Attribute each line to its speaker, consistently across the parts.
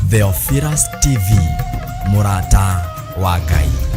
Speaker 1: Theophilus TV, MURATA wa Ngai.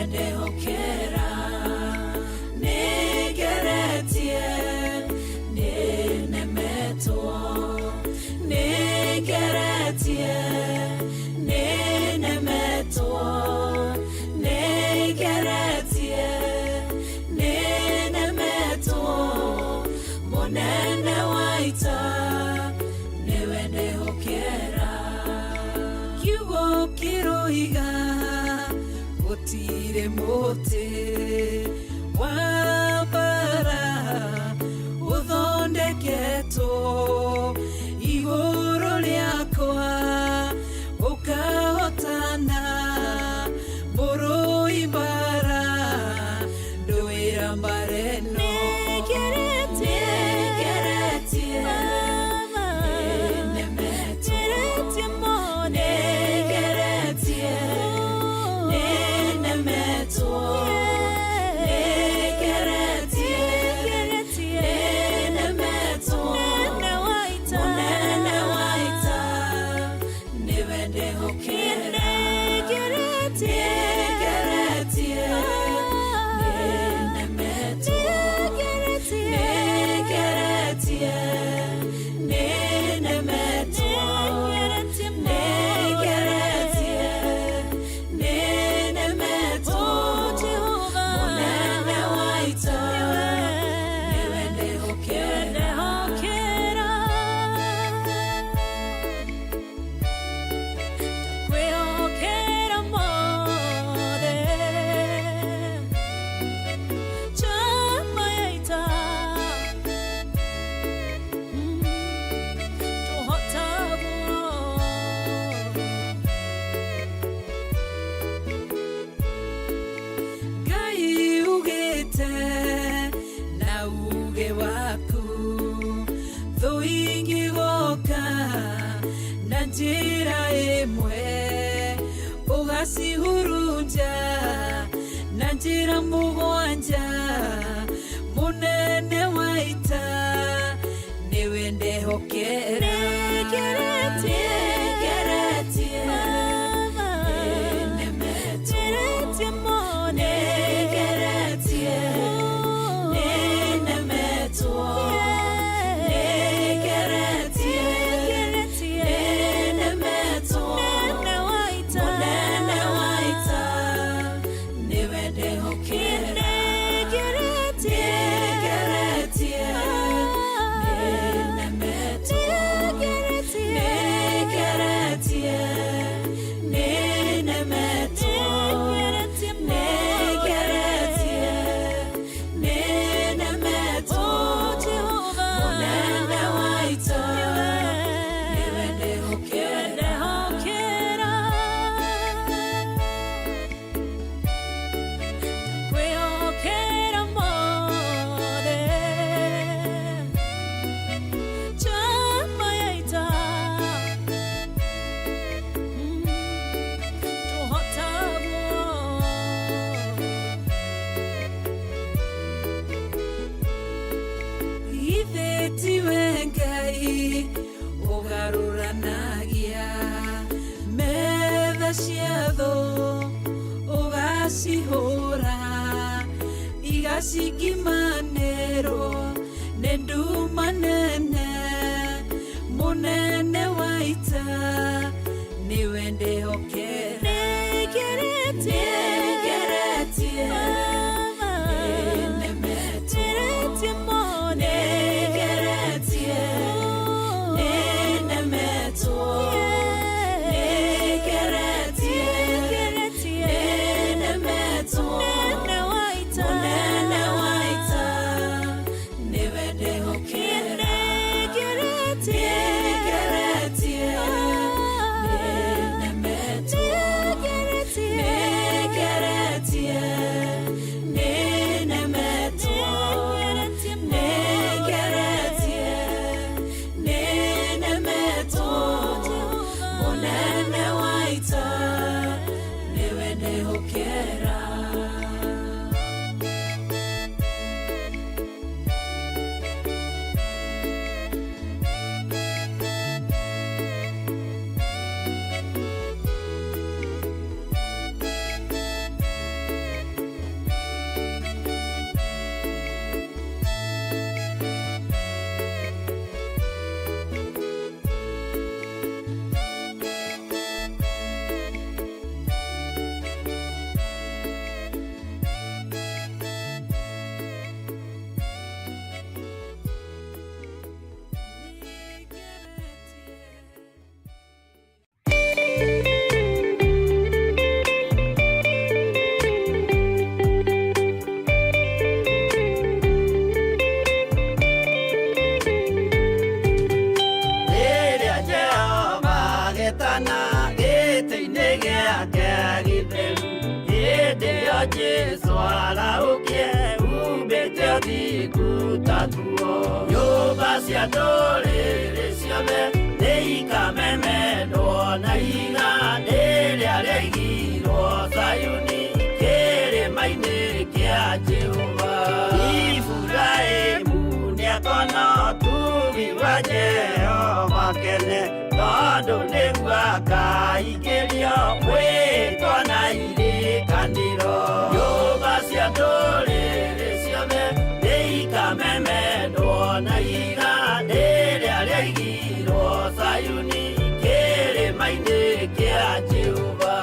Speaker 2: ndehokera nigeretie ninemetwo nigeretie ninemetwo nigeretie ninemetwo munene waita niwe ndehokera kiugo kiroiga gutire muti wa bara uthondeketwo iguru riakwa ukahotana murui bara nduira mbareno njira imwe ugacihurunja na njira mugwanja munene waita niwe ndehokera Ngai ugaruranagia metha ciatho ugacihura igacikimanĩrwo nĩ nduma nene munene waita niwe ndehokera
Speaker 3: Jesu araukie ubete thiku tatuo nyumba cia ndũrĩrĩ ciothe nĩikamemendwo na igandĩ rĩrĩa rĩaigirwo Zayuni kĩrĩma-inĩ kĩa Jehova. Iburahĩmu nĩakona ũtugi wa Jehova kene, tondũ nĩguo akaingĩrio mwĩtwo na irĩkanĩro. Nyũmba cia ndũrĩrĩ ciothe nĩikamemendwo na igandĩ rĩrĩa rĩaigirwo Zayuni kĩrĩma-inĩ kĩa Jehova.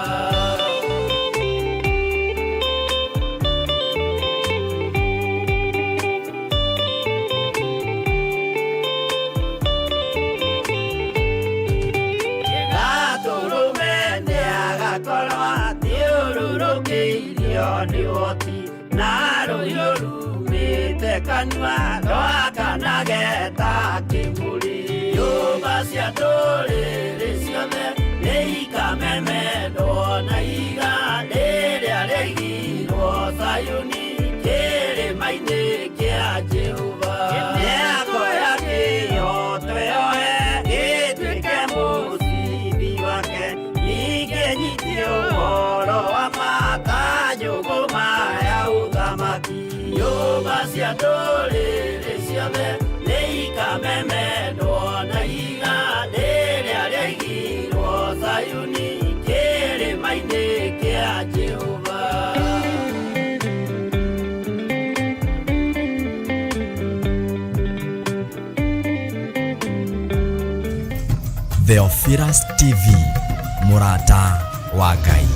Speaker 3: Nĩwoti na rũhiũ rumĩte kanua rwakanageta kĩmũri. Nyũmba cia ndũrĩrĩ ciothe nĩikamemendwo na igandĩ rĩrĩa rĩaigirwo Zayuni kĩrĩma-inĩ kĩa Jehova. Mĩako ya kĩhooto yoe gĩtuĩke mũcibi wake, ningĩ nyitio ũhoro wa nyũngũma ya ũthamaki. Nyũmba cia ndũrĩrĩ ciothe nĩikamemendwo na igandĩ rĩrĩa rĩaigirwo Zayuni kĩrĩma-inĩ kĩa Jehova.
Speaker 1: Theophilus TV, MURATA wa Ngai.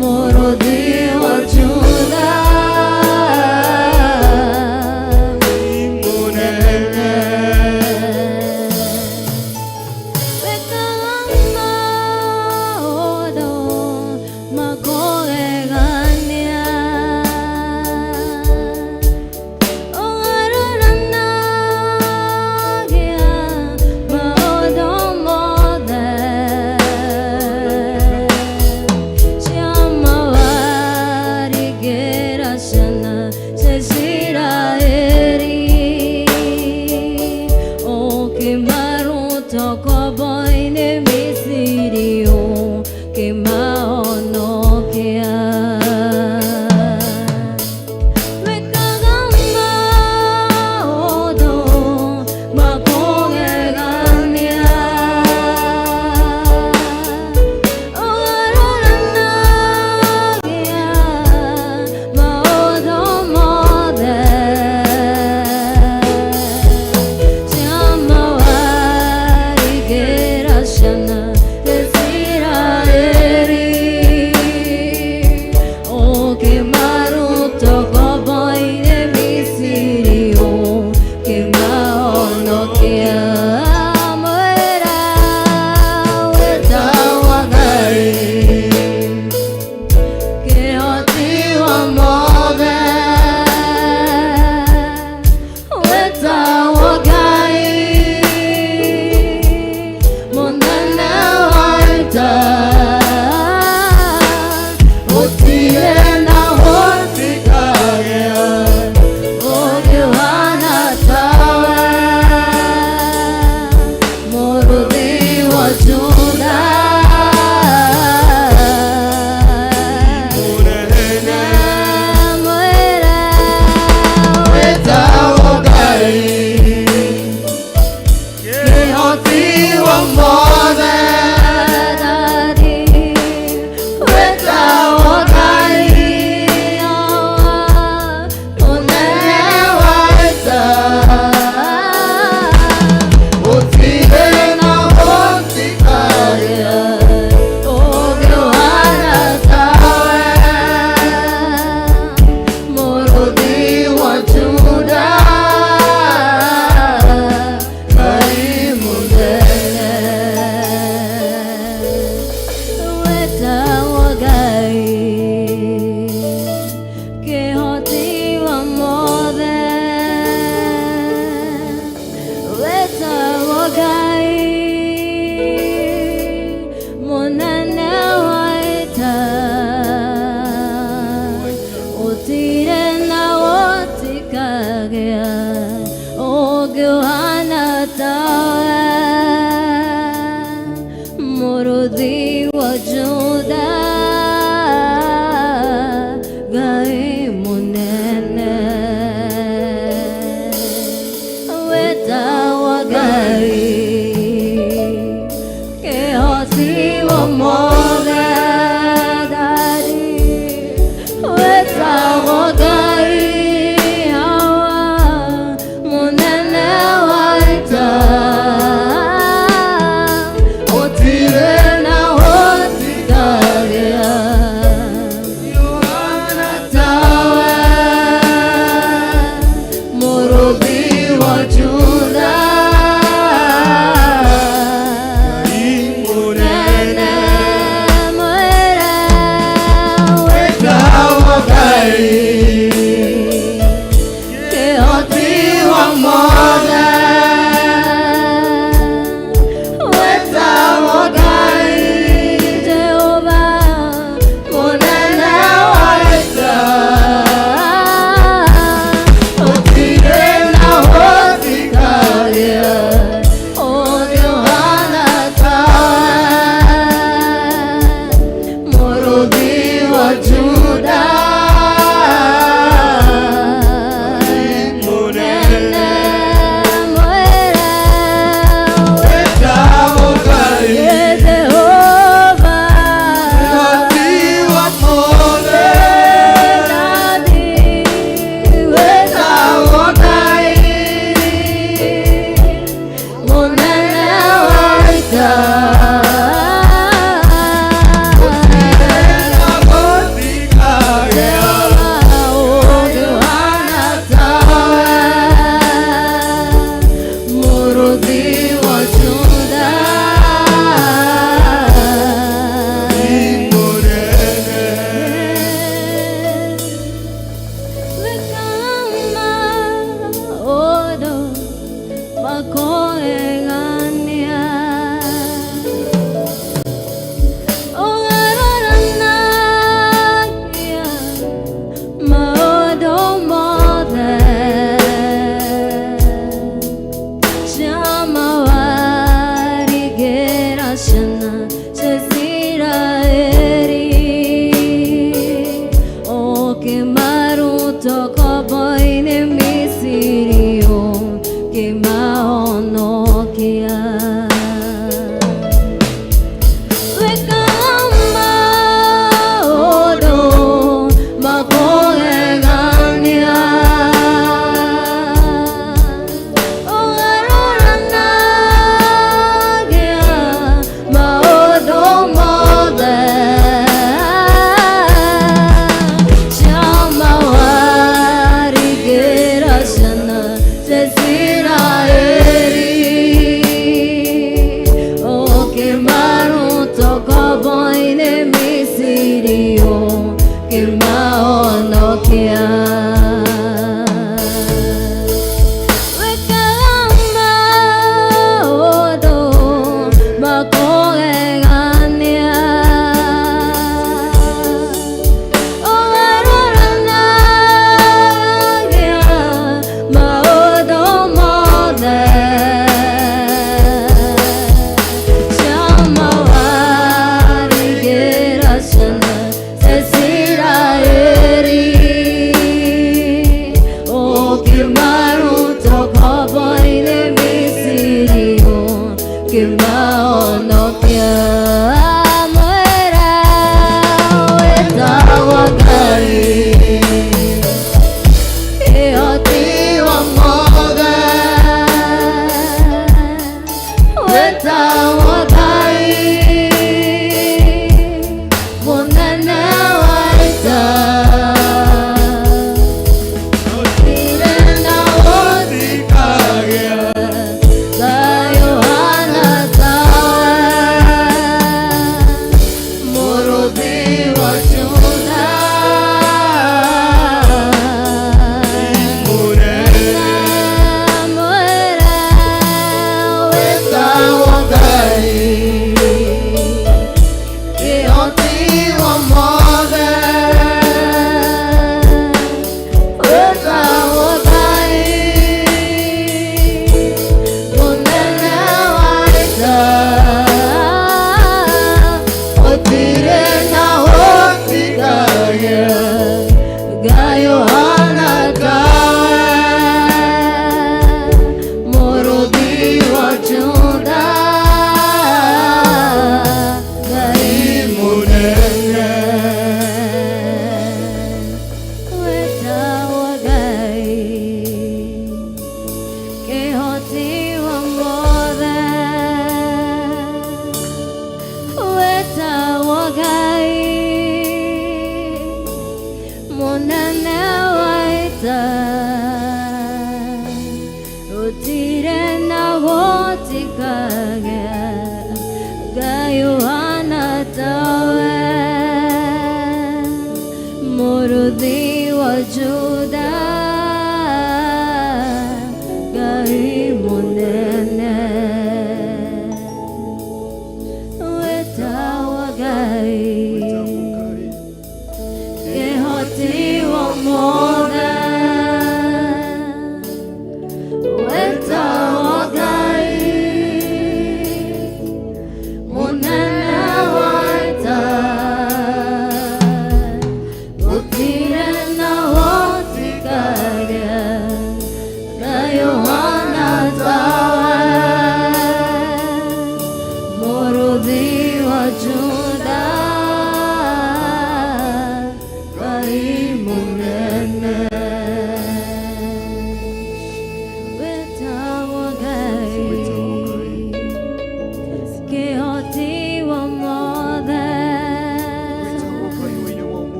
Speaker 4: Morodi wa Judah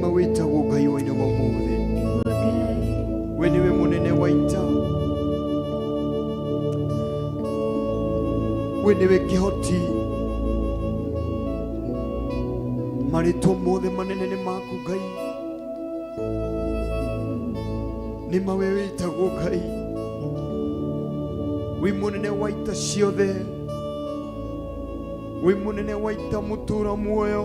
Speaker 4: nima witagwo Ngai waine wa umuthi. We niwe munene wa ita. We niwe kihoti. Marĩtwa mothe manene nĩ maku Ngai. Nĩma we wĩtagwo Ngai. Wĩ mũnene wa ita ciothe. Wĩ mũnene wa ita mũtũũra muoyo.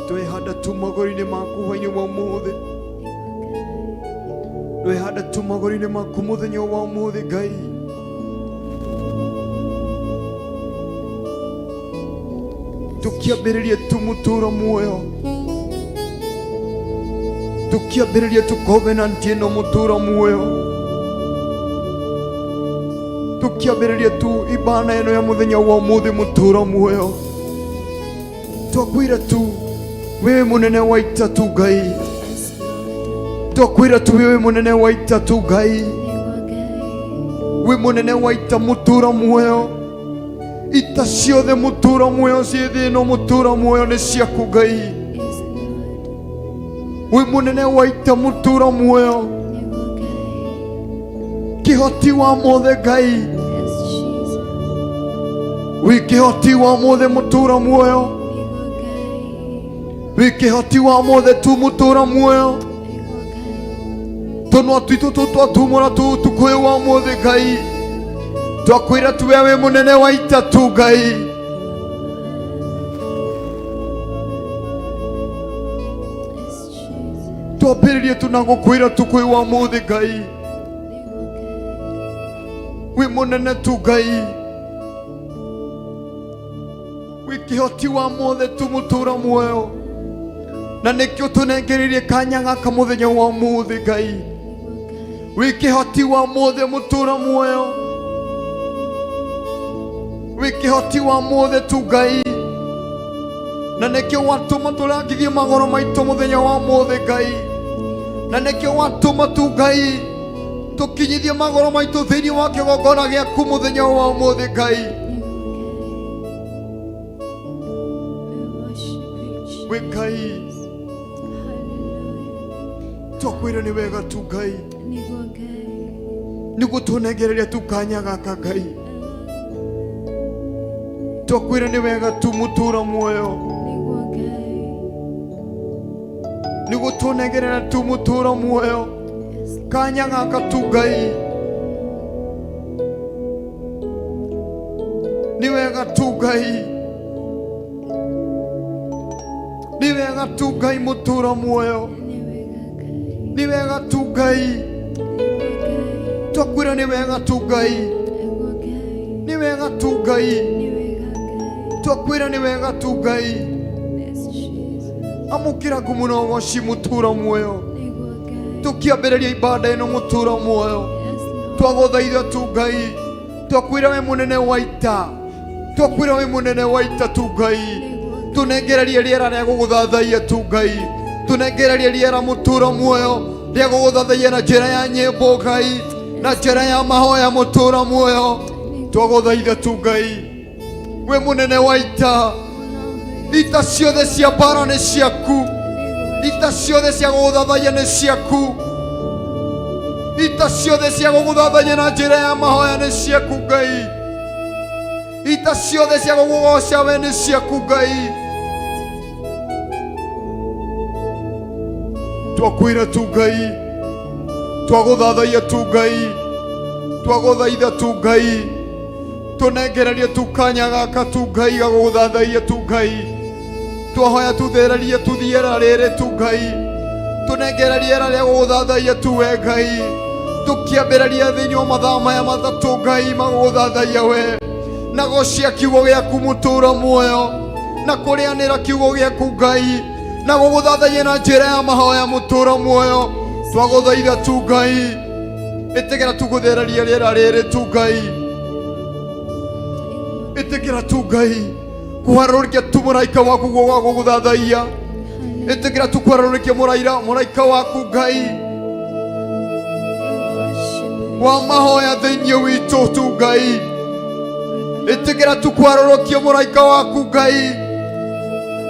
Speaker 4: Twĩhanda tu magũrũ-inĩ maku hwaĩ-inĩ wa ũmũthĩ. Twĩhanda tu magũrũ-inĩ maku mũthenya wa ũmũthĩ Ngai. Tukiambĩrĩria tu mũtũũra muoyo. Tukiambĩrĩria tu covenant ĩno mũtũũra muoyo. Tukiambĩrĩria tu ibana ĩno ya mũthenya wa ũmũthĩ mũtũũra muoyo. Twakwĩra tu wewe mũnene wa ita tu Ngai. Twakwĩra tu wewe mũnene wa ita tu Ngai. We mũnene wa ita mũtũũra muoyo. Ita ciothe mũtũũra muoyo ciĩ thĩ ĩno mũtũũra muoyo nĩ ciaku Ngai. We mũnene wa ita mũtũũra muoyo. Kĩhoti wa mothe Ngai. We kĩhoti wa mothe mũtũũra muoyo. We kĩhoti wa mothe tu mũtũũra muoyo. Tũnua twitũ tũtwatumũra tu ũtukũ ũyũ wa mothe Ngai. Twakwĩra tu wewe mũnene wa ita tu Ngai. Twambĩrĩrie tu na gũkwĩra tu kwĩ wa mũthĩ Ngai. We mũnene tu Ngai. We kĩhoti wa mothe tu mũtũũra muoyo. Na nĩkĩo tũnengereirie kanya gaka mũthenya wa ũmũthĩ Ngai. We kĩhoti wa mothe mũtũũra muoyo. We kĩhoti wa mothe tu Ngai. Na nĩkĩo watũma tũrangithie magoro maitũ mũthenya wa ũmũthĩ Ngai. Na nĩkĩo watũma tu Ngai tũkinyithie magoro maitũ thĩinĩ wa kĩgongona gĩaku mũthenya wa ũmũthĩ Ngai. We Ngai twakwĩra nĩ wega tu Ngai. Nĩguo tũnengereria tu kanya gaka Ngai. Twakwĩra nĩ wega tu mũtũũra muoyo. Nĩguo tũnengereria tu mũtũũra muoyo. Kanya gaka tu Ngai. Nĩ wega tu Ngai. Nĩ wega tu Ngai mũtũũra muoyo. Nĩ wega tu Ngai. Twakwĩra nĩ wega tu Ngai. Nĩ wega tu Ngai. Twakwĩra nĩ wega tu Ngai. Amũkĩra ngumo na ũgooci mũtũũra muoyo. Tũkĩambĩrĩria ibada ĩno mũtũũra muoyo. Twagũthaitha tu Ngai. Twakwĩra we mũnene wa ita. Twakwĩra we mũnene wa ita tu Ngai. Tũnengererie rĩera rĩa gũgũthathaiya tu Ngai. Tũnengererie rĩera mũtũũra muoyo rĩa gũgũthathaiya na njĩra ya nyĩmbo Ngai. Na njĩra ya mahoya mũtũũra muoyo. Twagũthaitha tu Ngai. We mũnene wa ita. Ita ciothe cia mbara nĩ ciaku. Ita ciothe cia gũgũthathaiya nĩ ciaku. Ita ciothe cia gũgũthathaiya na njĩra ya mahoya nĩ ciaku Ngai. Ita ciothe cia gũgũgoca we nĩ ciaku Ngai. Twakwĩra tu Ngai. Twagũthathaiya tu Ngai. Twagũthaitha tu Ngai. Tũnengererie tu kanya gaka tu Ngai ga gũgũthathaiya tu Ngai. Twahoya tuthererie tu rĩera rĩrĩ tu Ngai. Tũnengererie rĩera rĩa gũgũthathaiya tu we Ngai. Tũkĩambĩrĩria thĩinĩ wa mathaa maya matatũ Ngai magũgũthathaiya we. Na gũcia kiugo gĩaku mũtũũra muoyo. Na kũrĩanĩra kiugo gĩaku Ngai. Na gũgũthathaiya na njĩra ya mahoya mũtũũra muoyo. Twagũthaitha tu Ngai. Ĩtĩkĩra tu gũthereria rĩera rĩrĩ tu Ngai. Ĩtĩkĩra tu Ngai kũharũrũkia tu mũraika waku wa gũgũthathaiya. Ĩtĩkĩra tu kũharũrũkia mũraika waku Ngai wa mahoya thĩinĩ witũ tu Ngai. Ĩtĩkĩra tu kũharũrũkia mũraika waku Ngai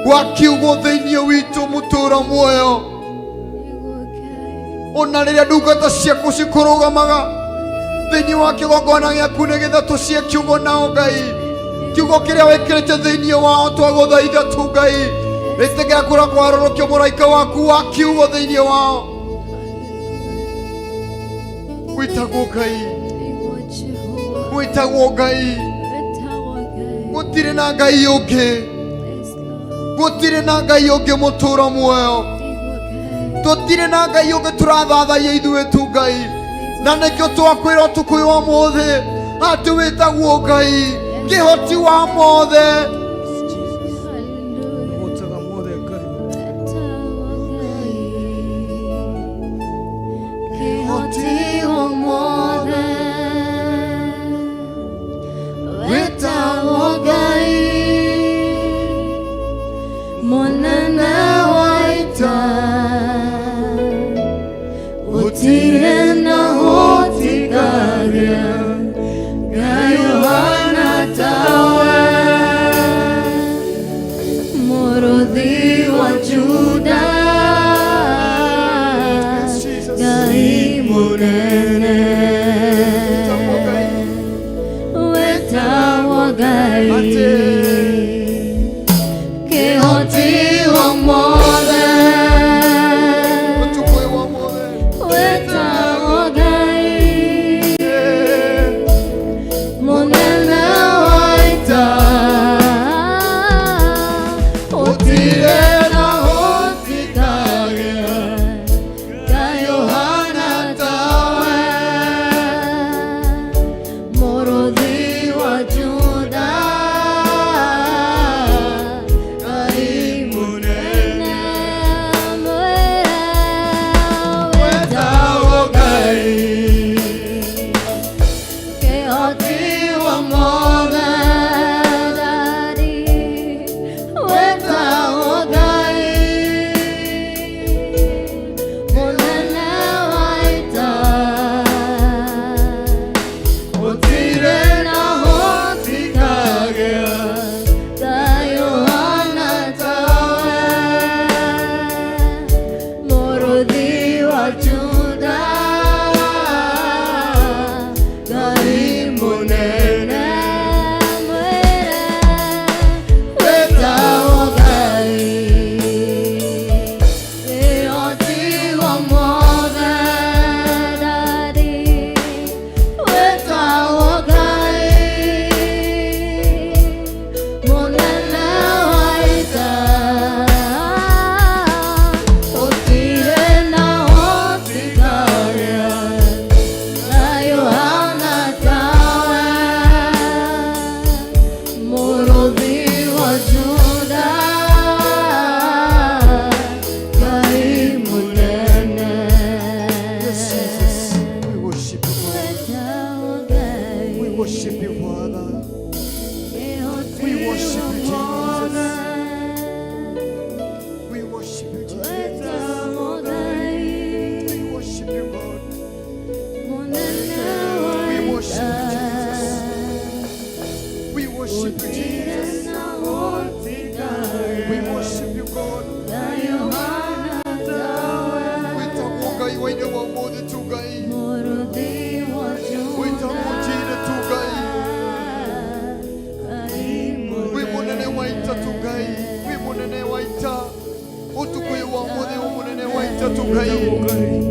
Speaker 4: gwakiugwo thĩinĩ witũ mũtũũra muoyo. Ona rĩrĩa ndungata ciaku cikũrũgamaga thĩinĩ wa kĩgongona gĩaku nĩgetha tũcie kiugo nao Ngai, kiugo kĩrĩa wĩkĩrĩte thĩinĩ wao twagũthaitha tu Ngai, rĩtigĩra kũra kwarũrũkio mũraika waku wa kiugo thĩinĩ wao. Gwĩtagwo Ngai, gwĩtagwo Ngai, gũtirĩ na Ngai ũngĩ, gũtirĩ na Ngai ũngĩ mũtũũra muoyo, tũtirĩ na Ngai ũngĩ tũrathathaiya ithuĩ tu Ngai, na nĩkĩo twakwĩra ũtukũ wa ũmũthĩ atĩ wĩtagwo Ngai kĩhoti wa mothe.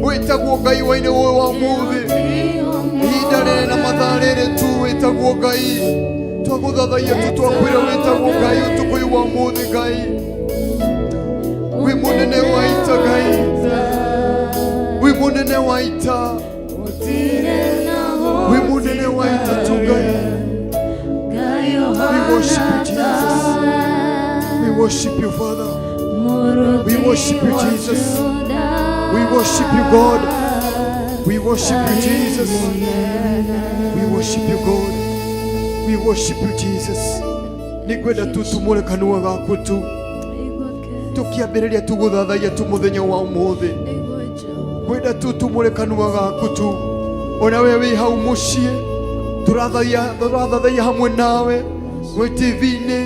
Speaker 4: Wĩtagwo Ngai wa-inĩ ũyũ wa ũmũthĩ, ihinda rĩrĩ na mathaa rĩrĩ tu wĩtagwo Ngai, twagũthathaiya tu twakwĩra wĩtagwo Ngai ũtukũ ũyũ wa ũmũthĩ Ngai, wĩ mũnene wa ita Ngai, wĩ mũnene wa ita, wĩ mũnene wa ita tu Ngai. We worship you Jesus, we worship you Father, we worship you Jesus, we worship you God, we worship you Jesus, we worship you God, we worship you Jesus. Nĩngwenda tu tumũre kanua gaku tu tukiambĩrĩria tu gũthathaiya tu mũthenya wa ũmũthĩ, ngwenda tu tumũre kanua gaku tu, ona we wĩ hau mũciĩ tũrathathaiya hamwe nawe, wĩ TV-inĩ,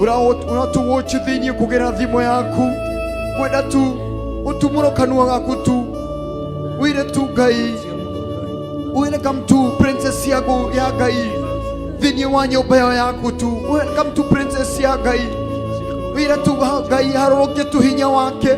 Speaker 4: Unatuwatch thĩinĩ kũgerera thimũ yaku, kwenda tu ũtumũro kanua gaku tu wĩre tu Ngai, welcome to princess yaku ya Ngai thĩinĩ wa nyũmba yaku tu, welcome to princess ya Ngai, wĩre tu Ngai harũrũkie tu hinya wake,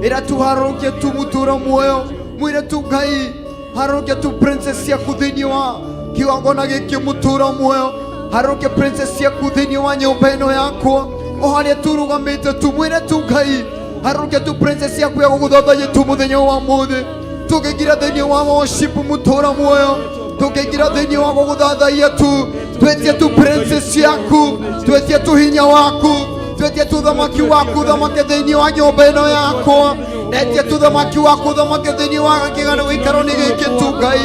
Speaker 4: ĩra tu harũrũkie tu mũtũũro muoyo, mwĩre tu Ngai harũrũkie tu princess yaku thĩinĩ wa kĩgongona gĩkĩ mũtũũro muoyo, harũrũkie princess yaku thĩinĩ wa nyũmba ĩno yakwa, o harĩa tũrũgamĩte tu, mwĩre tu Ngai harũrũkie tu princess yaku ya gũgũthathaiya tu mũthenya wa ũmũthĩ, tũkĩingĩra thĩinĩ wa worship mũtũũro muoyo, tũkĩingĩra thĩinĩ wa gũgũthathaiya tu, twetie tu princess yaku, twetie tu hinya waku, twetie tu thamaki waku thamake thĩinĩ wa nyũmba ĩno yakwa, retie tu thamaki waku thamake thĩinĩ wa kĩgano gĩikaro-inĩ gĩkĩ tu Ngai,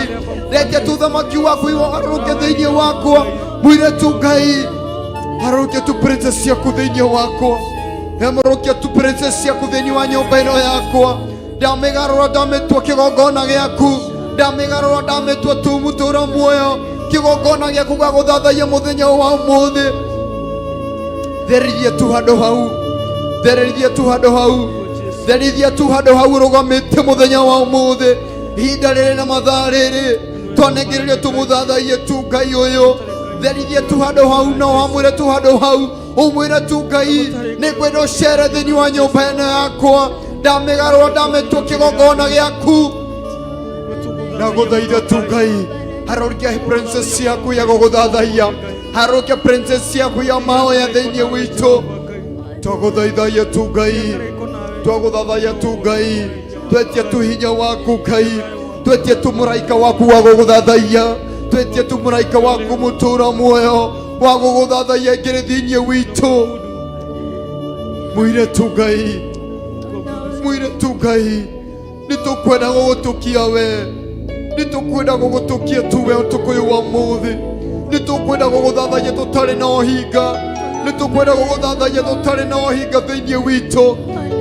Speaker 4: retie tu thamaki waku harũrũke thĩinĩ wakwa, mwĩre tu Ngai harũrũke tu princess yaku thĩinĩ wakwa, harũrũke tu princess yaku thĩinĩ wa nyũmba ĩno yakwa, ndamĩgarũra ndamĩtua kĩgongona gĩaku, ndamĩgarũra ndamĩtua tu mũtũũro muoyo, kĩgongona gĩaku gĩa gũthathaiya mũthenya wa ũmũthĩ, therithia tu handũ hau, therithia tu handũ hau, therithia tu handũ hau ũrũgamĩte mũthenya wa ũmũthĩ, ihinda rĩrĩ na mathaa rĩrĩ twanengereria tũmũthathaiye tu Ngai ũyũ, therithia tu handũ hau na wamwĩre tu handũ hau, ũmwĩre tu Ngai nĩngwenda ũcere thĩinĩ wa nyũmba ĩno yakwa, ndamĩgarũra ndamĩtua kĩgongona gĩaku, ndagũthaitha tu Ngai harũrũkia princess yaku ya gũgũthathaiya, harũrũkia princess yaku ya mahoya thĩinĩ witũ, twagũthaithaia tu Ngai, twagũthathaiya tu Ngai, twetie tu hinya waku Ngai, twetie tu mũraika waku wa gũgũthathaiya, twetie tu mũraika waku mũtũũro muoyo wa gũgũthathaiya ngĩrĩ thĩinĩ witũ, mwĩre tu Ngai, mwĩre tu Ngai nĩtũkwenda gũgũtũkia we, nĩtũkwenda gũgũtũkia tu we ũtukũ ũyũ wa ũmũthĩ, nĩtũkwenda gũgũthathaiya tũtarĩ na ũhinga, nĩtũkwenda gũgũthathaiya tũtarĩ na ũhinga thĩinĩ witũ,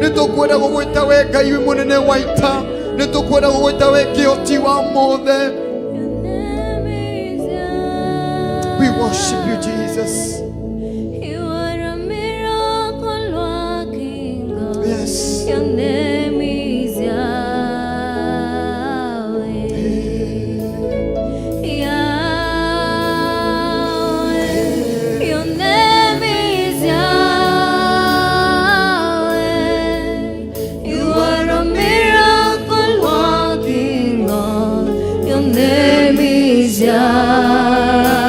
Speaker 4: nĩtũkwenda gũgwĩta we Ngai wĩ mũnene wa ita, nĩtũkwenda gũgwĩta we kĩhoti wa mothe. We worship you, Jesus.
Speaker 2: You are a miracle working God.
Speaker 4: Yes.
Speaker 2: Your name is Yahweh. Yahweh. Your name is Yahweh. You are a miracle working God. Your name is Yahweh.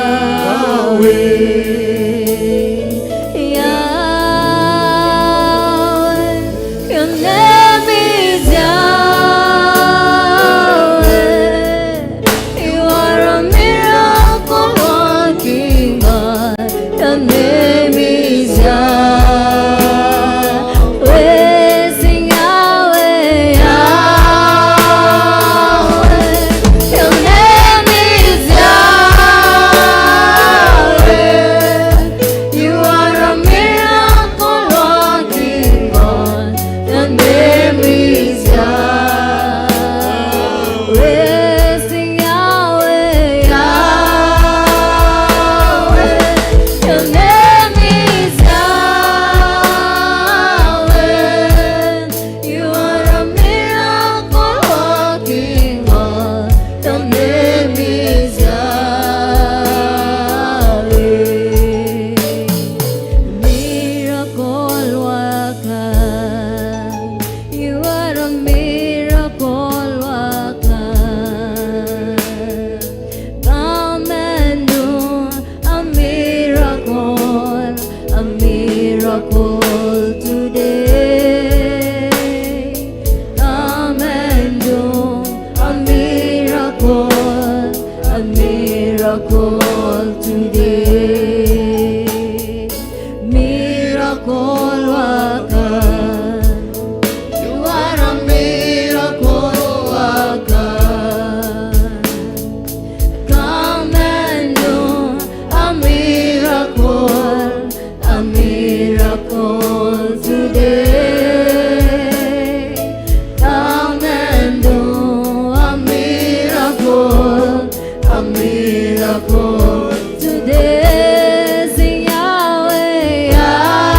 Speaker 5: miracle today. Sing Yahweh, Yahweh.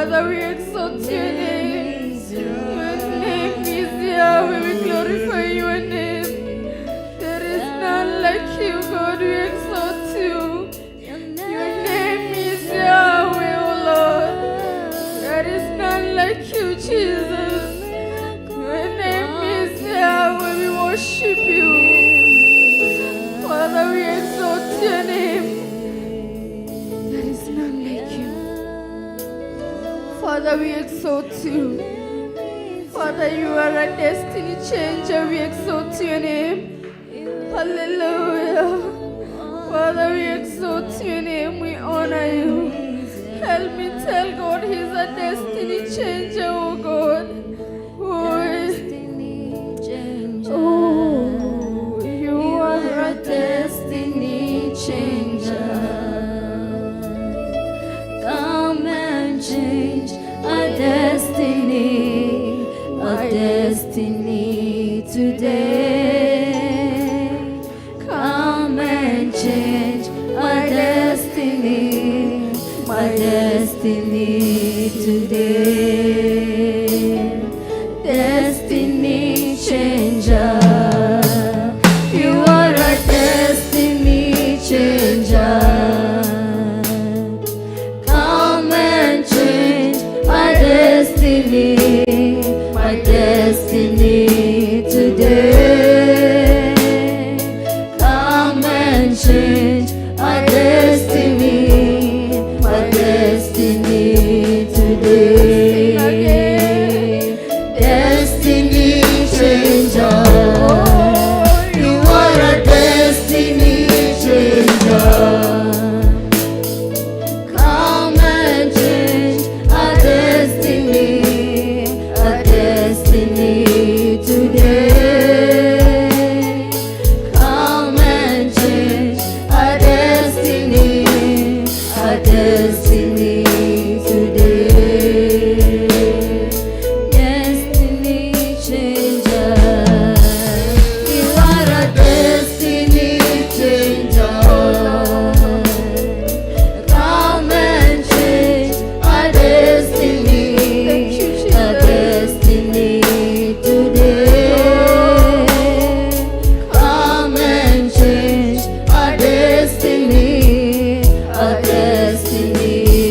Speaker 2: Father, we exalt your name. Your name is Yahweh. We glorify your name. There is none like you, God. We exalt you. Your name is Yahweh, O Lord. There is none like you, Jesus. Your name is Yahweh. We worship you. Father, we exalt your name. There is none like you. Father, we exalt you. Father, you are a destiny changer. We exalt your name. Hallelujah. Father, we exalt your name. We honor you. Help me tell God he's a destiny changer, oh God. Oh, you are a destiny changer. Come and change our destiny today. Come and change our destiny today. Destiny changer. You are a destiny changer. Come and change my destiny today. Come and change my destiny today. Destiny changer. You are a destiny changer. Come and change our destiny today. Come and change our destiny today. Destiny changer. You are a destiny changer. Come and change our destiny today. Come and change our destiny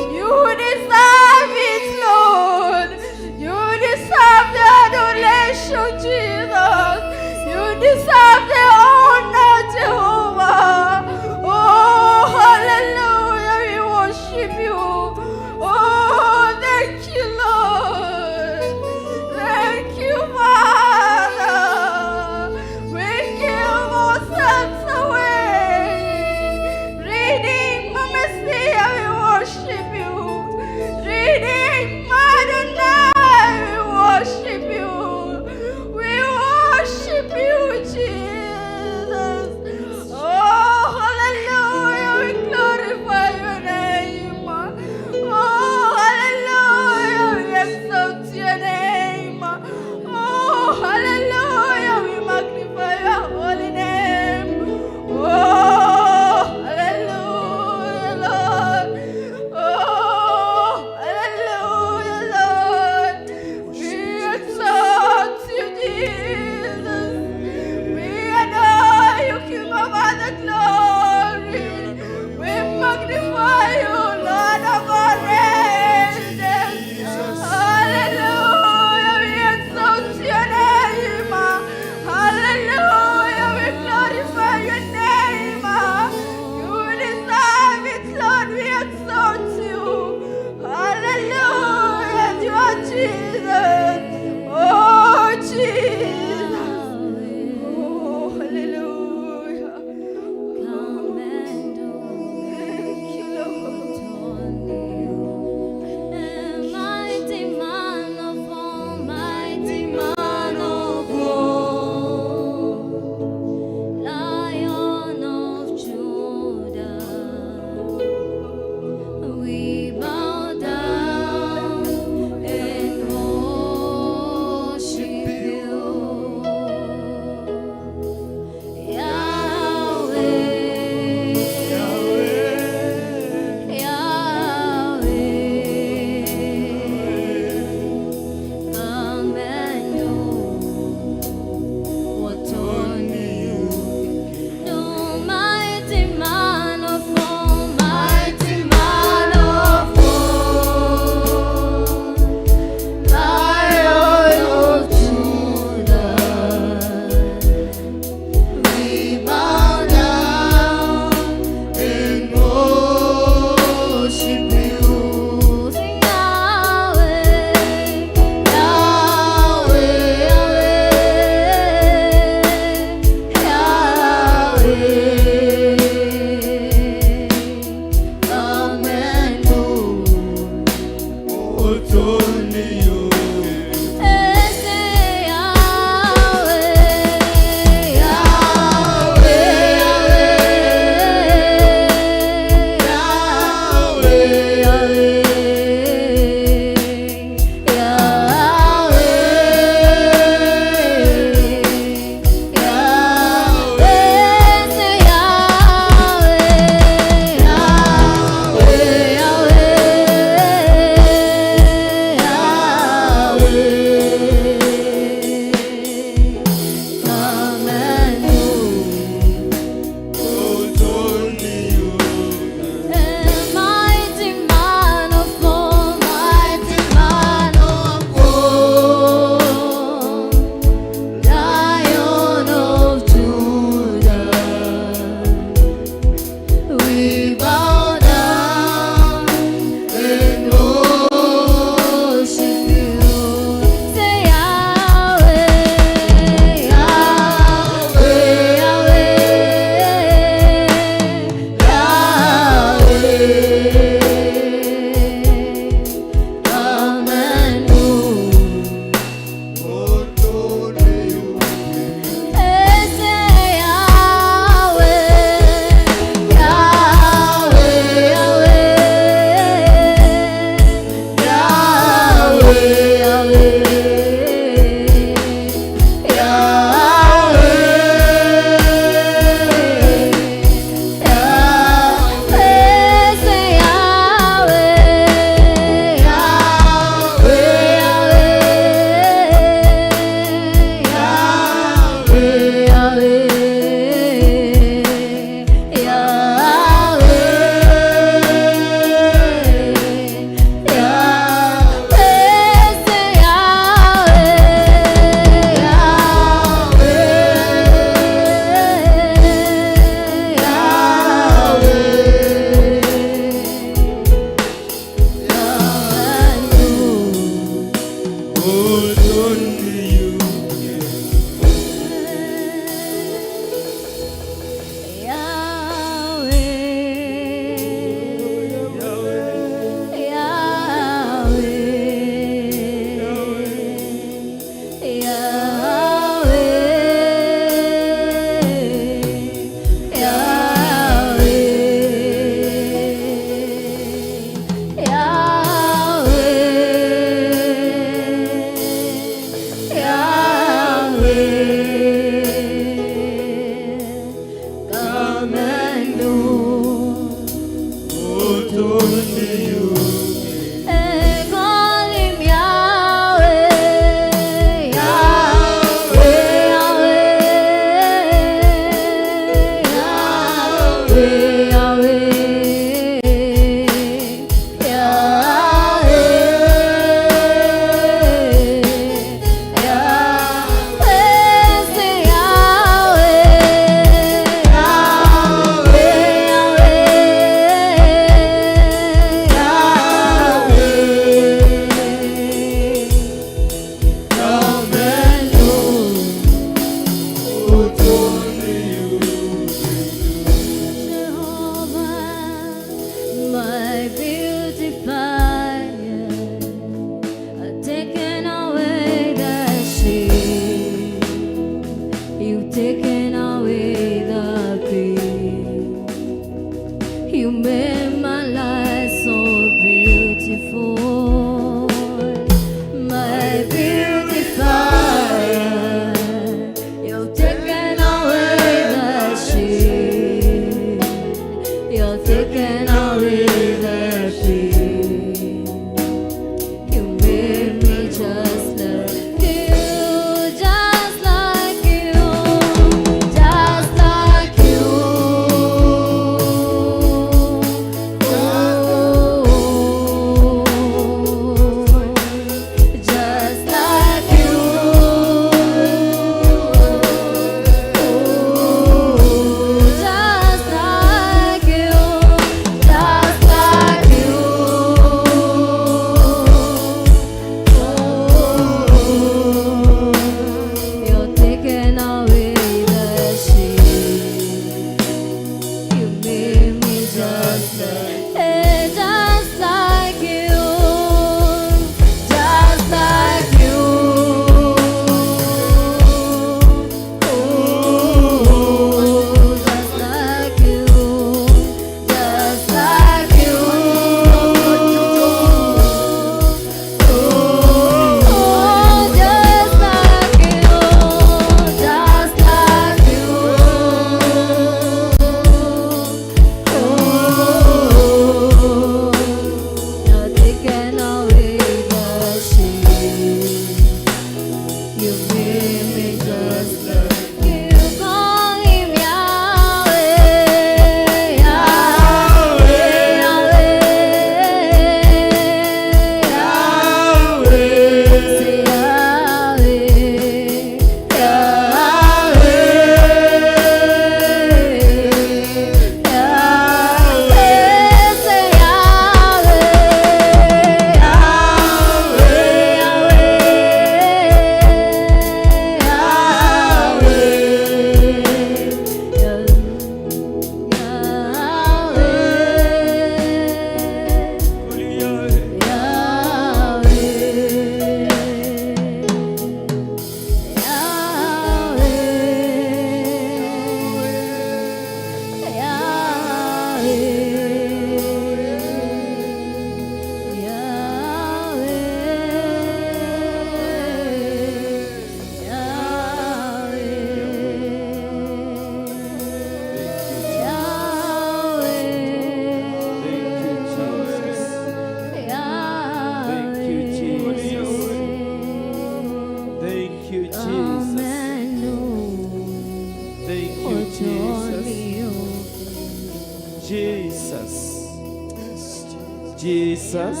Speaker 5: Jesus.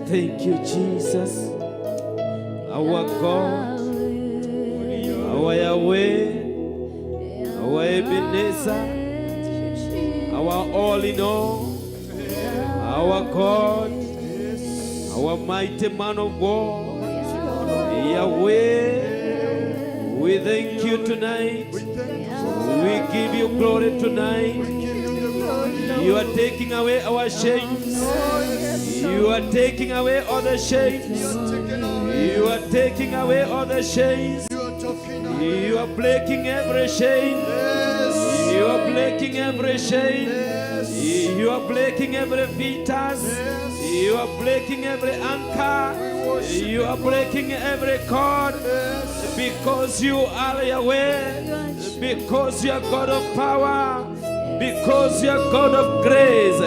Speaker 5: Thank you, Jesus. Our God, our Yahweh, our Ebenezer, our all in all, our God, our mighty man of war, Yahweh, we thank you tonight. We give you glory tonight. You are taking away our shames. You are taking away all the shames. You are taking away all the shames. You are breaking every shame. You are breaking every shame. You are breaking every fetus. You are breaking every anchor. You are breaking every cord. Because you are Yahweh. Because you are God of power. Because you are God of grace.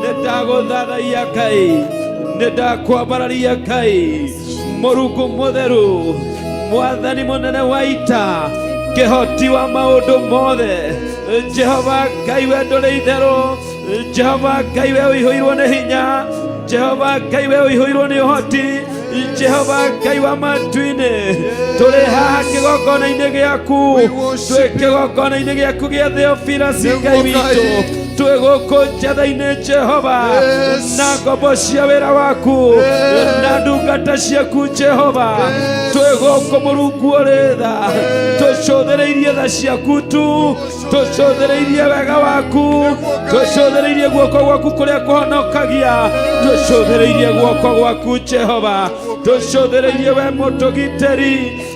Speaker 5: Netagodada yakai. Nedakwabara yakai. Moruko moderu. Mwathani monene waita. Kehoti wa maundu mothe. Jehova Ngai we nduri itherũ. Jehova Ngai we ũihũirwo nĩ hinya. Jehova Ngai we ũihũirwo nĩ ũhoti. Jehova Ngai wa matu-inĩ. Tũrĩ haha kĩgongona-inĩ gĩaku. Twĩ kĩgongona-inĩ gĩaku gĩa Theophilus Ngai witũ. Twĩ gũkũ njatha-inĩ Jehova. Na ngombo cia wĩra waku. Na ndungata ciaku Jehova. Twĩ gũkũ Mũrungu ũrĩ tha. Tũcũthĩrĩirie tha ciaku tu. Tũcũthĩrĩirie wega waku. Tũcũthĩrĩirie guoko gwaku kũrĩa kũhonokagia. Tũcũthĩrĩirie guoko gwaku Jehova. Tũcũthĩrĩirie we mũtũgitĩri.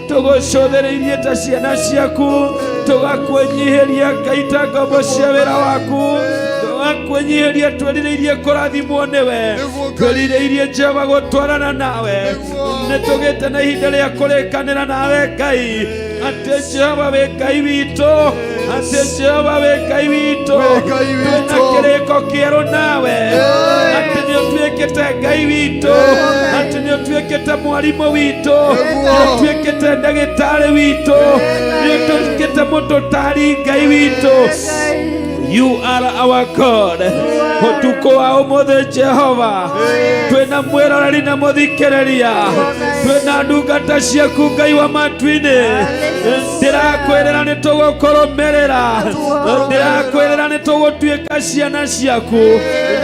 Speaker 5: Tũgũcũthĩrĩirie ta ciana ciaku. Tũgakwĩnyihĩria Ngai ta ngombo cia wĩra waku. Tũgakwĩnyihĩria twĩrirĩirie kũrathimwo nĩwe. Twĩrirĩirie Jehova gũtwarana nawe. Nĩtũgĩte na ihinda rĩa kũrĩkanĩra nawe Ngai. Atĩ Jehova wĩ Ngai witũ. Atĩ Jehova wĩ Ngai witũ. Twĩna kĩrĩko kĩerũ nawe. Atĩ nĩũtuĩkĩte Ngai witũ. Atĩ nĩũtuĩkĩte mwarimũ witũ. Nĩũtuĩkĩte ndagĩtarĩ witũ. Nĩũtuĩkĩte mũtũtari Ngai witũ. You are our God. Ũtukũ wa ũmũthĩ Jehova. Twĩna mwĩroreri na mũthikĩrĩria. Twĩna ndungata ciaku Ngai wa matu-inĩ. Ndĩrakwĩrĩra nĩtũgũkũrũmĩrĩra. Ndĩrakwĩrĩra nĩtũgũtuĩka ciana ciaku.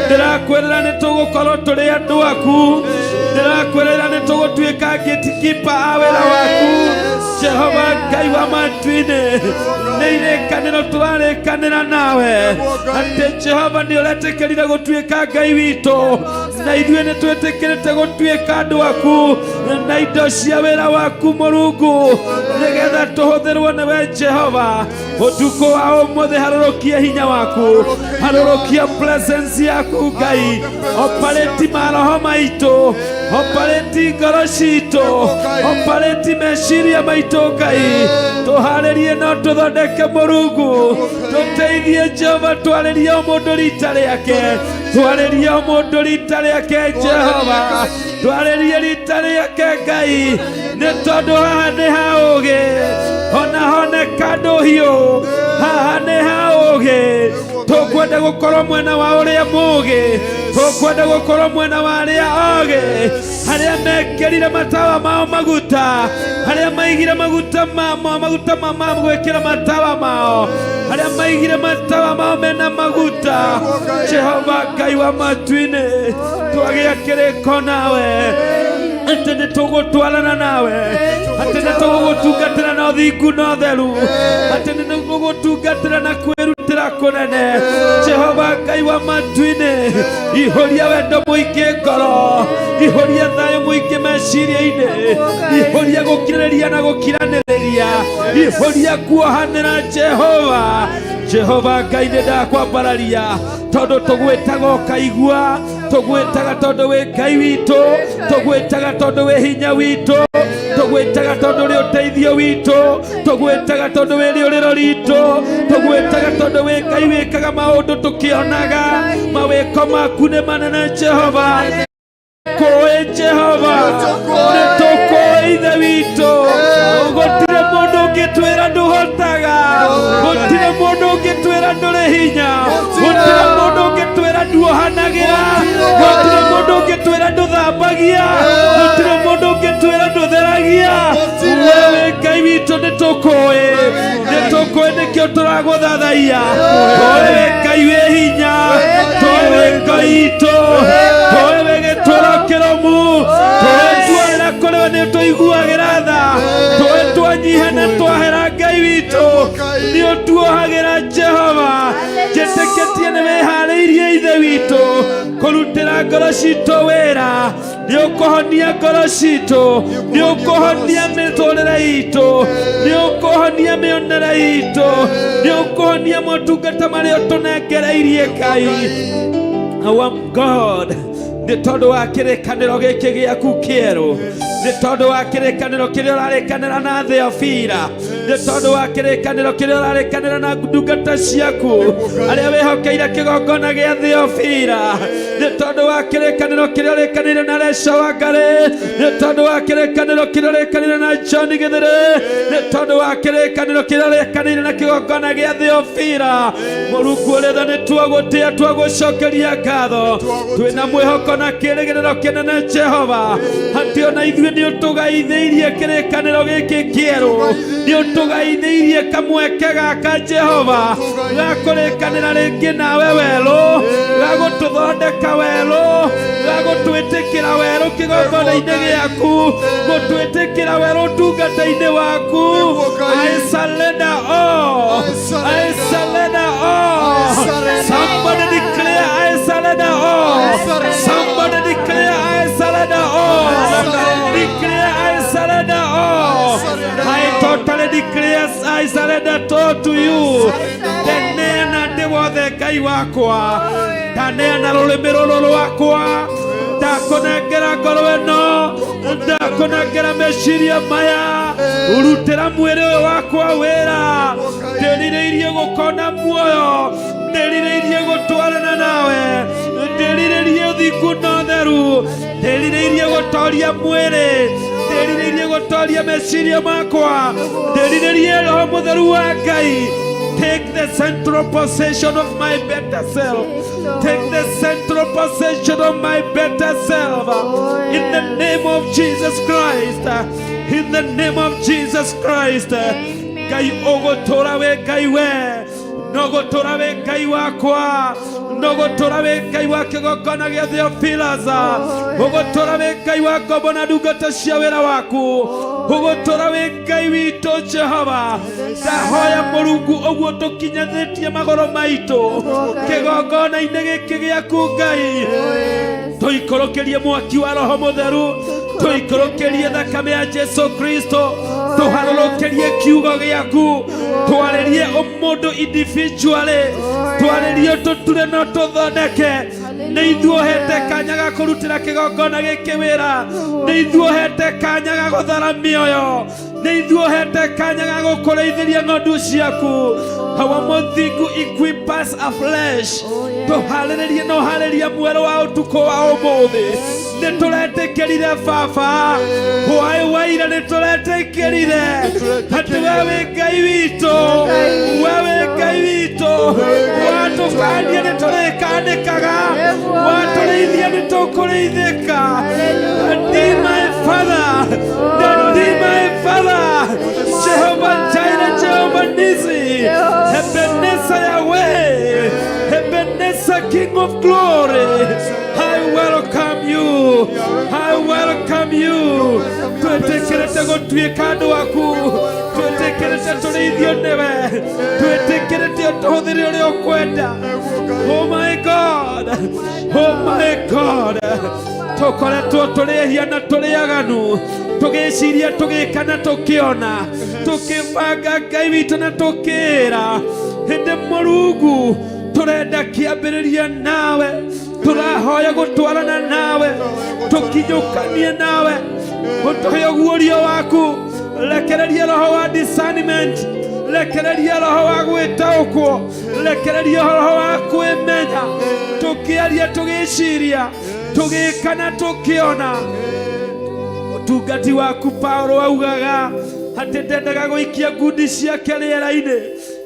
Speaker 5: Ndĩrakwĩrĩra nĩtũgũkorwo tũrĩ andũ aku. Ndĩrakwĩrĩra nĩtũgũtuĩka gatekeeper a wĩra waku. Jehova Ngai wa matu-inĩ. Nĩ irĩkanĩro tũrarĩkanĩra nawe. Atĩ Jehova nĩũretĩkĩrire gũtuĩka Ngai witũ. Na ithuĩ nĩtwĩtĩkĩrĩte gũtuĩka andũ aku. Na indo cia wĩra waku Mũrungu. Nĩgetha tũhũthĩrwo nĩwe Jehova. Ũtukũ wa ũmũthĩ harũrũkia hinya waku. Harũrũkia presence yaku Ngai. Operate maroho maitũ. Operate ngoro citũ. Operate meciria maitũ Ngai. Tũharĩrie no tũthondeke Mũrungu. Tũteithie Jehova twarĩrie o mũndũ rita rĩake. Twarĩrie o mũndũ rita rĩake Jehova. Twarĩrie rita rĩake Ngai. Nĩ tondũ haha nĩ ha ũũgĩ. Ona honeka ndũhiũ. Haha nĩ ha ũũgĩ. Tũkwenda gũkorwo mwena wa ũrĩa mũũgĩ. Tũkwenda gũkorwo mwena wa arĩa oogĩ. Harĩa mekĩrire matawa mao maguta. Harĩa maigire maguta mamo gwĩkĩra matawa mao. Harĩa maigire matawa mao mena maguta. Jehova Ngai wa matu-inĩ. Twagĩa kĩrĩko nawe. Atĩ nĩtũgũtwarana nawe. Atĩ nĩtũgũgũtungatĩra na ũthingu na ũtheru. Atĩ nĩtũgũgũtungatĩra na kwĩrutĩra kũnene. Jehova Ngai wa matu-inĩ. Ihũria wendo mũingĩ ngoro. Ihũria thayũ mũingĩ meciria-inĩ. Ihũria gũkirĩrĩria na gũkiranĩrĩria. Ihũria kuohanĩra Jehova. Jehova Ngai nĩndakwambararia. Tondũ tũgwĩtaga ũkaigua. Tũgwĩtaga tondũ wĩ Ngai witũ. Tũgwĩtaga tondũ wĩ hinya witũ. Tũgwĩtaga tondũ ũrĩ ũteithio witũ. Tũgwĩtaga tondũ wĩ rĩũrĩro ritũ. Tũgwĩtaga tondũ wĩ Ngai wĩkaga maũndũ tũkĩonaga. Mawĩko maku nĩ manene Jehova. Kũĩ Jehova. Nĩtũkũĩ Ithe witũ. Gũtirĩ mũndũ ũngĩtwĩra ndũhotaga. Gũtirĩ mũndũ ũngĩtwĩra ndũrĩ hinya. Gũtirĩ mũndũ ũngĩtwĩra ũngĩtwĩra nduohanagĩra, gũtirĩ mũndũ ũngĩtwĩra ndũthambagia, gũtirĩ mũndũ ũngĩtwĩra ndũtheragia. Wewe Ngai witũ nĩtũkũĩ, nĩkĩo tũragũthathaia. Wewe Ngai wĩ hinya, wewe Ngai witũ, wewe gĩtũũro kĩrũmu, twĩtuarĩra kũrĩ we nĩtũiguagĩra tha, twĩtwanyiha na twahera Ngai witũ nĩũtuohagĩra Jehova. Njĩtĩkĩtie nĩwĩharĩirie Ithe witũ kũrutĩra ngoro citũ wĩra, nĩũkũhonia ngoro citũ, nĩũkũhonia mĩtũrĩre itũ, nĩũkũhonia mĩonere itũ, nĩũkũhonia motungata marĩa ũtũnengereirie Ngai. Our God, nĩ tondũ wa kĩrĩkanĩro gĩkĩ gĩaku kĩerũ, nĩ tondũ wa kĩrĩkanĩro kĩrĩa ũrarĩkanĩra na Theophila, nĩ tondũ wa kĩrĩkanĩro kĩrĩa ũrarĩkanĩra na ndungata ciaku arĩa wĩhokeire kĩgongona gĩa Theophila, nĩ tondũ wa kĩrĩkanĩro kĩrĩa ũrĩkanĩire na Resha Wangari, nĩ tondũ wa kĩrĩkanĩro kĩrĩa ũrĩkanĩire na John Gĩthĩrĩ, nĩ tondũ wa kĩrĩkanĩro kĩrĩa ũrĩkanĩire na kĩgongona gĩa Theophila. Mũrungu ũrĩ tha nĩtwagũtĩa, twagũcokeria ngatho, twĩna mwĩhoko na kĩrĩgĩrĩro kĩnene Jehova, atĩ ona ithuĩ nĩũtũgaithĩirie kĩrĩkanĩro gĩkĩ kĩerũ, nĩũtũgaithĩirie kamweke gaka Jehova ga kũrĩkanĩra rĩngĩ nawe werũ, ga gũtũthondeka werũ, ga gũtwĩtĩkĩra werũ kĩgongona-inĩ gĩaku, gũtwĩtĩkĩra werũ ndungata-inĩ waku. I surrender all, I surrender all. Somebody declare I surrender all. Somebody declare I surrender all. Declare I surrender all. I totally declare I surrender all to you. Ndeneana ndĩ wothe Ngai wakwa, ndaneana rũrĩmĩ rũrũ rwakwa, ndakũnengera ngoro ĩno, ndakũnengera meciria maya, urutĩra mwĩrĩ ũyũ wakwa wĩra. Ndĩrirĩirie gũkona muoyo, ndĩrirĩirie gũtwarana nawe, ndĩrirĩirie ũthingu na ũtheru, ndĩrirĩirie gũtoria mwĩrĩ, ndĩrirĩirie gũtoria meciria makwa, ndĩrirĩirie Roho Mũtheru wa Ngai. Take the central possession of my better self. Take the central possession of my better self. In the name of Jesus Christ. In the name of Jesus Christ. Ngai ũgũtũũra wĩ Ngai we, nogũtũũra wĩ Ngai wakwa, nogũtũũra wĩ Ngai wa kĩgongona gĩa Theophilus, ũgũtũũra wĩ Ngai wa ngombo na ndungata cia wĩra waku, ũgũtũũra wĩ Ngai witũ Jehova. Ndahoya Mũrungu ũguo tũkinyanĩtie magũrũ maitũ kĩgongona-inĩ gĩkĩ gĩaku Ngai, tũikũrũkĩrie mwaki wa Roho Mũtheru, tũikũrũkĩrie thakame ya Jesu Kristo, tũharũrũkĩrie kiugo gĩaku, twarĩrie mũndũ individually, twarĩrie tũture no tũthondeke. Nĩ ithuĩ ũhete kanya ga kũrutĩra kĩgongona gĩkĩ wĩra, nĩ ithuĩ ũhete kanya ga gũthara mĩoyo, nĩ ithuĩ ũhete kanya ga gũkũrĩithĩria ng'ondu ciaku. Hawa mũthingu equip us afresh, tũharĩrĩrie na ũharĩria mwerũ wa ũtukũ wa ũmũthĩ. Nĩtũretĩkĩrire Baba, hwa-ini nĩtũretĩkĩrire atĩ wewe Ngai witũ, wewe Ngai witũ, watũkania nĩtũrĩkanĩkaga, watũrĩithia nĩtũkũrĩithĩka. Ndi my Father, Ndi my Father, Jehovah Jireh, Jehovah Nisi, Ebenezer Yahweh, Ebenezer King of Glory. I welcome you. I welcome you. Twĩtĩkĩrĩte gũtuĩka andũ aku, twĩtĩkĩrĩte tũrĩithio nĩwe, twĩtĩkĩrĩte ũtũhũthĩre ũrĩa ũkwenda. Oh my God, oh my God. Tũkoretwo tũrĩhia na tũrĩaganu, tũgĩciria tũgĩka na tũkĩona, tũkĩbanga Ngai witũ na tũkĩra. Hĩndĩ Mũrungu tũrenda kĩambĩrĩria nawe, tũrahoya gũtwarana nawe, tũkinyũkanie nawe, ũtũhe ũguũrio waku, rekereria roho wa discernment, rekereria roho wa gwĩtaũkwo, rekereria roho wa kwĩmenya, tũkĩaria tũgĩciria, tũgĩka na tũkĩona. Ũtungati waku Paulo augaga atĩ ndendaga gũikia ngundi ciake rĩera-inĩ,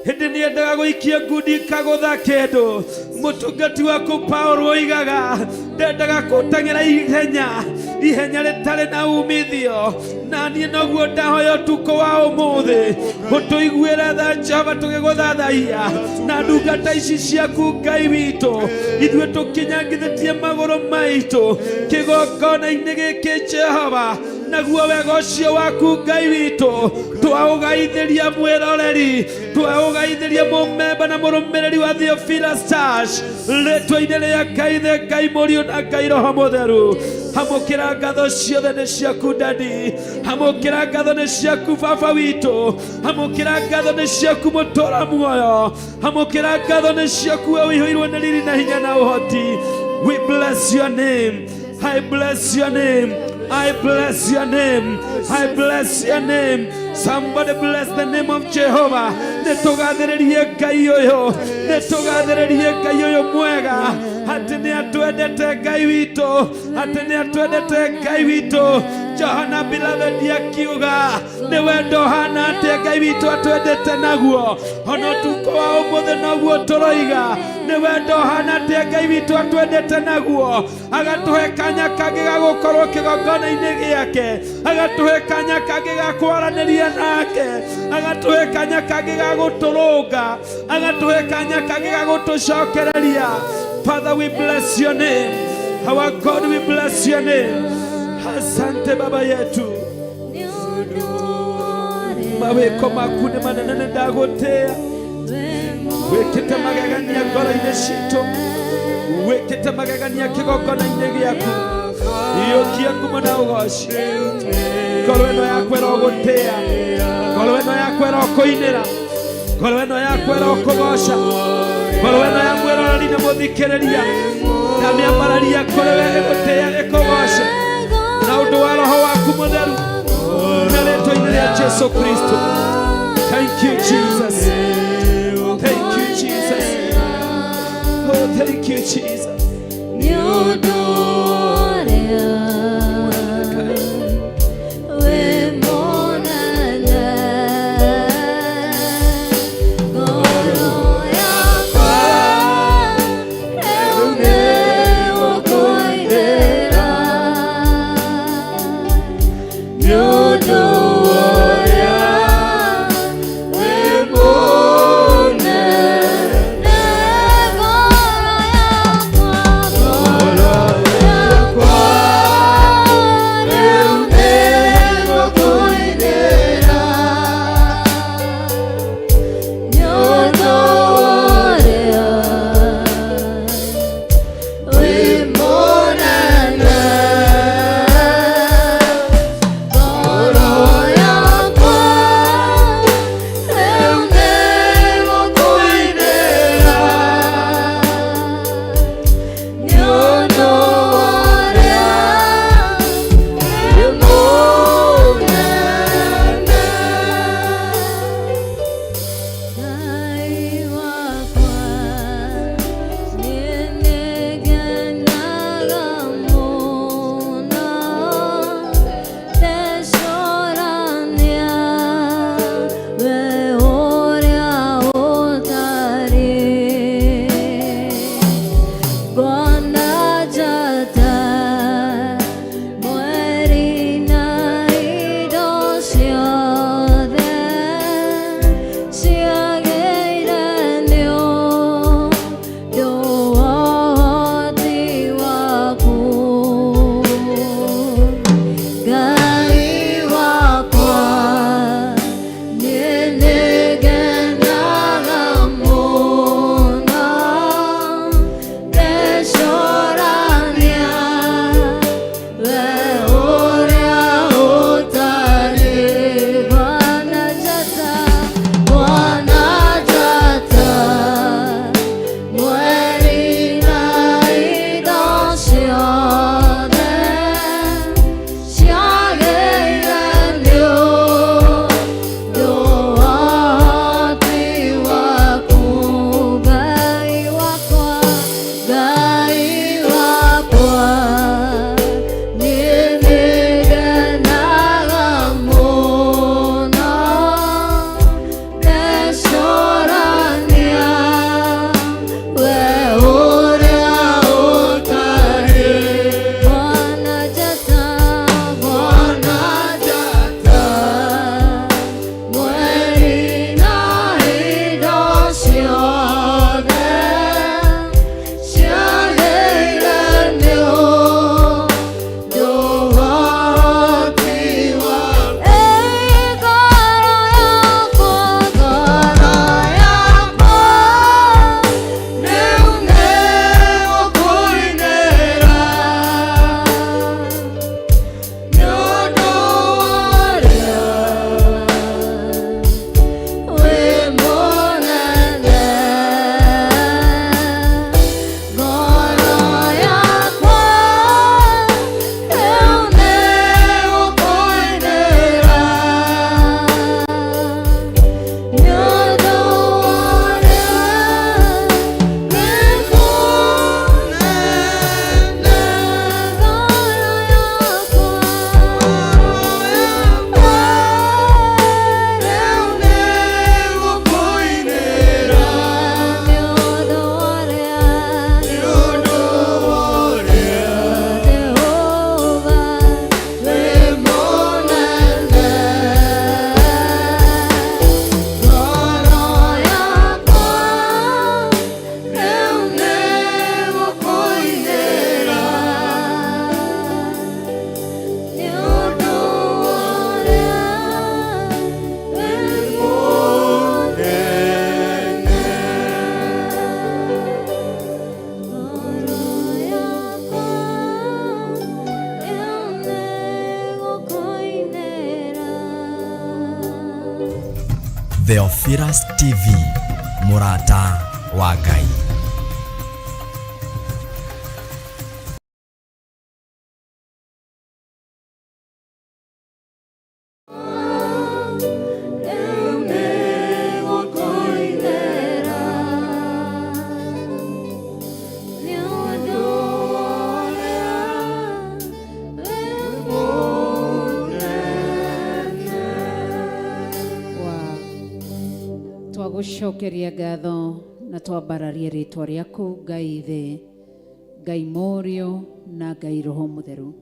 Speaker 5: hĩndĩ nĩendaga gũikia ngundi kagũtha kĩndũ, Mutungati waku Paulo oigaga ndendaga kuteng'era ihenya ritari na umithio, na niĩ noguo ndahoya ũtukũ wa ũmũthĩ ũtũiguĩre tha Jehova tũgĩgũthathaiya na ndungata ici ciaku Ngai witũ, ithuĩ tũkinyangithĩtie magũrũ maitũ kĩgongona-inĩ gĩkĩ Jehova, naguo wega ũcio waku Ngai witũ twaũgaithĩria mwĩroreri, twaũgaithĩria mũmemba na mũrũmĩrĩri wa Theophilus Church rĩtwa-inĩ rĩa Ngai Ithe, Ngai Mũriũ na Ngai Roho Mũtheru. Hamũkĩra ngatho ciothe nĩ ciaku Dadi, hamũkĩra ngatho nĩ ciaku Baba witũ, hamũkĩra ngatho nĩ ciaku Mũtũũra muoyo, hamũkĩra ngatho nĩ ciaku we wĩihũirwo nĩ riri na hinya na ũhoti. We bless your name, I bless your name, I bless your name, I bless your name. Somebody bless the name of Jehovah. Nĩtũgathĩrĩrie Ngai ũyũ, nĩtũgathĩrĩrie Ngai ũyũ mwega, atĩ nĩatwendete Ngai witũ, atĩ nĩatwendete Ngai witũ. Johana beloved akiuga nĩ wendo hana atĩ Ngai witũ atwendete naguo, ona ũtukũ wa ũmũthĩ noguo tũroiga nĩ wendo hana atĩ Ngai witũ atwendete naguo, agatũhe kanya kangĩ ga gũkorwo kĩgongona-inĩ gĩake, agatũhe kanya kangĩ ga kwaranĩria nake, agatũhe kanya kangĩ ga gũtũrũnga, agatũhe kanya kangĩ ga gũtũcokereria. Father, we bless your name. Our God, we bless your name. Asante Baba yetu, mawĩko maku nĩ manene nĩ ndagũtĩa, wĩkĩte magegania ngoro-inĩ citũ, wĩkĩte magegania kĩgongona-inĩ gĩaku. Iyũkia ngumo na ũgooci, ngoro ĩno yakwa ĩrogũtĩa, ngoro ĩno yakwa ĩrokũinĩra, ngoro ĩno yakwa ĩrokũgooca, ngoro ĩno ya mwĩroreri na mũthikĩrĩria na mĩambararia kũrĩ we ĩgũtĩa ĩkũgooce na ũndũ wa Roho waku Mũtheru na rĩĩtwa-inĩ rĩa Jesũ Kristo. Thank you Jesus, thank you Jesus, oh thank you Jesus.
Speaker 2: Oh
Speaker 1: Theophilus TV, MURATA wa Ngai.
Speaker 6: Twagucokeria ngatho na twambararie ritwa riaku Ngai Ithe, Ngai Morio na Ngai Roho Mutheru,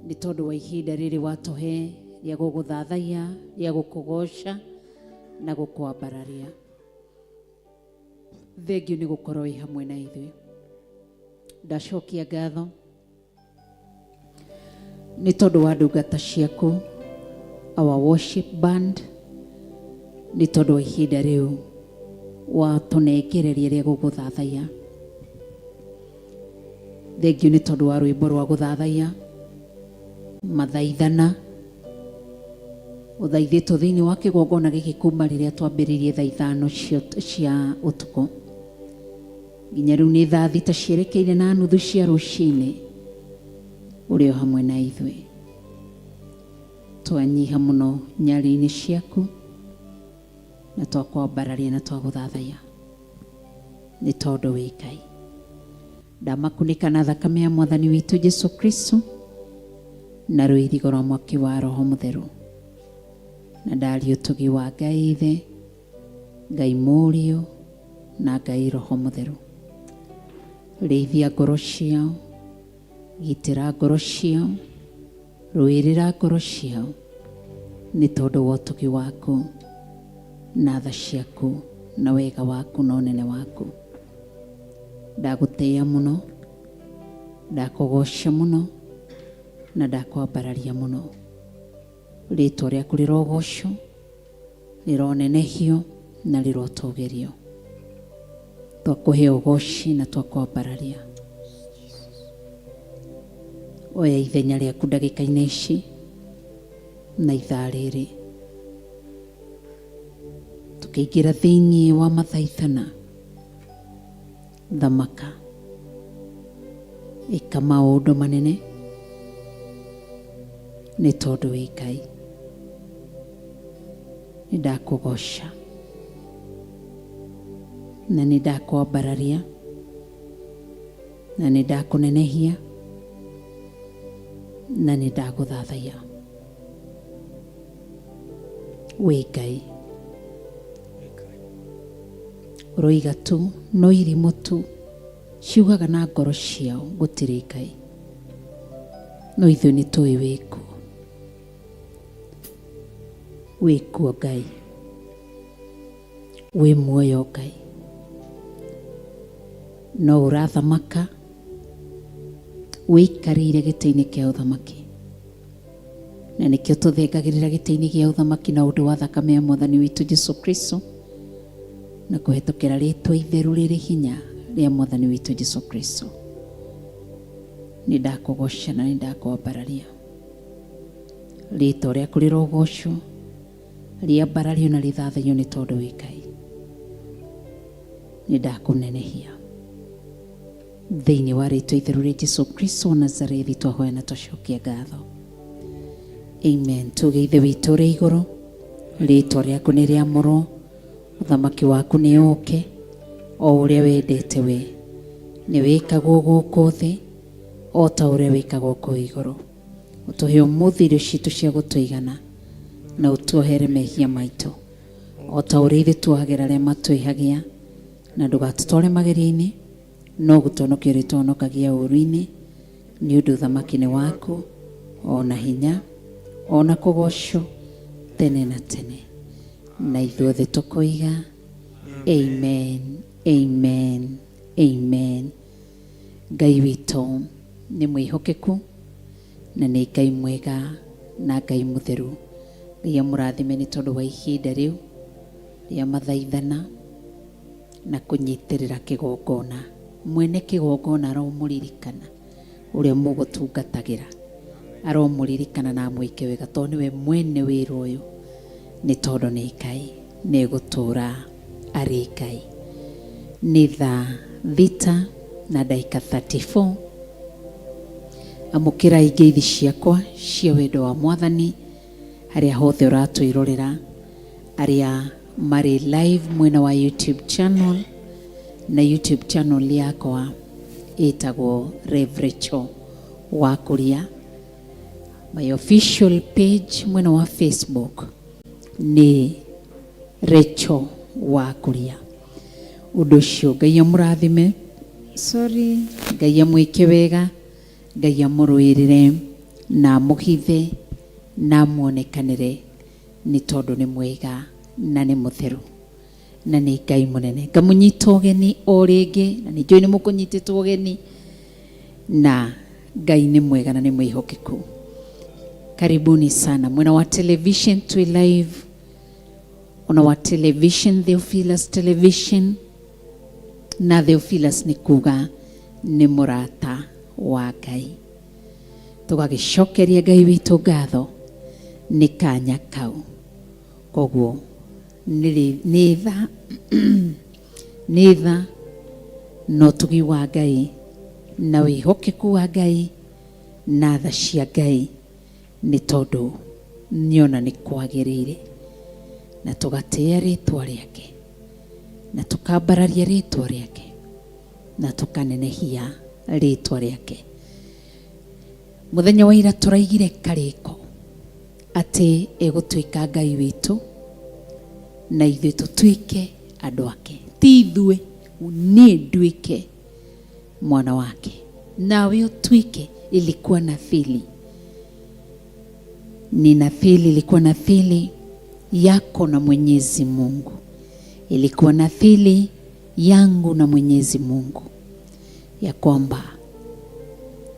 Speaker 6: ni tondu wa ihinda riri watuhe ria guguthathaia, ria gukugoca na gukwambararia. Thengiu ni gukorwo i hamwe na ithui. Ndacokia ngatho ni tondu wa ndungata ciaku, our worship band, ni tondu wa ihinda riu watunengereria ria guguthathaia. Thengiu ni tondu wa rwimbo rwa guthathaia, mathaithana uthaithitwo thiini wa kigongona giki kuma riria twambiririe thaa 5 cia utuku nginya riu ni thaa 6 cierekeire na nuthu cia ruci-ini. Uri o hamwe na ithui, twanyiha muno nyari-ini ciaku na twakwambararia na twaguthathaia ni tondu wi Ngai. Ndamakunika na thakame ya Mwathani witu Jesu Kristo na rũirigo rwa mwaki wa Roho Mutheru, na ndari utugi wa Ngai Ithe, Ngai Morio na Ngai Roho Mutheru. Rĩithia ngoro ciao, gitĩra ngoro ciao, rũĩrĩra ngoro ciao ni tondu wa utugi waku na tha ciaku na wega waku na unene waku. Ndaguteia muno, ndakugoca muno na ndakwambararia muno. Ritwa riaku rirogoco, rironenehio na rirotugerio. Twakuhe ugoci na twakwambararia. Oya ithenya riaku ndagika-ini ici na ithaa riri, tukiingira thiini wa mathaithana. Thamaka, ika maundu manene ni tondu wi Ngai. Ni ndakugoca na ni ndakwambararia na ni ndakunenehia na ni ndaguthathaia. Wi Ngai, roiga tu no irimu tu ciugaga na ngoro ciao gutiri Ngai, no ithuĩ nĩ tũĩ wĩkuo Ngai, wĩ muoyo Ngai, no ũrathamaka wĩikarĩire gĩtĩ-inĩ kĩa ũthamaki, na nĩkĩo tũthengagĩrĩra gĩtĩ-inĩ gĩa ũthamaki na ũndũ wa thakame ya Mwathani witũ Jesu Kristo na kũhetũkĩra rĩtwa itheru rĩrĩ hinya rĩa Mwathani witũ Jesu Kristo. Nĩ ndakũgoca na nĩ ndakwambararia. Rĩtwa rĩaku rĩrogocwo, rĩambarario na rĩthathaiyo nĩ tondũ wĩ Ngai. Nĩ ndakũnenehia thĩinĩ wa rĩtwa itheru rĩa Jesu Kristo wa Nazarethi twahoya na twacokia ngatho. Amen. Tuge Ithe witũ ũrĩ igũrũ, rĩtwa rĩaku nĩ rĩamũrwo, uthamaki waku nĩ ũke o ũrĩa wendete we. Nĩ wĩkagwo gũkũ thĩ o ta ũrĩa wĩkagwo kũu igũrũ. Ũtũhe ũmũthĩ irio citũ cia gũtũigana na ũtuohere mehia maitũ o ta ũrĩa ithuĩ tuohagĩra arĩa matwĩhagia, na ndũgatũtware magerio-inĩ, no gũtũhonokia ũrĩa tũhonokagia ũũru-inĩ, nĩ ũndũ ũthamaki nĩ waku o na hinya o na kũgocwo tene na tene. Na ithuothe tũkoiga amen, amen, amen. Ngai witũ nĩ mwĩhokeku na nĩ Ngai mwega na Ngai mũtheru. Rĩrĩa mũrathime nĩ tondũ wa ihinda rĩu rĩa mathaithana na kũnyitĩrĩra kĩgongona. Mwene kĩgongona aromũririkana ũrĩa mũgũtungatagĩra, aromũririkana na mwĩke wega tondũ nĩwe mwene wĩra ũyũ, nĩ tondũ nĩ Ngai. nĩ gũtũũra arĩ Ngai. Nĩ thaa thita na ndagĩka 34. Amũkĩra ingĩithi ciakwa cia wendo wa Mwathani harĩa hothe ũratwĩrorera, arĩa marĩ live mwena wa YouTube channel, na YouTube channel yakwa ĩtagwo Rev Rachel wa Kuria. My official page mwena wa Facebook nĩ Rachel wa Kuria. Ũndũ ũcio Ngai amũrathime, Ngai amwĩke wega, Ngai amũrũĩrĩre na amũhithe na amuonekanĩre, nĩ tondũ nĩ mwega na nĩ mũtheru na nĩ Ngai mũnene. Ngamũnyita ũgeni o rĩngĩ, na nĩ njũĩ nĩ mũkũnyitĩtwo ũgeni, na Ngai nĩ mwega na nĩ mwĩhokeku. Karibuni sana. Mwena wa television twi live, ona wa television Theophilus television, na Theophilus nĩ kuga nĩ mũrata wa Ngai. Tũgagĩcokeria Ngai witũ ngatho nĩ kanya kau. Koguo nĩ tha no tugi wa Ngai na wĩhokeku wa Ngai na tha cia Ngai, nĩ tondũ niona nĩ kwagĩrĩire, na tũgatĩĩa rĩtwa rĩake, na tũkambararia rĩtwa rĩake, na tũkanenehia rĩtwa rĩake. Mũthenya wa ira tũraigire karĩko atĩ egũtuĩka Ngai witũ na ithuĩ tũtuĩke andũ ake. Ti ithuĩ, niĩ nduĩke mwana wake, nawe ũtuĩke. Ilikuwa nathili, ni nathili, ilikuwa nathili yako na Mwenyezi Mungu, ilikuwa nathili yangu na Mwenyezi Mungu, ya kwamba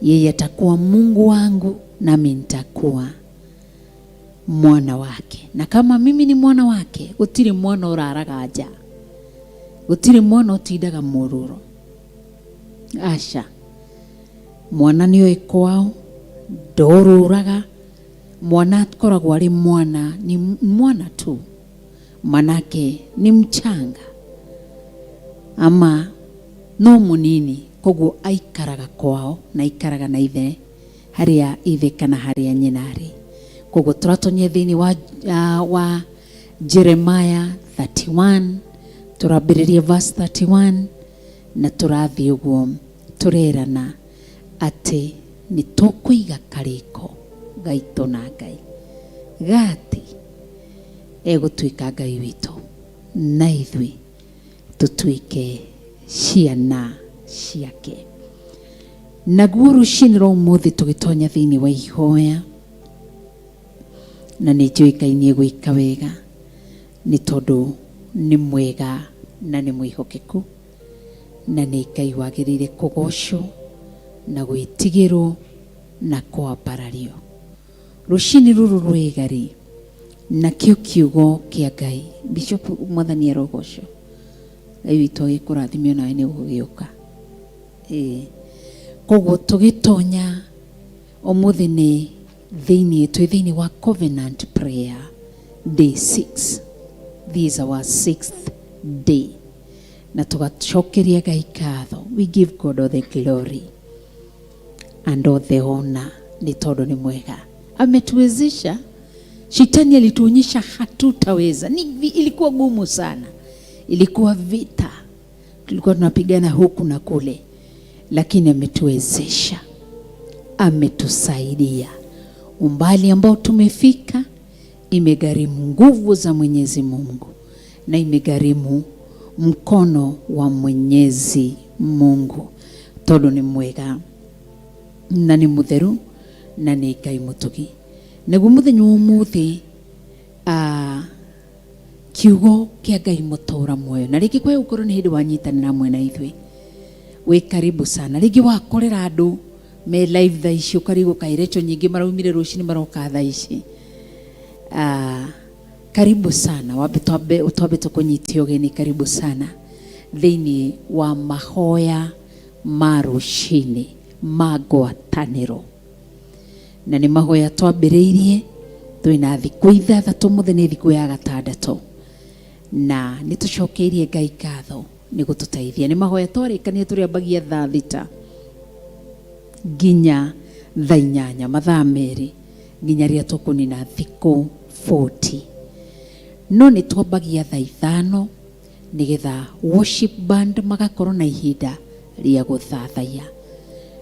Speaker 6: yeye atakuwa Mungu wangu nami nitakuwa mwana wake. Na kama mimi ni mwana wake, gũtirĩ mwana ũraraga nja, gũtirĩ mwana ũtindaga mũrũro. Asha, mwana nĩ oĩ kwao, ndorũraga. Mwana akoragwo arĩ mwana, ni mwana tu, manake ni mchanga ama no mũnini, koguo aikaraga kwao na aikaraga na ithe, harĩa ithe kana harĩa nyina arĩ. Koguo tũratonyia thĩinĩ wa Jeremiah 31, tũrambĩrĩria verse 31, na tũrathiĩ ũguo tũrerana atĩ nĩ tũkũiga karĩko gaitũ na Ngai, gati egũtuĩka Ngai witũ na ithuĩ tũtuĩke ciana ciake. Naguo rũciinĩ rwa ũmũthĩ tũgĩtonya thĩinĩ wa ihoya, na nĩ njũĩ Ngai nĩ egwĩka wega, nĩ tondũ nĩ mwega na nĩ mwĩhokeku, na nĩ Ngai wagĩrĩire kũgocwo na gwĩtigĩrwo na kwambarario. Rũciinĩ rũrũ rwega-rĩ, nakĩo kiugo kĩa Ngai. Bishop Mwathani arogocwo. Ngai witũ agĩkũrathime nawe nĩ ũgũgĩũka. Koguo tũgĩtonya ũmũthĩ nĩ thĩinĩ wa covenant prayer day 6. This is our 6th day. Na tũgacokeria Ngai ngatho. We give God all the glory and all the honor, ni tondũ nĩ mwega. Ametuwezesha. Shetani alituonyesha hatutaweza. Ilikuwa gumu sana, ilikuwa vita, tulikuwa tunapigana huku na kule, lakini ametuwezesha, ametusaidia. Umbali ambao tumefika imegharimu nguvu za Mwenyezi Mungu, na imegharimu mkono wa Mwenyezi Mungu, tondũ nĩ mwega na nĩ mũtheru na nĩ Ngai mũtugi. Naguo mũthenya wa ũmũthĩ kiugo kĩa Ngai mũtũũra muoyo, na rĩngĩ kwĩ ũkorwo nĩ hĩndĩ wanyitanĩra hamwe na ithuĩ, wĩ karibu sana. Rĩngĩ wakorera andũ me live thaa ici, ũkarigwo kaĩ Rachel nyingĩ maraumire rũciinĩ maroka thaa ici. Karibu sana, wambe tũkũnyitie ũgeni. Karibu sana thĩinĩ wa mahoya ma rũciinĩ ma ngwatanĩro, na nĩ mahoya twambĩrĩirie. Twĩna thikũ ithathatũ, mũthenya nĩ thikũ ya gatandatũ, na nĩ tũcokeirie Ngai ngatho nĩ gũtũteithia. Nĩ mahoya twarĩkania tũrĩambagia thaa 6 nginya thaa 8 mathaa merĩ nginya rĩrĩa tũkũnina thikũ 40. No nĩ twambagia thaa 5 nĩgetha worship band magakorwo na ihinda rĩa gũthathaiya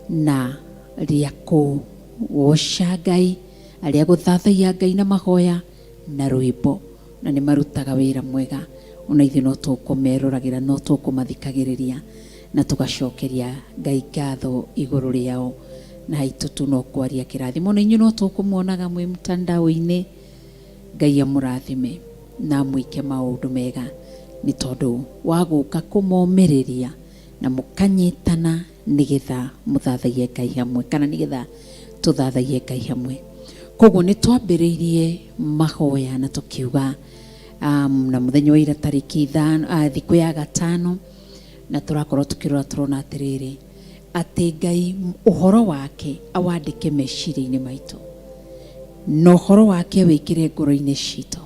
Speaker 6: na rĩa kũgoca Ngai, rĩa gũthathaiya Ngai na mahoya na rwĩmbo, na nĩ marutaga wĩra mwega. Ona ithuĩ no tũkũmeroragĩra, no tũkũmathikagĩrĩria na tũgacokeria Ngai ngatho igũrũ rĩao, na haitũ tu no kwaria kĩrathimo. Na inyuĩ no tũkũmuonaga mwĩ mtandao-inĩ. Ngai amũrathime na mwĩke maũndũ mega, nĩ tondũ wa gũka kũmomĩrĩria na mũkanyitana nĩgetha mũthathaiye Ngai hamwe, kana nĩgetha tũthathaiye Ngai hamwe. Koguo nĩ twambĩrĩirie mahoya na tũkiuga na mũthenya wa ira tarĩki thikũ ya gatano, na tũrakorwo tũkĩrora tũrona atĩrĩrĩ atĩ Ngai ũhoro wake awandĩke meciria-inĩ maitũ na ũhoro wake wĩkĩre ngoro-inĩ citũ.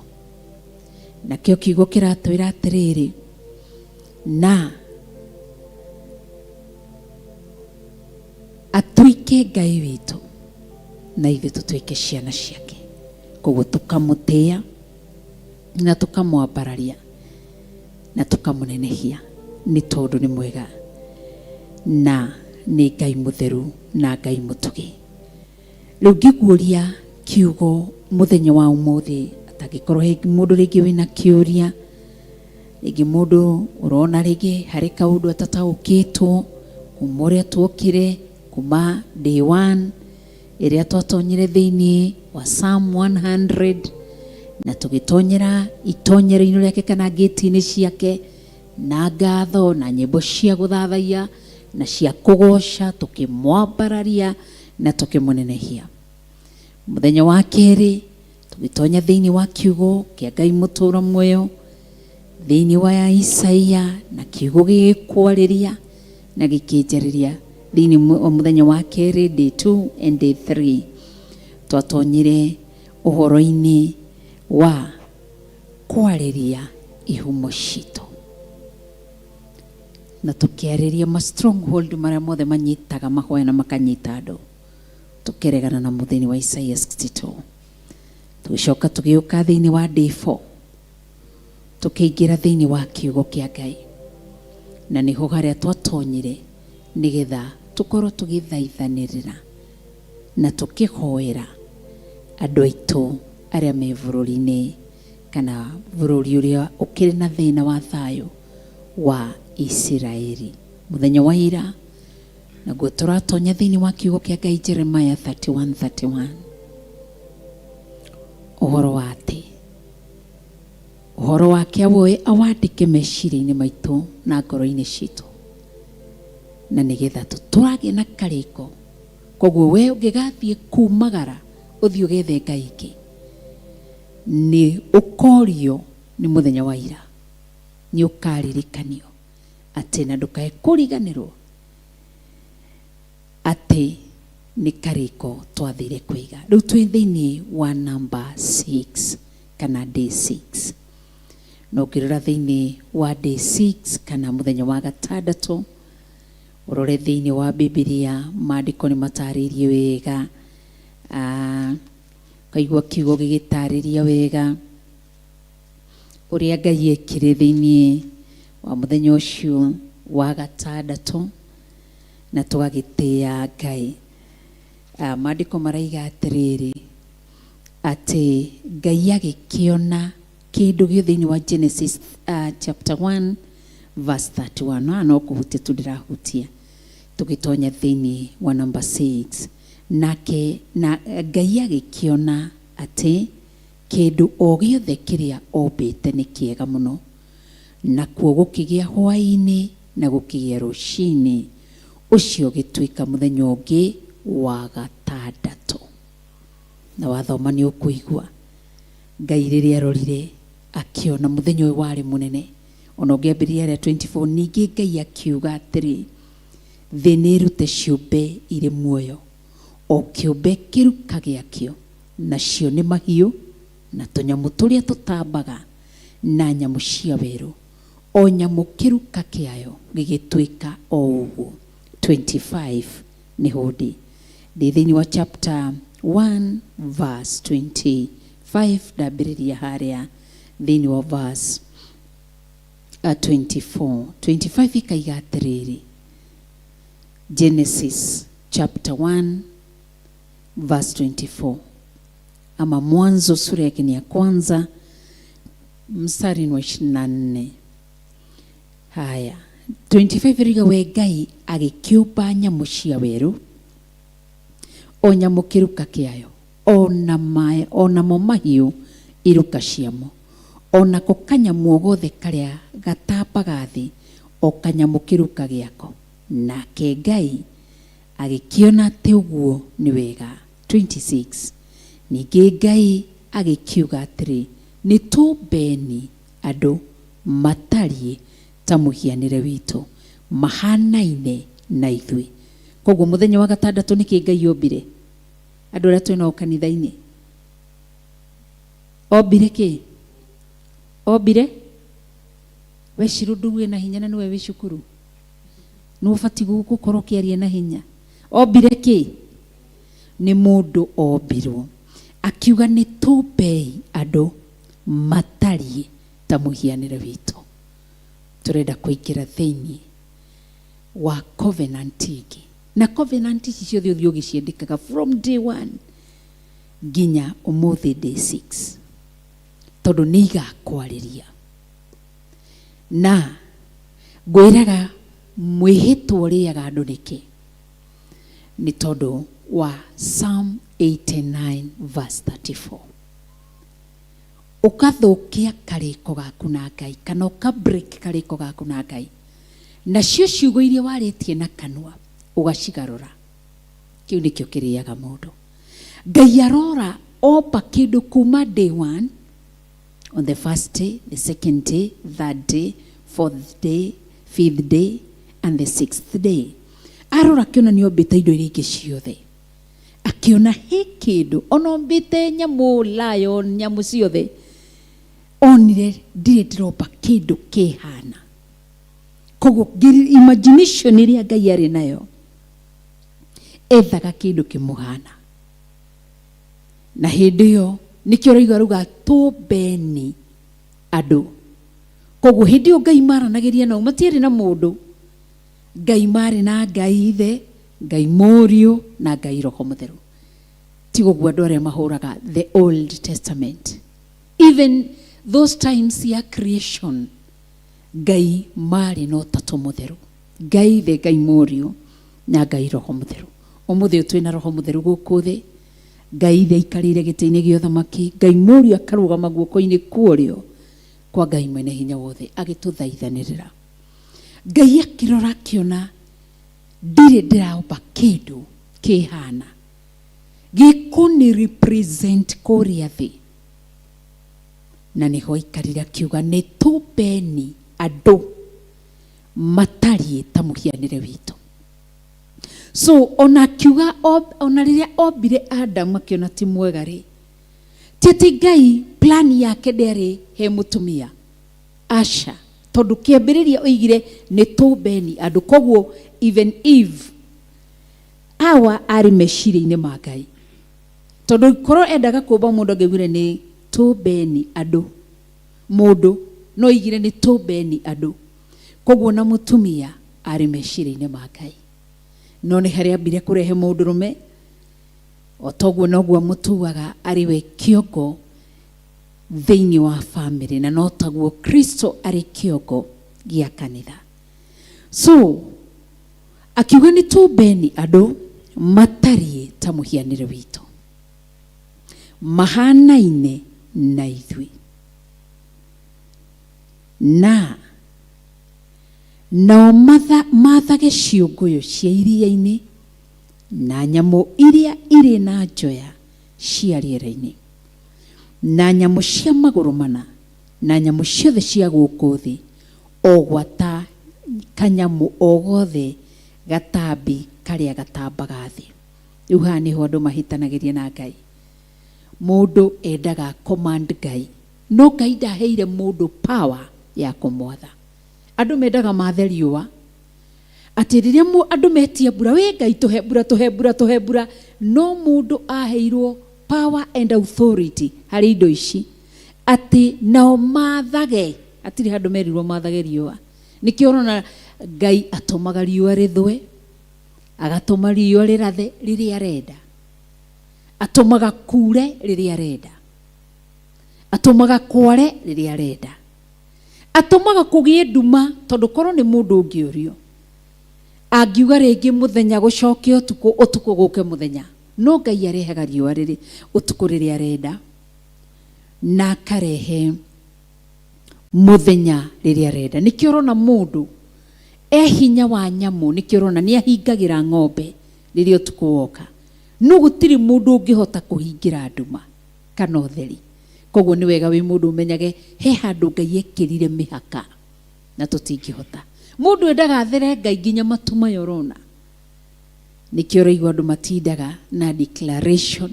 Speaker 6: Nakĩo kiugo kĩratwĩra atĩrĩrĩ, na atuĩke Ngai witũ na ithuĩ tũtuĩke ciana ciake. Koguo tũkamũtĩĩa na tũkamwambararia na tũkamũnenehia, nĩ tondũ nĩ mwega na nĩ Ngai mũtheru na Ngai mũtugi. Rĩu ngĩguũria kiugo mũthenya wa ũmũthĩ, atangĩkorwo he mũndũ rĩngĩ wĩna kĩũria, rĩngĩ mũndũ ũrona rĩngĩ harĩ kaũndũ atataũkĩtwo kuma ũrĩa tuokire kuma day 1 ĩrĩa twatonyire thĩinĩ wa Psalm 100 na tũgĩtonyera itonyero-inĩ rĩake kana gate-inĩ ciake na ngatho na nyĩmbo cia gũthathaiya na cia kũgoca, tũkĩmwambararia na tũkĩmũnenehia. Mũthenya wa kerĩ tũgĩtonya thĩinĩ wa kiugo kĩa Ngai mũtũũro muoyo thĩinĩ wa Isaia, na kiugo gĩgĩkwarĩria na gĩkĩnjarĩria thĩinĩ wa mũthenya wa kerĩ day 2 and day 3 twatonyire ũhoro-inĩ wa kwarĩria ihumo citũ na tũkĩarĩria ma stronghold marĩa mothe manyitaga mahoya na makanyita andũ, tũkĩregana na mũthenya wa Isaia 62. Tũgĩcoka tũgĩũka thĩinĩ wa day 4 tũkĩingĩra thĩinĩ wa kiugo kĩa Ngai, na nĩho harĩa twatonyire nĩgetha tũkorwo tũgĩthaithanĩrĩra na tũkĩhoera andũ aitũ arĩa me bũrũri-inĩ kana bũrũri ũrĩa ũkĩrĩ na thĩna wa thayũ wa Isiraeli. Mũthenya wa ira naguo tũratonya thĩinĩ wa kiugo kĩa Ngai Jeremiah 31:31, ũhoro wa atĩ ũhoro wake awandĩke meciria-inĩ maitũ na ngoro-inĩ citũ, na nĩgetha tũtũrage na karĩko. Koguo we ũngĩgathiĩ kumagara ũthiĩ ũgethe Ngai ingĩ, nĩ ũkorio nĩ mũthenya wa ira, nĩ ũkaririkanio atĩ na ndũkae kũriganĩrwo atĩ nĩ karĩko twathire kũiga. Rĩu twĩ thĩinĩ wa number 6 kana day 6, no ngĩrora thĩinĩ wa day 6 kana mũthenya wa gatandatũ, ũrore thĩinĩ wa Biblia maandĩko nĩ matarĩirie wega, kaigua kiugo gĩgĩtarĩria wega ũrĩa Ngai ekire thĩinĩ wa mũthenya ũcio wa gatandatũ na tũgagĩtĩĩa Ngai. Maandĩko maraiga atĩrĩrĩ atĩ Ngai agĩkĩona kĩndũ gĩothe thĩinĩ wa Genesis chapter 1 verse 31. No kũhutia tu ndĩrahutia, tũgĩtonya thĩinĩ wa number 6 nake na Ngai agĩkĩona atĩ kĩndũ o gĩothe kĩrĩa ombĩte nĩ kĩega mũno, nakuo gũkĩgĩa hwa-ini na gũkĩgĩa ruci-ini, ũcio ũgĩtuĩka mũthenya ũngĩ wa gatandatũ. Na wathoma nĩ ũkũigua Ngai rĩrĩa arorire akĩona mũthenya ũyũ warĩ mũnene. Ona ũngĩambĩrĩria rĩa 24, ningĩ Ngai akiuga atĩrĩ, thĩ nĩ ĩrute ciũmbe irĩ muoyo, o kĩũmbe kĩruka gĩakĩo, nacio nĩ mahiũ na tũnyamũ tũrĩa tũtambaga na nyamu cia weru o nyamu kiruka kiayo gigituika o uguo. 25 ni hodi thiini wa chapter 1 verse 25 ndambiriria haria thiini wa verse 24 ikaiga atiriri. Genesis chapter 1 verse 24 ama Mwanzo sura yake ni ya kwanza mstari wa 24. Haya 25 riga we Ngai agikiumba nyamu cia weru o nyamu kiruka kiayo ona mo mahiu iruka ciamo ona ko kanyamu gothe karia gatambaga thi o kanyamu kiruka giako nake Ngai agikiona ati uguo ni wega. 26 ningi Ngai agikiuga atiri ni tumbeni andu matariĩ ta mũhianĩre witũ mahanaine na ithui. Koguo muthenya wa gatandatu niki Ngai ombire andu aria twina kanitha-ini? Ombire ki? Ombire we cirudu wina hinya na niwe wi cukuru no bati gukorwo kiaria na hinya. Ombire ki? Ni mundu ombirwo akiuga ni tumbei andu matariĩ ta mũhianĩre witũ. Turenda kuingira thiini wa covenant igi na covenant ici ciothe uthio giciendekaga from day 1 nginya umuthi day 6 tondu ni igakwariria na ngwiraga mwihitwo riaga andu niki ni tondu wa Psalm 89 verse 34. Ukathukia kariko gaku na Ngai kana ukabreak kariko gaku na Ngai na cio ciugo iria waritie na kanwa ugacigarura, kiu nikio kiriaga mundu. Ngai arora opa kindu kuma day 1 on the first day, the second day, third day, fourth day, fifth day and the sixth day. Arora kiona ni ombite indo iria ingi ciothe akiona he kindu ona ombite nyamu lion nyamu ciothe onire ndire ndiroba kindu kihana. Koguo imagination iria Ngai ari nayo ethaga kindu kimuhana na hindi yo nikio raiga ruga tumbeni andu. Koguo hindi yo Ngai maranagiria nao matiari na mundu. Ngai mari na Ngai ithe, Ngai Mũriũ na Ngai Roho Mũtheru. Tigo guo andu aria mahuraga the Old Testament. Even those times ya creation Ngai mari no tatu mutheru, Ngai ithe, Ngai Mũriũ na Ngai Roho Mũtheru. Umuthi twina Roho Mũtheru guku thi, Ngai ithe ikarire giti-ini gia uthamaki, Ngai Mũriũ akarugama guoko-ini kuorio kwa Ngai mwene hinya wothe agituthaithanirira. Ngai akirora akiona ndire ndiraomba kindu kihana gikuni represent kuria thi na niho ikarire akiuga ni tumbeni andu matariĩ ta mũhianĩre witũ. So ona akiuga ona riria ombire Adam akiona ti mwega ri titi Ngai plan yake nderi he mutumia asha tondu kiambiriria oigire ni tumbeni andu. Koguo even Eve awa ari meciria-ini ma Ngai tondu korwo endaga kumba mundu angĩgwire ni tumbeni andu mundu no igire ni tumbeni andu. Koguo na mutumia ari meciria-ini ma Ngai no ni haria ambire kurehe mundurume o toguo noguo mutuaga ari we kiongo thiini wa family na no taguo Kristo ari kiongo gia kanitha. So akiuga ni tumbeni andu matariĩ ta mũhianĩre witũ mahanaine na ithui na nao mathage ciũngũyũ cia iria-inĩ na nyamũ iria irĩ na njoya cia rĩera-inĩ na nyamũ cia magũrũ mana na nyamũ ciothe cia gũkũ thĩ o gwata kanyamũ o gothe gatambi karĩa gatambaga thĩ. Rĩu haha nĩho andũ mahitanagĩria na Ngai. Mũndũ endaga command Ngai no Ngai ndaheire mundu power ya kumwatha. Andu mendaga mathe riũa, atĩ rĩrĩa andu metia mbura, we Ngai tuhe mbura, tuhe mbura, tuhe mbura, no mundu aheirwo power and authority harĩ indo ici, atĩ nao mathage. Atiri handu merirwo mathage riũa. Nikĩo ũrona Ngai atomaga riũa rĩthwe, agatũma riũa rĩrathe rĩrĩa arenda, atomaga kure rĩrĩa arenda, atomaga kware rĩrĩa arenda, atomaga kũgĩe nduma. Tondũ korwo nĩ mũndũ ũngĩũrio angiuga rĩngĩ mũthenya gũcoke ũtukũ, ũtukũ gũke mũthenya, no Ngai arehaga riũa rĩrĩ ũtukũ rĩrĩa arenda, na akarehe muthenya rĩrĩa arenda. Nikĩo ũrona mũndũ hinya wa nyamu, nikĩo ũrona nĩ ahingagĩra ng'ombe rĩrĩa ũtukũ woka, no gũtirĩ mũndũ ũngĩhota kũhingira nduma kana ũtheri. Koguo nĩ wega wĩ mũndũ ũmenyage he handũ Ngai ekĩrire mĩhaka na tũtingĩhota. Mũndũ endaga athere Ngai nginya matu mayo ũrona. Nikĩo ũraigua andũ matindaga na declaration,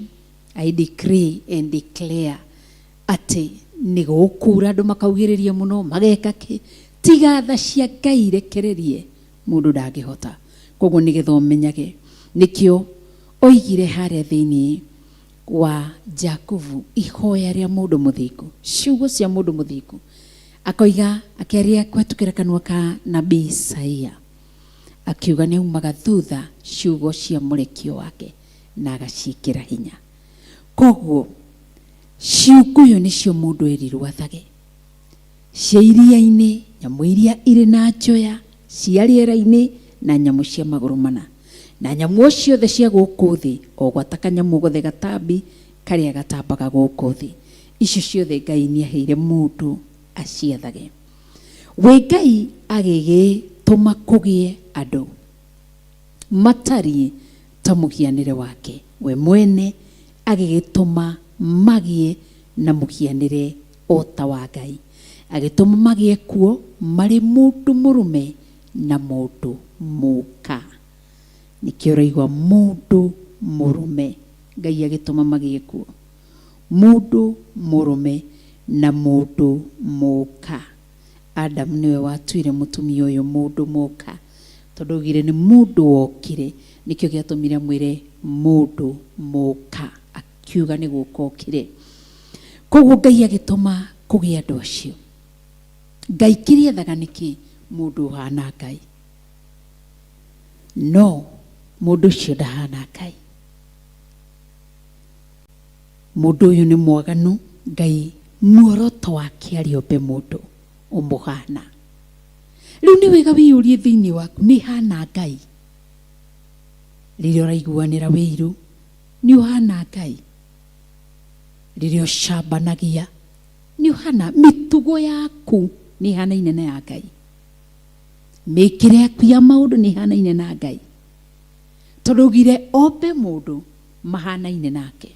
Speaker 6: I decree and declare atĩ nĩ gũkura, andũ makaugĩrĩria mũno, mageka kĩ, tiga tha cia Ngai rekererie, mũndũ ndangĩhota. Koguo nĩgetha ũmenyage, nikĩo oigire harĩa thĩinĩ wa Jakubu ihoya rĩa mũndũ mũthingu, ciugo cia mũndũ mũthingu, akoiga akĩaria kwetukĩra kanua ka nabii Isaia, akiuga nĩ umaga thutha ciugo cia mũrekio wake na agaciĩkĩra hinya. Koguo ciugo nĩcio mũndũ erirwo athage, cia iria-inĩ, nyamũ iria irĩ na njoya, cia rĩera-inĩ na nyamũ cia magũrũ mana, na nyamũ ciothe cia gũkũ thĩ, o gwata kanyamũ gothe gatambi karĩa gatambaga gũkũ thĩ. Icio ciothe Ngai nĩaheire mũndũ aciathage. We Ngai agĩgĩtũma kũgĩe andũ matariĩ ta mũhianĩre wake, we mwene agĩgĩtũma magĩe na mũhianĩre o ta wa Ngai, agĩtũma magĩe kuo marĩ mũndũ mũrũme na mũndũ mũka. Nikĩo ũraigua mũndũ mũrũme, Ngai agĩtũma magĩe kuo mũndũ mũrũme na mũndũ mũka. Adamu niwe watuire mũtumia ũyũ mũndũ mũka, tondũ augire nĩ mũndũ wokire, nikĩo gĩatũmire mwĩre mũndũ mũka, akiuga nĩ gũka okire. Koguo Ngai agĩtũma kũgĩa andũ acio. Ngai kĩrĩa ethaga nĩkĩ? Mũndũ ũhana Ngai. No mũndũ ũcio ndahana Ngai. Mũndũ ũyũ nĩ mwaganu, Ngai muoroto wake arĩombe mũndũ ũmũhana. Rĩu nĩ wega wĩyũrie thĩinĩ waku, nĩ hana Ngai? Rĩrĩa ũraiguanĩra wĩiru, nĩ ũhana Ngai? Rĩrĩa ũcambanagia, nĩ ũhana? Mĩtugo yaku nĩ ihanaine na ya Ngai? Mĩkĩre yaku ya maũndũ nĩ ihanaine na Ngai? Tondũ augire ombe mũndũ mahanaine nake.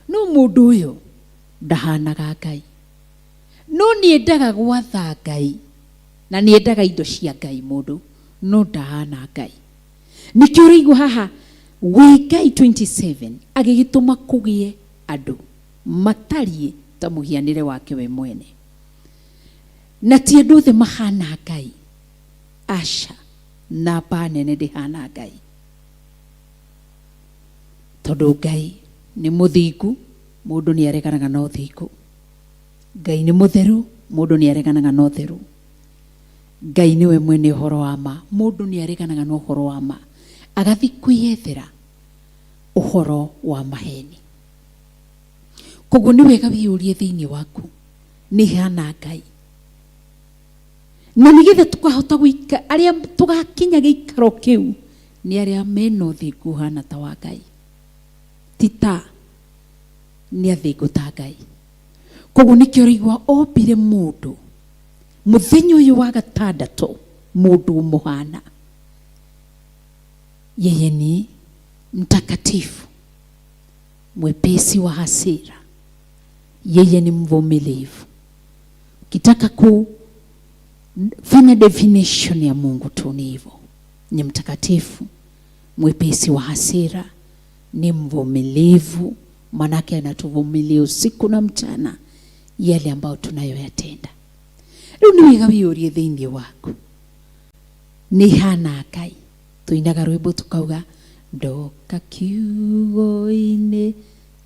Speaker 6: No mũndũ ũyũ ndahanaga Ngai, no nĩendaga gwatha Ngai na nĩendaga indo cia Ngai mũndũ, no ndahana Ngai. Nikĩo ũraigua haha we Ngai 27 agĩgĩtũma kũgĩe andũ matariĩ ta mũhianĩre wake we mwene. Na ti andũ othe mahana Ngai, aca, namba nene ndĩhana Ngai. Tondũ Ngai nĩ mũthingu, mũndũ nĩ areganaga na ũthingu. Ngai nĩ mũtheru, mũndũ nĩ areganaga na ũtheru. Ngai nĩwe mwene ũhoro wa ma, mũndũ nĩ areganaga na ũhoro wa ma, agathiĩ kwĩyethera ũhoro wa maheni. Koguo nĩ wega wĩyũrie thĩinĩ waku, nĩ hana Ngai? Na nĩgetha tũkahota gũika, arĩa tũgakinya gĩikaro kĩu nĩ arĩa mena ũthingu hana ta wa Ngai, tita nĩ athingu ta Ngai. Koguo nĩkĩo ũraigua ombire mũndũ mũthenya ũyũ wa gatandatũ, mũndũ mũhana. Yeye ni mtakatifu, mwepesi wa hasira, yeye ni mvumilivu. Ukitaka kufanya definition ya Mungu tu ni hivyo, ni mtakatifu, mwepesi wa hasira, ni mvumilivu, manake anatuvumilia usiku na mchana, yale ambayo tunayoyatenda. Riu ni wega wiyurie thiini waku, ni hana Ngai. Tuinaga rwimbo tukauga ndoka kiugo-ini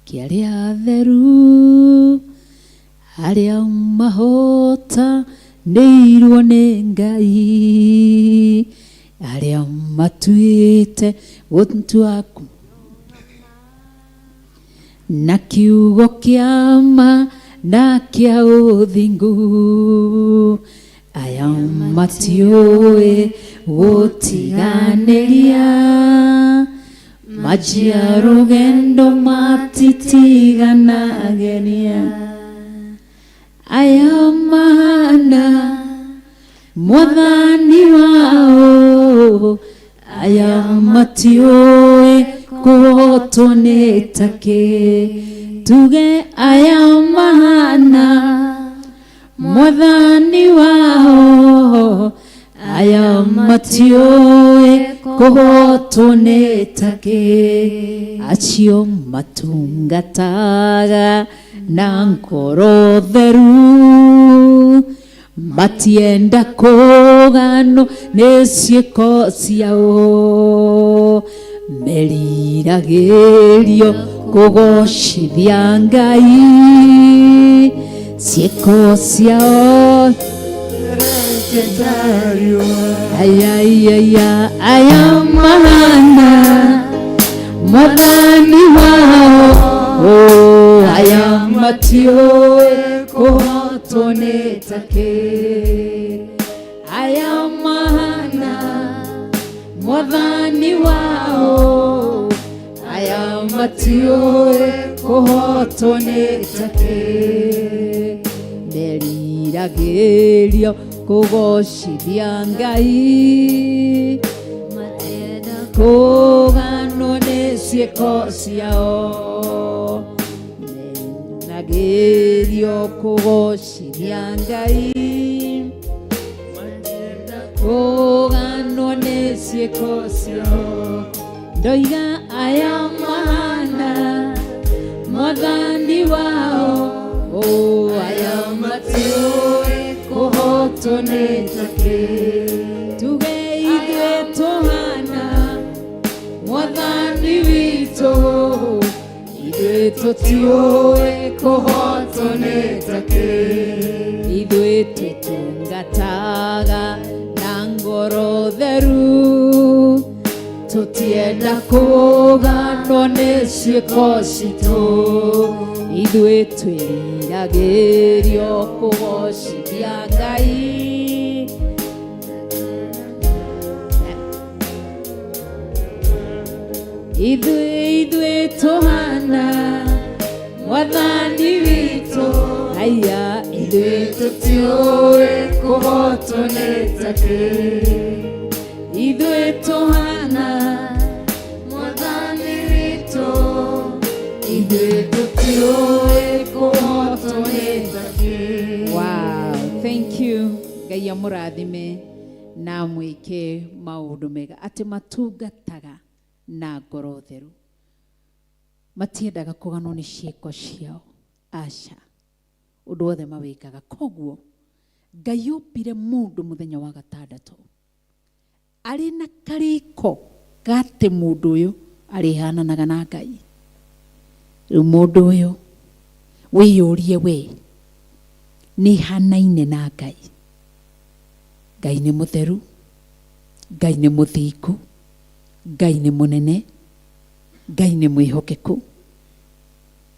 Speaker 6: kia aria atheru, aria mahotanĩirwo nĩ Ngai, aria matuĩte gũtua na kiugo kia ma na kia ũthingu, aya matiũĩ gũtiganĩria, majia rũgendo matitiganagenia, aya mahana mwathani wao, aya matiũĩ kũhotwo nĩ takĩ. Tuge aya mahana mwathani wao, aya matiũĩ kũhotwo nĩ takĩ. Acio matungataga na ngoro theru, matienda kũganwo nĩ ciĩko ciao, meriragĩrio kũgocithia Ngai, ciĩko ciao aya mahana mwathani wao, aya matiũĩ kũhotwo nĩ takĩ. Aya mahana mwathani wao, aya matiũĩ kũhotwo nĩ takĩ. Meriragĩrio kũgocithia Ngai, matienda kũganwo nĩ ciĩko ciao, meriragĩrio kũgocithia Ngai, matienda kũganwo nĩ ciĩko ciao. Ndoiga aya mahana mwathani wao, aya matiũĩ kũhotwo nĩ takĩ. Tuge ithuĩ tũhana mwathani witũ, ithuĩ tũtiũĩ kũhotwo nĩ takĩ. Ithuĩ twĩtungataga na ngoro theru, tutienda kũganwo nĩ ciĩko citũ. Ithuĩ twĩriragĩrio kũgocithia Ngai, ithuĩ tũhana mwathani witũ, aya ithuĩ tũtiũĩ kũhotwo nĩ takĩ. Ithuĩ tũhana mwathani witũ, ithuĩ tũtiũĩ kũhotwo nĩ takĩ. Wow, thank you. Ngai amũrathime na mwĩke maũndũ mega, atĩ matungataga na ngoro theru, matiendaga kũganwo nĩ ciĩko ciao. Aca, ũndũ wothe mawĩkaga. Koguo Ngai ombire mũndũ mũthenya wa gatandatũ arĩ na karĩko gate mũndũ ũyũ arĩhananaga na Ngai. Rĩu mũndũ ũyũ wĩyũrie we nĩ hanaine na Ngai. Ngai nĩ mũtheru, Ngai nĩ mũthingu, Ngai nĩ mũnene, Ngai nĩ mwĩhokeku,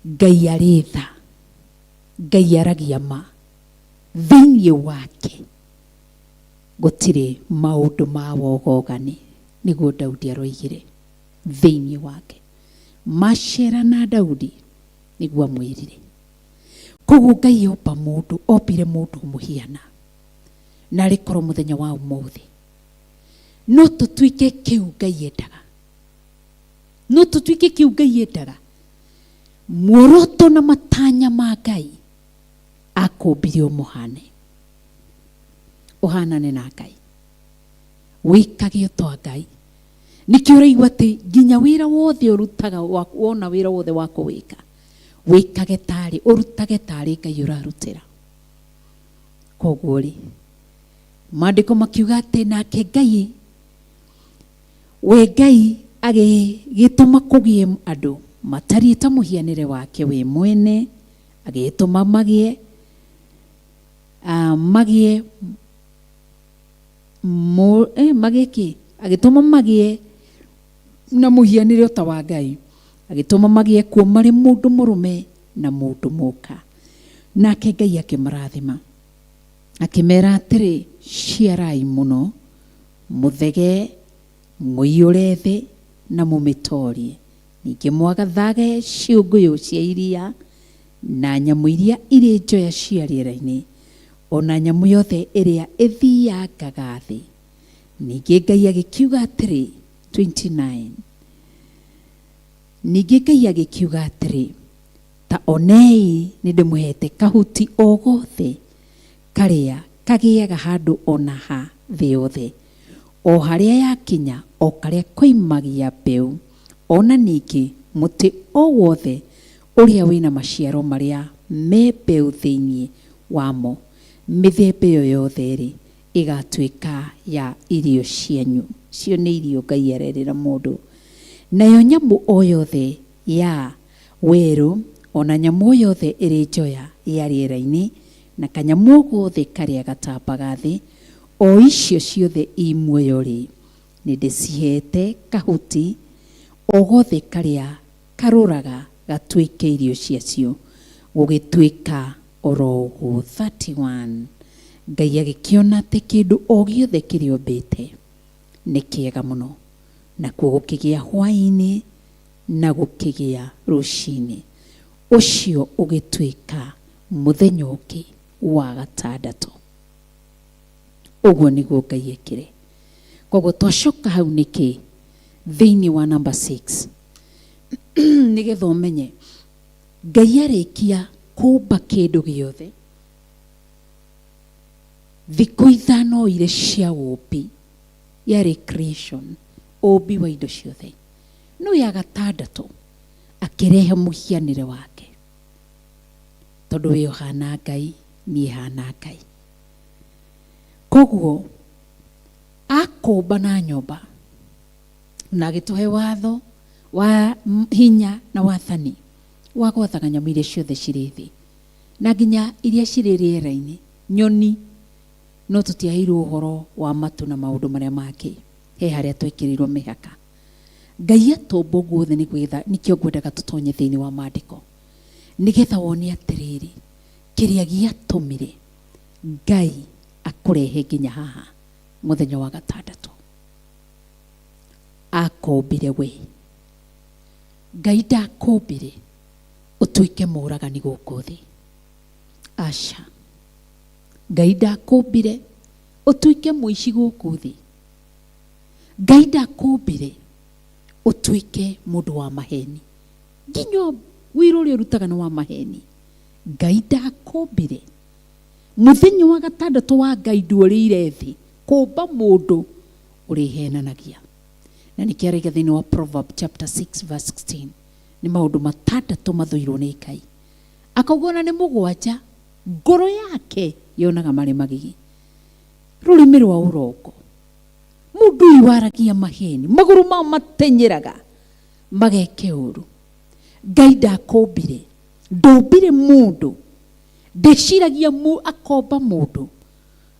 Speaker 6: Ngai arĩ tha, Ngai aragia ma. Thĩinĩ wake gũtirĩ maũndũ ma wogogani, nĩguo Daudi aroigire. Thĩinĩ wake macera na Daudi nĩguo amwĩrire. Koguo Ngai omba mũndũ, ombire mũndũ mũhiana, na arĩ korwo mũthenya wa ũmũthĩ no tũtuĩke kĩu Ngai endaga, no tũtuĩke kĩu Ngai endaga. Muoroto na matanya ma Ngai akũmbire ũmũhane, ũhanane na Ngai, wĩkage ũtwa Ngai. Nĩkĩo ũraigua atĩ nginya wĩra wothe ũrutaga, wona wĩra wothe wa kũwĩka wikage tari urutage tari Ngai urarutira. Koguo ri maandiko makiuga ati nake Ngai we Ngai agituma kugie andu matari ta muhianire wake we mwene, agituma magie agituma magie na muhianire ta wa Ngai, agituma magie kuo mari mundu murume na mundu muka. Nake Ngai akimarathima akimera atiri ciarai muno, muthege, muiyure thi na mumitorie, ningi mwagathage ciunguyu cia iria na nyamu iria iri njoya cia riera-ini, ona nyamu yothe iria ithiangaga thi. Ningi Ngai agikiuga atiri 29, ningi Ngai agikiuga atiri ta onei nindimuhete kahuti o gothe karia kagiaga handu ona ha thi yothe, o haria yakinya o karia koimagia mbeu, ona ningi muti o wothe uria wina maciaro maria me mbeu thiini wamo, mithembe yo yothe ri igatuika ya irio cianyu. Cio ni irio Ngai arerera mundu. Nayo nyamu o yothe ya weru, ona nyamu o yothe iri njoya ya riera-ini, na kanyamu gothe karia gatambaga thi, o icio ciothe i muoyo ri nindicihete kahuti o gothe karia karuraga gatuike irio ciacio, gugituika oro uguo. 31 Ngai agikiona ati kindu o giothe kiria ombite ni kiega muno, na kuo gukigia hwa-ini na gukigia ruci-ini. Ucio ugituika muthenya ungi wa gatandatu. Uguo niguo Ngai ekire. Koguo twacoka hau niki thiini wa number 6 nigetha umenye Ngai arikia kumba kindu giothe, thiku ithano ire cia umbi yari creation, umbi wa indo ciothe, no ya gatandatu akirehe muhianire wake, tondu we hana Ngai nie hana Ngai. Koguo akumba na nyomba na agituhe watho wa hinya na wathani wa gwathaga nyamu iria ciothe ciri thi na nginya iria ciri riera-ini, nyoni. No tutiairwo uhoro wa matu na maundu maria mangĩ, he haria twekirirwo mihaka. Ngai atumba guothe nikio ngwendaga tutonye thiini wa maandiko nigetha wone atiriri kiria giatumire Ngai akurehe nginya haha muthenya wa gatandatu. Akombire we, Ngai ndakombire utuike muragani guku thi. Aca, Ngai ndakombire utuike muici guku thi. Ngai ndakombire utuike mundu wa maheni, nginya wira uria urutaga ni wa maheni. Ngai ndakombire muthenya wa gatandatu wa Ngai ndurire thi kumba mundu urihenanagia. Na nikiariga thiini wa Proverb chapter 6 verse 16 ni maundu matandatu mathuirwo ni Ngai, akaugona ni mugwanja ngoro yake yonaga mari magigi, rurimi rwa urongo, mundu iwaragia maheni, maguru ma matenyeraga mageke uru. Ngai ndakombire, ndombire mundu ndeciragia akomba mundu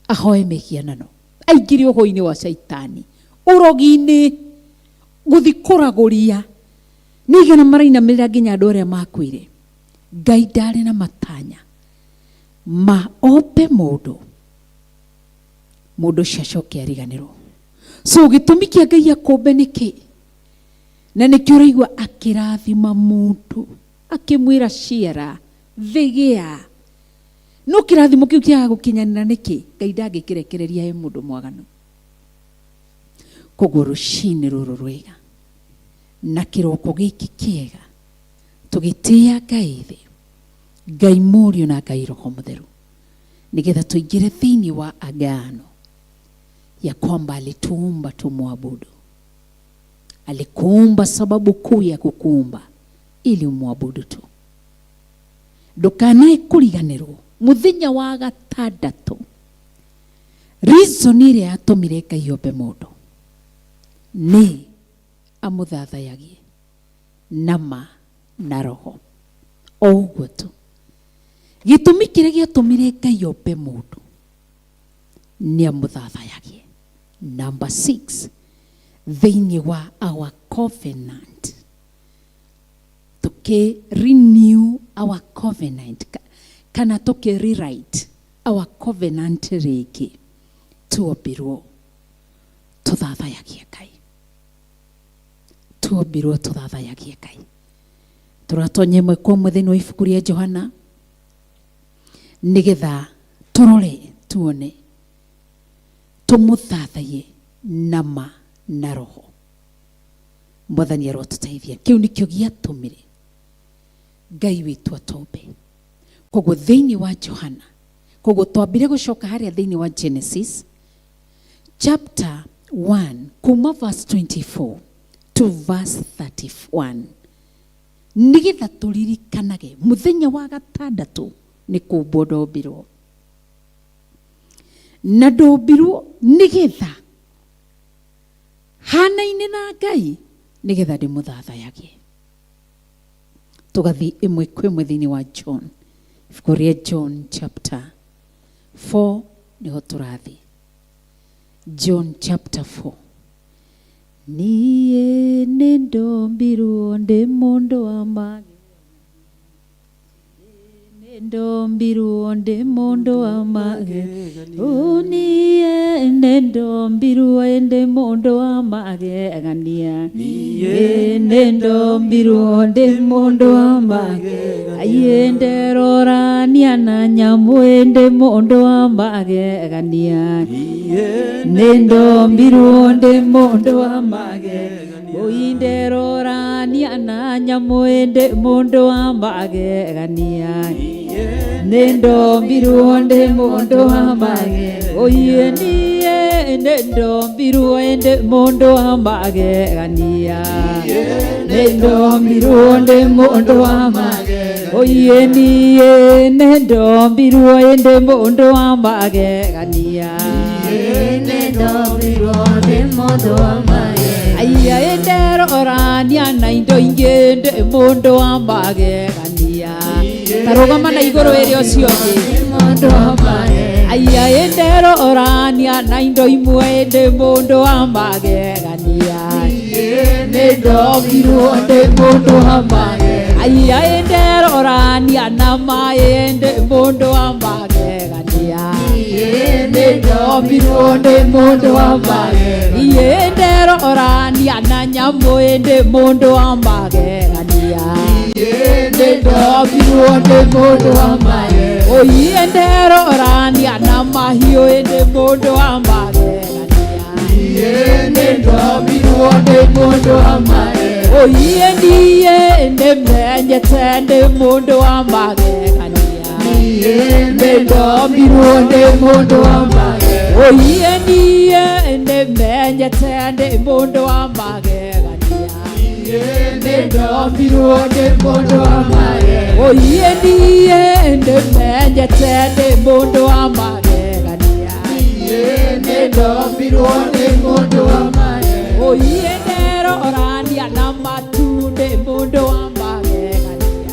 Speaker 6: ahoe mihianano, aingire ugo-ini wa Saitani, urogi-ini, guthikuraguria, nigena marainamirira nginya andu aria makuire. Ngai ndari na matanya ma ombe mundu ciacoke ariganirwo. So gitumi kia Ngai akombe niki? Na nikio raigua akirathima mundu akimwira ciara thigea. No kirathimo kiu kia gukinyanira niki? Ngai ndangikirekereria he mundu mwaganu. Koguo ruci-ini ruru rwega na kiroko giki kiega tugitia Ngai thi, Ngai Murio na Ngai Roho Mutheru, nigetha tuingire thiini wa agano ya kwamba alituumba tumwabudu. Alikuumba sababu kuu ya kukuumba ili umwabudu tu. ndukanae kuriganirwo muthenya wa gatandatu reason iria yatumire Ngai ombe mundu ni amuthathayagie nama na roho o uguo tu. Gitumi kiria giatumire Ngai ombe mundu ni amuthathayagie. Number 6, thiini wa our covenant, tuki renew our covenant kana tuki rewrite our covenant riki tuombirwo tuthathayagie Ngai, tuombirwo tuthathayagie Ngai. Turatonye mwe kwa muthenya wa ibuku ria Johana nigetha turore tuone tumuthathaie nama na roho. Mwathani arotũteithia. Kiu nikio giatumire Ngai witu atombe. Koguo thiini wa Johana, koguo twambire gucoka haria thiini wa Genesis chapter 1 kuma verse 24 to verse 31 nigetha turirikanage muthenya wa gatandatu ni kumbwo ndombirwo na ndombirwo nigetha hanaine na Ngai nigetha ndimuthathayagie. Tugathi imwe kwi imwe thiini wa John, ibuku ria John chapter 4 niho turathi. John chapter 4. Niĩ nĩ ndombirwo ndĩ mũndũ wa magegania, nĩ ndombirwo ndĩ mũndũ wa magegania, niĩ nĩ ndombirwo ndĩ mũndũ wa magegania, niĩ nĩ ndombirwo ndĩ mũndũ wa magegania, nderorania na nyamũ ndĩ mũndũ wa magegania, nĩ ndombirwo ndĩ mũndũ wa magegania, nderorania na nyamũ ndĩ mũndũ wa magegania, nĩ ndombirwo ndĩ mũndũ wa magegania, niĩ nĩ ndombirwo ndĩ mũndũ wa magegania, nĩ ndombirwo ndĩ mũndũ wa magegania, niĩ nĩ ndombirwo ndĩ mũndũ wa magegania, nĩ ndombirwo ndĩ mũndũ wa magegania, nderorania na indo ingĩ ndĩ mũndũ wa magegania. Tarugama na igũrũ ĩrĩa ũcio ũngĩ mũndũ wa magegania, nderorania na indo imwe ndĩ mũndũ wa magegania, nĩ ndombirwo ndĩ mũndũ wa magegania, nderorania na maĩ ndĩ mũndũ wa magegania, nĩ ndombirwo ndĩ mũndũ wa magegania, nderorania na nyamũ ndĩ mũndũ wa magegania, nĩ ndombirwo ndĩ mũndũ wa magegania, nderorania na mahiũ ndĩ mũndũ wa magegania, nĩ ndombirwo ndĩ mũndũ wa magegania, niĩ nĩmenyete ndĩ mũndũ wa magegania, nĩ ndombirwo ndĩ mũndũ wa magegania, niĩ nĩmenyete ndĩ mũndũ wa magegania, nĩ ndombirwo ndĩ mũndũ wa magegania, niĩ nĩmenyete ndĩ mũndũ wa magegania, nĩ ndombirwo ndĩ mũndũ wa magegania, nderorania na matu ndĩ mũndũ wa magegania,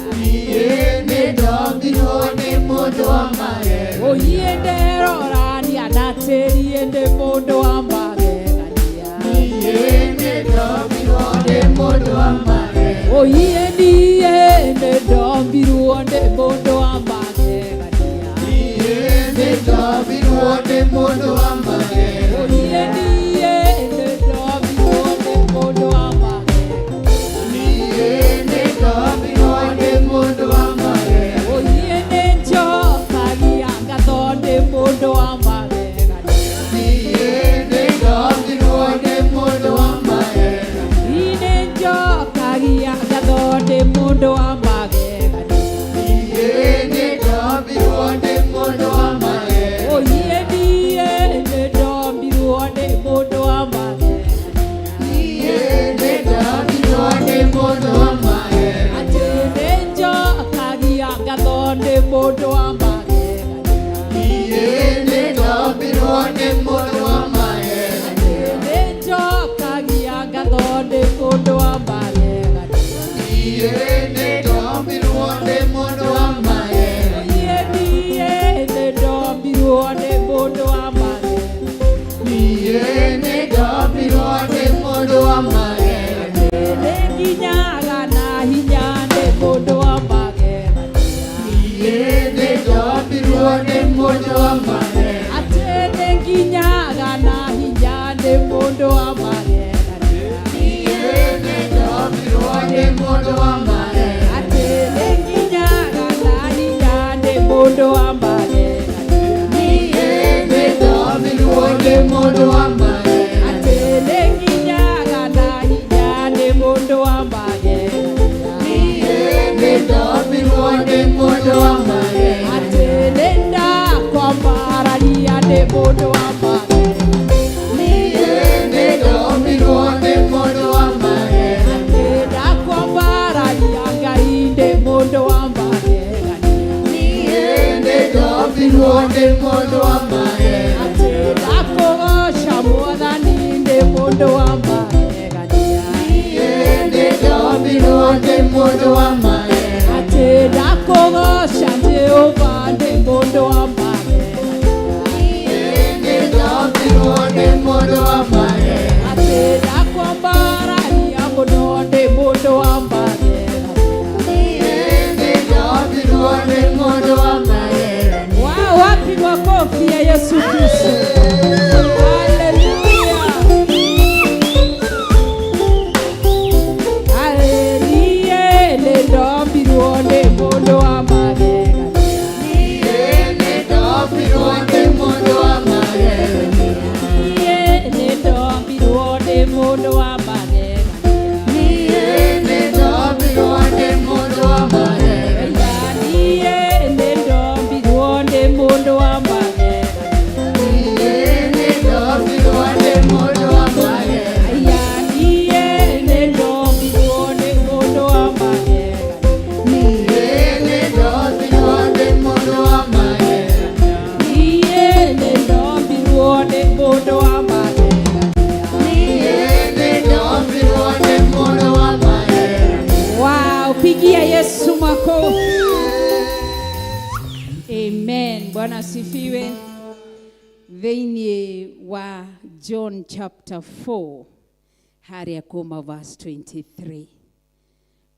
Speaker 6: nĩ ndombirwo ndĩ mũndũ wa magegania, nderorania na tĩri ndĩ mũndũ wa magegania, nĩ ndombirwo ndĩ mũndũ wa magegania, niĩ nĩ ndombirwo ndĩ mũndũ wa magegania, nĩ ndombirwo ndĩ mũndũ wa magegania, niĩ nĩ ndombirwo ndĩ mũndũ wa magegania, nĩ ndombirwo ndĩ mũndũ wa magegania, nĩ njokagia ngatho ndĩ mũndũ wa magegania, nĩ ndombirwo ndĩ mũndũ wa magegania, nĩ njokagia ngatho ndĩ mũndũ wa magegania, nĩ ndombirwo ndĩ mũndũ wa magegania, niĩ nĩ ndombirwo ndĩ
Speaker 2: nĩ mũndũ wa magegania.
Speaker 4: Niĩ nĩndombirwo nĩ mũndũ wa magegania.
Speaker 2: Nĩnjokagia ngatho nĩ mũndũ wa magegania.
Speaker 4: Niĩ nĩndombirwo nĩ mũndũ wa magegania.
Speaker 2: Niĩ nĩndombirwo nĩ mũndũ wa magegania.
Speaker 4: Niĩ nĩndombirwo nĩ mũndũ wa magegania.
Speaker 2: Nĩnginyaga na hinya nĩ mũndũ wa magegania.
Speaker 4: Niĩ nĩndombirwo nĩ mũndũ wa magegania.
Speaker 2: Atĩ nĩnginyaga na hinya nĩ mũndũ wa magegania.
Speaker 4: Niĩ nĩndombirwo nĩ mũndũ wa magegania.
Speaker 2: Atĩ nĩnginyaga na hinya nĩ mũndũ wa magegania.
Speaker 4: Niĩ nĩndombirwo nĩ mũndũ wa magegania.
Speaker 2: Atĩ nĩnginyaga na hinya nĩ mũndũ wa magegania.
Speaker 4: Niĩ nĩndombirwo nĩ mũndũ wa magegania.
Speaker 2: Atĩ nĩndakwambararia nĩ mũndũ wa magegania.
Speaker 4: Niĩ nĩndombirwo nĩ mũndũ wa magegania.
Speaker 2: Atĩ ndakwambararia Ngai nĩ mũndũ wa magegania.
Speaker 4: Niĩ nĩndombirwo nĩ mũndũ wa magegania.
Speaker 2: Atĩ ndakũgoca Mwathani nĩ mũndũ wa magegania.
Speaker 4: Niĩ nĩndombirwo nĩ mũndũ wa magegania.
Speaker 2: Atĩ ndakũgoca Jehova nĩ mũndũ wa magegania.
Speaker 4: Niĩ nĩndombirwo nĩ mũndũ wa magegania.
Speaker 2: Atĩ ndakwambararia mũno nĩ mũndũ wa magegania.
Speaker 4: Niĩ nĩndombirwo nĩ mũndũ wa magegania.
Speaker 2: Wapi makofi ya Yesu Kristo? Haleluya. Niĩ nĩndombirwo nĩ mũndũ wa magegania.
Speaker 4: Niĩ nĩndombirwo nĩ mũndũ wa magegania.
Speaker 2: Niĩ nĩndombirwo nĩ mũndũ wa magegania.
Speaker 4: Niĩ nĩndombirwo nĩ mũndũ wa magegania.
Speaker 2: Niĩ nĩndombirwo nĩ mũndũ wa magegania.
Speaker 4: Niĩ nĩndombirwo nĩ mũndũ wa magegania.
Speaker 2: Niĩ nĩndombirwo nĩ mũndũ wa magegania.
Speaker 4: Niĩ nĩndombirwo nĩ mũndũ wa magegania.
Speaker 2: Niĩ nĩndombirwo nĩ mũndũ wa magegania.
Speaker 4: Niĩ nĩndombirwo nĩ mũndũ wa magegania.
Speaker 2: Wow, pigia Yesu makofi. Amen. Bwana asifiwe. Thĩinĩ wa John chapter 4 harĩa kuma verse 23.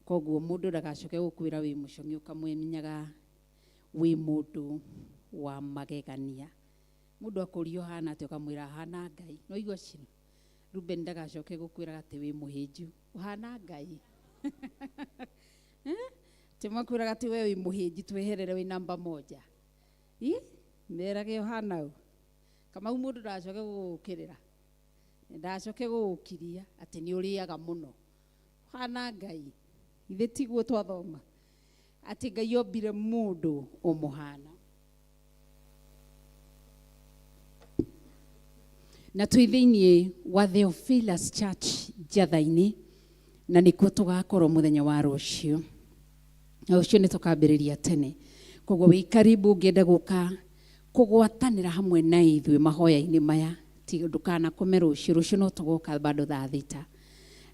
Speaker 2: Koguo mũndũ ndagacoke gũkwĩra wĩ mũcong'i ũkamwemenyaga wĩ mũndũ wa magegania. Mũndũ akũrio hana atĩ ũkamwĩra hana Ngai. No igua cino. Ruben ndagacoke gũkwĩra atĩ wĩ mũhĩnju. Ũhana Ngai. Temakwĩraga atĩ we wĩ mũhĩnju tweherere wĩ namba moja. Merage Yohana u. Kamau mũndũ ndacoke gũgũkĩrĩra. Ndacoke gũgũkiria atĩ nĩ ũrĩaga mũno. Hana Ngai. Ithe tiguo twathoma. Atĩ Ngai ombire mũndũ ũmũhana. Na twĩ thĩinĩ wa Theophilus Church Njatha-inĩ na nĩkuo tũgakorwo mũthenya wa rũciũ. Na ũcio nĩ tũkambĩrĩria tene. Koguo wĩ karibu ũngĩenda gũka kũgwatanĩra hamwe na ithuĩ mahoya-inĩ maya. Ndũkanakome rũciũ. Rũciũ no tũgoka bado thaa thita.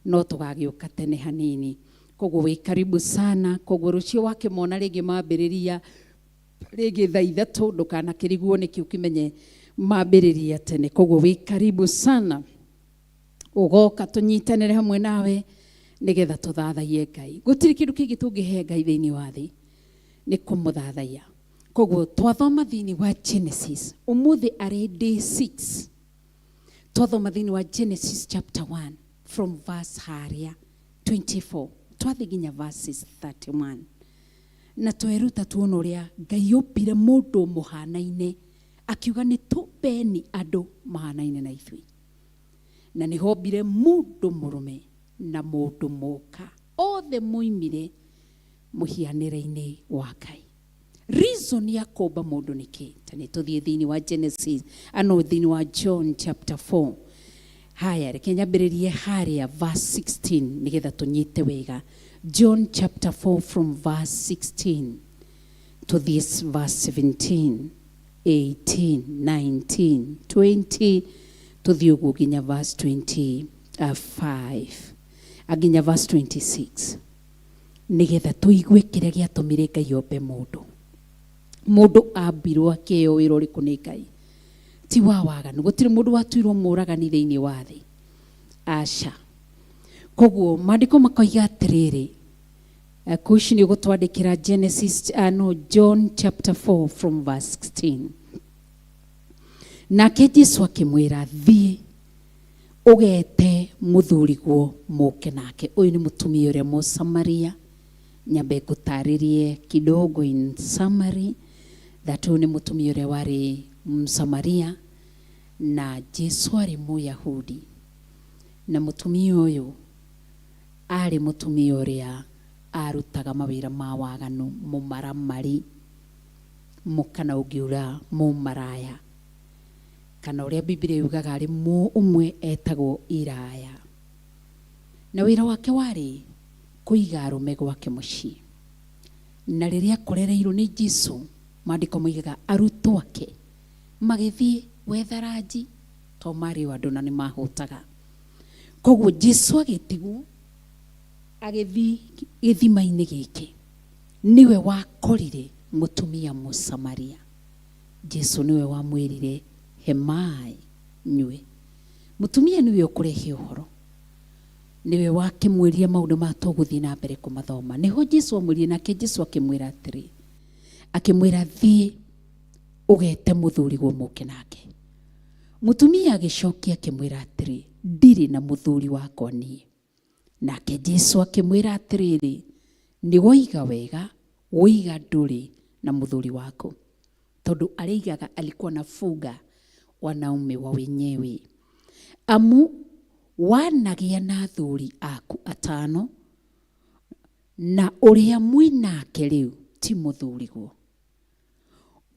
Speaker 2: No tũgagĩũka tene hanini. Koguo wĩ karibu sana. Koguo rũciũ wakĩmona rĩngĩ mambĩrĩria rĩngĩ thaa ithatũ ndũkanakĩrigwo nĩkĩ ũkĩmenye mambĩrĩria tene. Koguo wĩ karibu sana. Ũgoka tũnyitanĩre hamwe nawe nĩgetha tũthathaie Ngai. Gũtirĩ kĩndũ kĩngĩ tũngĩhe Ngai thĩinĩ wa thĩ nĩ kũmũthathaia. Koguo twathoma thĩinĩ wa Genesis. Ũmũthĩ arĩ day 6. Twathoma thĩinĩ wa Genesis chapter 1 from verse harĩa 24. Twathiĩ nginya verses 31. Na tweruta tuona ũrĩa Ngai ombire mũndũ mũhanaine. Akiuga nĩ tũmbeni andũ mahanaine na ithuĩ. Na nĩ hombire mũndũ mũrũme na mũndũ mũka. Othe moimire mũhianĩre-inĩ wa Ngai. Reason ya kũmba mũndũ nĩ kĩ? Ta nĩ tũthiĩ thĩinĩ wa Genesis, thĩinĩ wa John chapter 4. Haya, reke nyambĩrĩrie harĩa verse 16 nĩgetha tũnyite wega. John chapter 4 from verse 16.
Speaker 6: to this verse 17, 18, 19, 20, to the uguginya verse 25, aginya verse 26. Nigetha tuigue kiria giatumire Ngai ombe mundu. Mundu ambirwo akioirwo riku ni Ngai. Ti wa waganu, gutiri mundu watuirwo muragani thiini wa thi. Aca. Koguo maandiko makoiga atiriri. Kuici ni gutwandikira John chapter 4 from verse 16. Nake Jesu akimwira thie ugete muthuriguo muke nake. Uyu ni mutumia uria Musamaria. Nyambe gutaririe kidogo in summary that uyu ni mutumia uria wari Msamaria na Jesu ari Muyahudi. Na mutumia uyu ari mutumia uria arutaga mawira ma waganu, mumaramari, mukana ugiura mumaraya, kana uria Biblia yugaga ari umwe etagwo iraya. Na wira wake wari kuiga arume gwake mucii. Na riria kurereirwo ni Jesu, maandiko moigaga arutwo ake magithie wetharaji to mari wandu na ni mahutaga. Koguo Jesu agitigwo agithi githima-ini giki, niwe wakorire mutumia Musamaria. Jesu niwe wamwirire hemai nywe. Mutumia niwe ukurehe uhoro, niwe wakimwiria maundu ma tuguthii na mbere kumathoma. Niho Jesu amwirie, nake Jesu akimwira atiri, akimwira thie ugete muthuriguo muke nake. Mutumia agicokia akimwira atiri, ndiri na muthuri wakwa nie. Nake Jesu akimwira atiriri, ni woiga wega, woiga nduri na muthuri wako. Tondu aliigaga alikuwa nafuga wanaume wa wenyewe. Amu wanagia na athuri aku 5 na uria mwinake riu ti muthuriguo.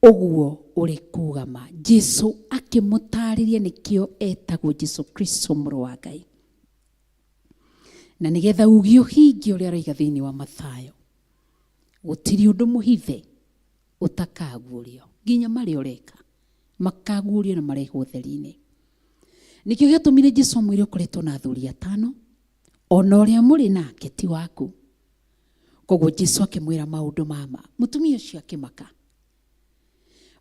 Speaker 6: Uguo uri kugama. Jesu akimutariria nikio etagwo Jesu Kristo muru wa Ngai. Na nigetha ugio hingi uria raiga thiini wa Mathayo, gutiri undu muhithe utakagurio. Nginya mari ureka makagurio na marehwo utheri-ini. Nikio giatumire Jesu amwire ukoretwo na athuri 5, ona uria muri nake ti waku. Koguo Jesu akimwira maundu mama. Mutumia ucio akimaka.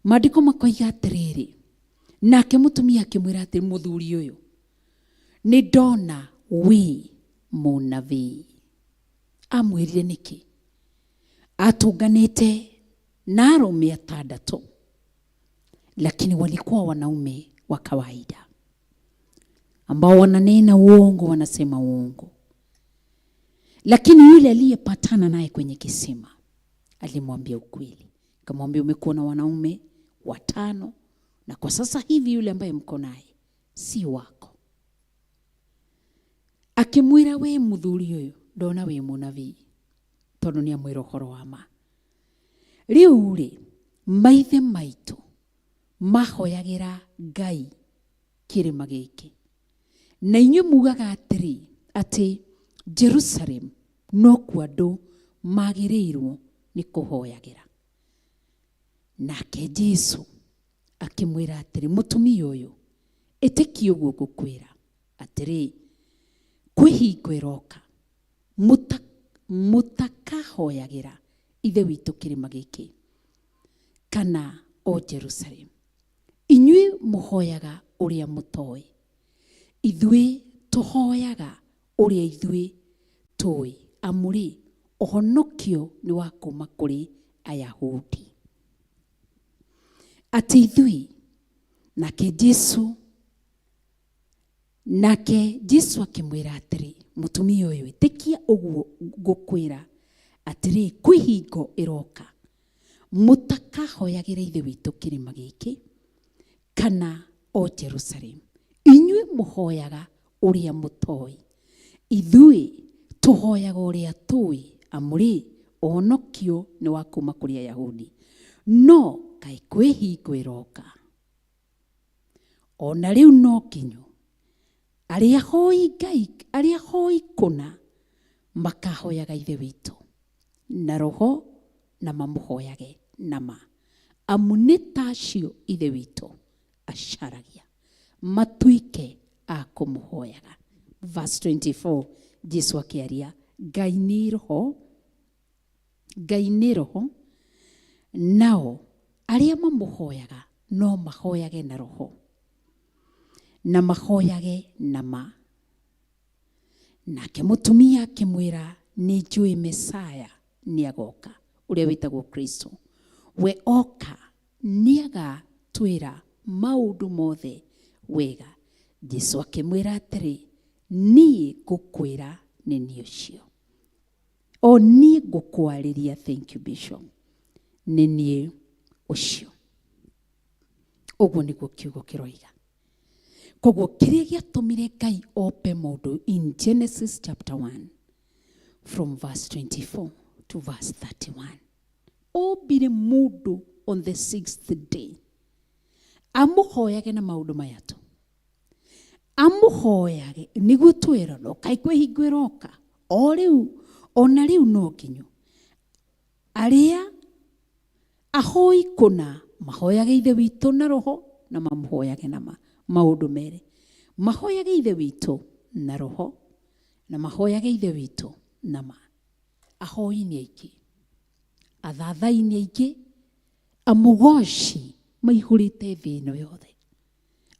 Speaker 6: Maandiko makoiga atiriri, nake mutumia akimwira atiri, muthuri uyu ni ndona wi munabii. Amwirire niki? Atunganite na arume 6, lakini walikuwa wanaume wa kawaida ambao wananena uongo, wanasema uongo. Lakini yule aliyepatana naye kwenye kisima alimwambia ukweli. Akamwambia, umekuwa na wanaume 5 na kwa sasa hivi yule ambaye mko naye si wako. Akimwira, we muthuri uyu ndona we munabii, tondu ni amwira uhoro wa ma. Riu ri maithe maitu mahoyagira Ngai kirima giki, na inyu mugaga atiri ati Jerusalem no ku andu magirirwo ni kuhoyagira. Nake Jesu akimwira atiri, mutumia uyu etiki uguo gukwira atiri, kwihingo iroka mutakahoyagira ithe witu kirima giki kana o Jerusalem. Inyui muhoyaga uria mutoi, ithui tuhoyaga uria ithui toi. Amuri uhonokio ni wa kuma kuri Ayahudi. Ati ithui nake Jesu akimwira atiri, mutumia uyu itikia uguo gukwira atiri, kwihingo iroka mutakahoyagira ithe witu kirima giki kana o Jerusalem. Inyui muhoyaga uria mutoi, ithui tuhoyaga uria tui. Amuri uhonokio ni wa kuma kuri Ayahudi. No kai kwihingo iroka, ona riu no kinyu aria hoi Ngai, aria hoi kuna makahoyaga ithe witu na roho na mamuhoyage nama. Amu nĩ tacio ithe witũ acaragia matuike a kũmũhoyaga. Verse 24, Jesu akĩaria, Ngai nĩ roho, nao arĩa mamũhoyaga no mahoyage na roho na mahoyage na ma. Nake mũtumia akĩmwĩra, nĩ njũĩ Mesaya nĩ agoka, ũrĩa wĩtagwo Kristo. We oka nĩ agatwĩra maũndũ mothe wega. Jesu akĩmwĩra atĩrĩ, niĩ ngũkwĩra nĩ niĩ ũcio. O niĩ ngũkwarĩria, thank you Bishop, nĩ niĩ ũcio. Ũguo nĩguo kiugo kĩroiga. Koguo kĩrĩa gĩatũmire Ngai ope mũndũ in Genesis chapter 1 from verse 24 to verse 31. Obire mũndũ on the 6th day. Amũhoyage na maũndũ maya tu. Amũhoyage nĩguo twĩra no kaĩ kwĩhingo ĩroka. O rĩu ona rĩu no nginyu. Arĩa ahoi kũna mahoyage ithe witũ na roho na mamũhoyage na maũndũ merĩ. Mahoyage ithe witũ na roho na mahoyage ithe witũ na ma. Ahoi-ini aingĩ, athathai-ini aingĩ, amũgoci maihũrĩte thĩ ĩno yothe.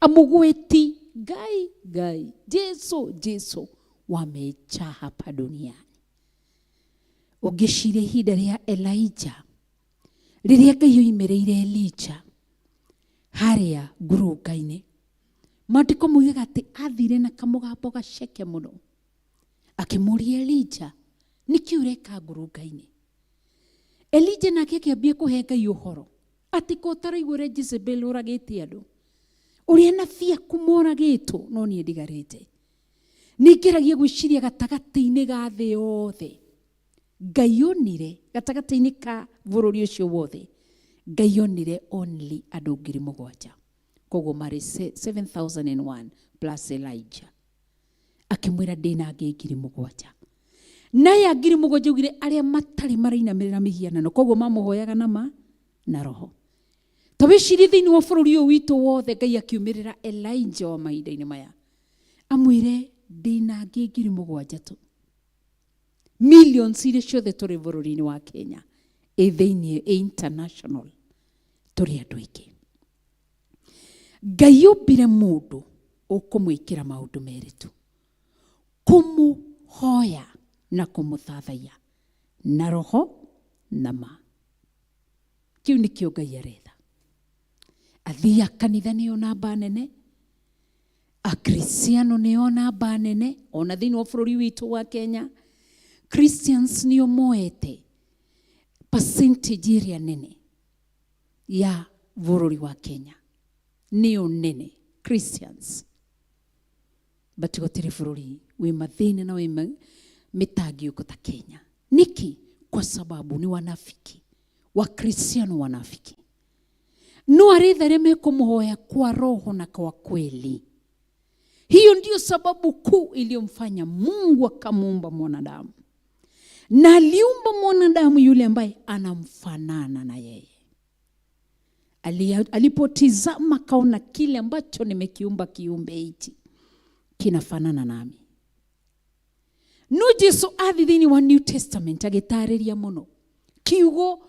Speaker 6: Amũgwĩti Ngai, Jesu wamejaa hapa duniani. Ũngĩciria ihinda rĩa Elijah, rĩrĩa Ngai oimĩrĩire Elijah harĩa ngurunga-inĩ, maandĩko moigaga atĩ athire na kamũgambo gaceke mũno, akĩmũria Elijah, nĩkĩ ũreka ngurunga-inĩ? Elijah nake akĩambia kũhe Ngai ũhoro atĩ ko ũtaraigua ũrĩa Jezebel ũragĩte andũ, ũrĩa nabii aku moragĩtwo, no niĩ ndigarĩte. Nĩngeragia gwĩciria gatagatĩ-inĩ ga thĩ yothe, Ngai onire gatagatĩ-inĩ ka bũrũri ũcio wothe, Ngai onire only andũ 7,000. Koguo marĩ 7,001 plus Elijah. Akĩmwĩra ndĩna angĩ 7,000. Naye 7,000 augire arĩa matarĩ marainamĩrĩra mĩhianano, koguo mamũhoyaga na roho. Tawĩcirie thĩinĩ wa bũrũri ũyũ witũ wothe Ngai akiumĩrĩra Elijah wa mahinda-inĩ maya, amwĩre ndĩna angĩ 7,000 tu. Millions iria ciothe tũrĩ bũrũri-inĩ wa Kenya, thĩinĩ international tũrĩ andũ aingĩ. Ngai ombire mũndũ ũkũmwĩkĩra maũndũ merĩ tu, kũmũhoya na kũmũthathaiya na roho na ma. Kĩu nĩkĩo Ngai aretha. Athii a kanitha nĩo namba nene, akristiano nĩo namba nene, ona thĩinĩ wa bũrũri witũ wa Kenya, Christians nĩo moete percentage ĩrĩa nene ya bũrũri wa Kenya. Nĩo nene Christians. But gũtirĩ bũrũri wĩ mathĩna na wĩ mĩtangĩũko ta Kenya. Niki? Kwa sababu ni wanafiki. Wakristiano wanafiki. No arethareme kumuhoya kwa roho na kwa kweli. Hiyo ndio sababu kuu iliyomfanya Mungu akamuumba mwanadamu. Na aliumba mwanadamu yule ambaye anamfanana na yeye. Alipotizama kaona kile ambacho nimekiumba kiumbe hichi kinafanana nami. No Jesu athi thĩinĩ wa New Testament agĩtarĩria mũno. Kiugo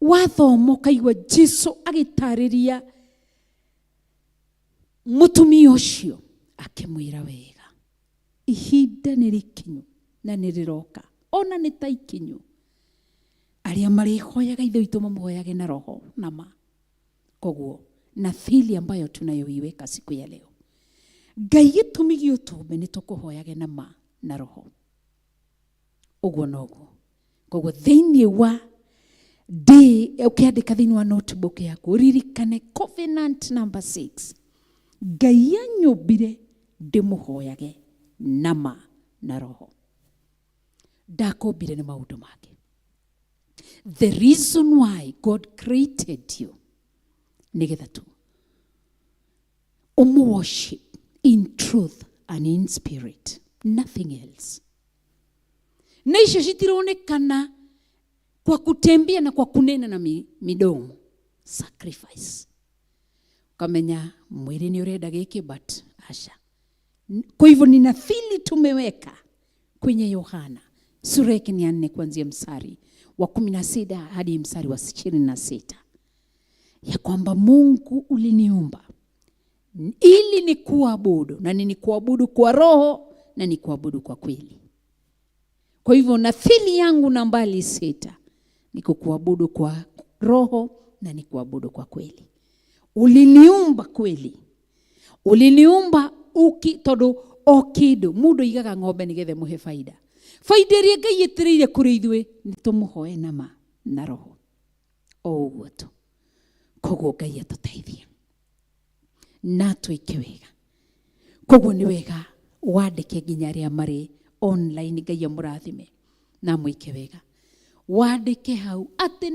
Speaker 6: wathomo kaigua Jesu agĩtarĩria mũtumia ũcio, akĩmwĩra wega, ihinda nĩ rĩkinyu na nĩ rĩroka, ona nĩ ta ikinyu, arĩa marĩhoyaga ithe witũ mamũhoyage na roho na ma. Koguo na fili ambayo tunayoiweka siku ya leo, Ngai gĩtũmi gĩũtũme nĩ tũkũhoyage na ma na roho. Ũguo noguo. Koguo thĩinĩ wa day ũkĩandĩka thĩinĩ wa notebook yaku, ririkane covenant number 6. Ngai anyũmbire ndĩmũhoyage na ma na roho. Ndakũmbire nĩ maũndũ mangĩ. The reason why God created you nĩgetha tu worship in truth and in spirit, nothing else. Na icio citironekana kwa kutembea na kwa kunena na midomo. Sacrifice. Kamenya mwili ni urenda giki but asha. Kwa hivyo ninafili tumeweka kwenye Yohana sura ya 4 kuanzia mstari wa 16 hadi mstari wa 26 ya kwamba Mungu uliniumba ili nikuabudu, na nikuabudu kwa roho na nikuabudu kwa kweli. Kwa hivyo nafili yangu nambari 6 ni kukuabudu kwa roho na nikuabudu kwa kweli. Uliniumba kweli. Uliniumba todo okido mudo igaga ng'ombe nigethe muhe faida. Faida iria Ngai etireire kuri ithwe ni tumuhoe na roho. O uguo tu. Koguo Ngai atuteithie. Na twike wega. Koguo ni wega wandike nginya aria mari online Ngai amurathime na mwike wega. Wandike hau ati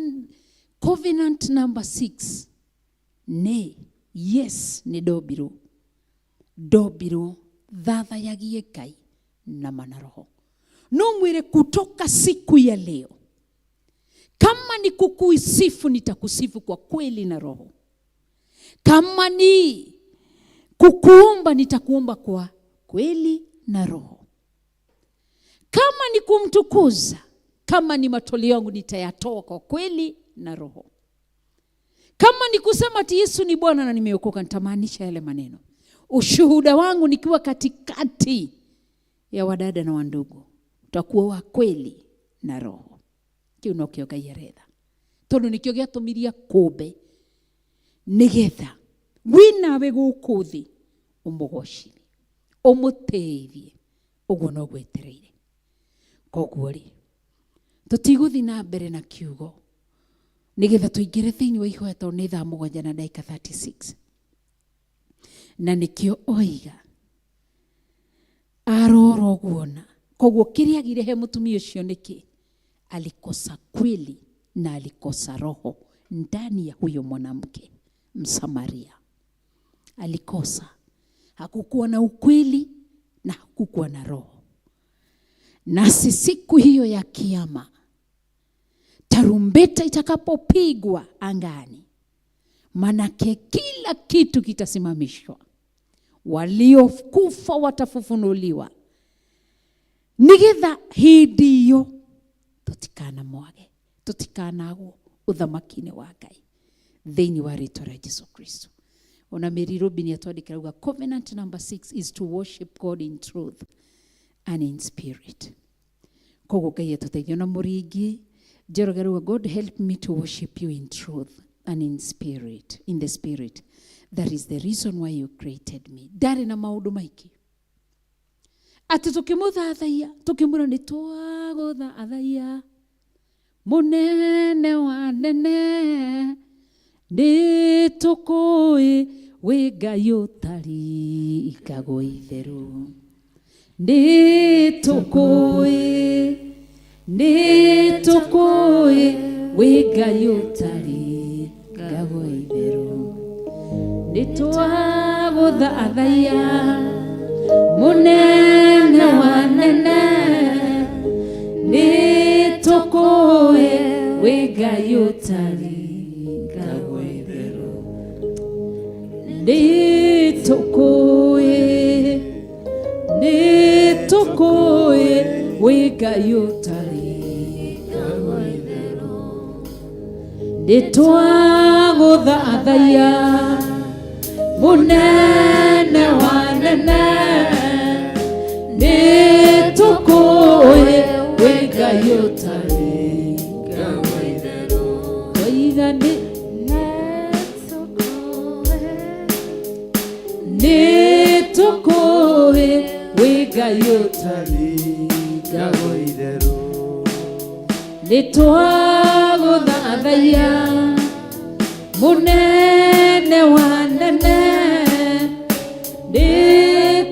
Speaker 6: covenant number 6 ne yes ni dobiro dhadha yagie Ngai na manaroho. No mwire kutoka siku ya leo, kama ni kukuisifu nitakusifu kwa kweli na roho. Kama ni kukuomba nitakuomba kwa kweli na roho. Kama ni kumtukuza, kama ni matoleo yangu nitayatoa kwa kweli na roho. Kama ni kusema ati Yesu ni Bwana na nimeokoka, nitamaanisha yale maneno. Ushuhuda wangu nikiwa katikati ya wadada na wandugu utakuwa wa kweli na roho. Kiu no kio Ngai aretha. Tondu nikio giatumiria kumbe nigetha wina we gukuthi umugocire umuteithie uguo no gwetereire. Koguo ri tutiguthi na mbere na kiugo nigetha tuingire thiini wa ihoya tondu ni 7:36 na nikio oiga aroro guona. Koguo kiria gire he mutumia ucio niki alikosa kweli na alikosa roho ndani ya huyo mwanamke Msamaria. Alikosa, hakukuwa na ukweli na hakukuwa na roho. Nasi siku hiyo ya kiyama, tarumbeta itakapopigwa angani, manake kila kitu kitasimamishwa. Waliokufa watafufunuliwa. Nigetha hindi iyo tutikana mwage, tutikanagwo uthamaki-ini wa Ngai thiini wa ritwa ria Jesu Kristo. Ona Mary Robin atwandikira uga covenant number 6 is to worship God in truth and in spirit. Koguo Ngai atuteithia na muringi jerogeruga, God help me to worship you in truth and in spirit, in the spirit. That is the reason why you created me. Dari na maundu maiki ati tukimuthathaia tukimura ni twaguthathaia munene wa nene ni tukui wi Ngai utari ikago itheru. Ni tukui wi Ngai utari ikago itheru. Ni twaguthathaia munene wa nene ni tukui wi Ngai utari ikago itheru. Ni tukui wi Ngai utari ikago itheru. Ni twaguthathaia munene wa nene ni tukui wi Ngai utari ikago itheru. Oiga ni tukui wi Ngai utari ikago itheru. Ni twaguthathaia munene wa nene ni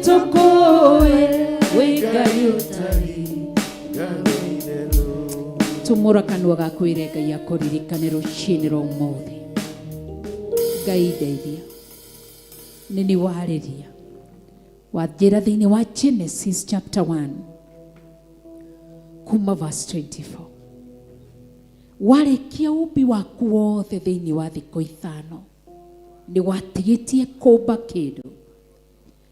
Speaker 6: tukui wi Ngai utari ikago itheru. Tumura kanua gaku ire Ngai akuririkane ruci-ini rwa umuthi. Ngai ndeithia nini wariria wajira thiini wa Genesis chapter 1 kuma verse 24 warĩkia ũmbi waku wothe thĩinĩ wa thikũ ithano nĩ watigĩtie kũmba kĩndũ,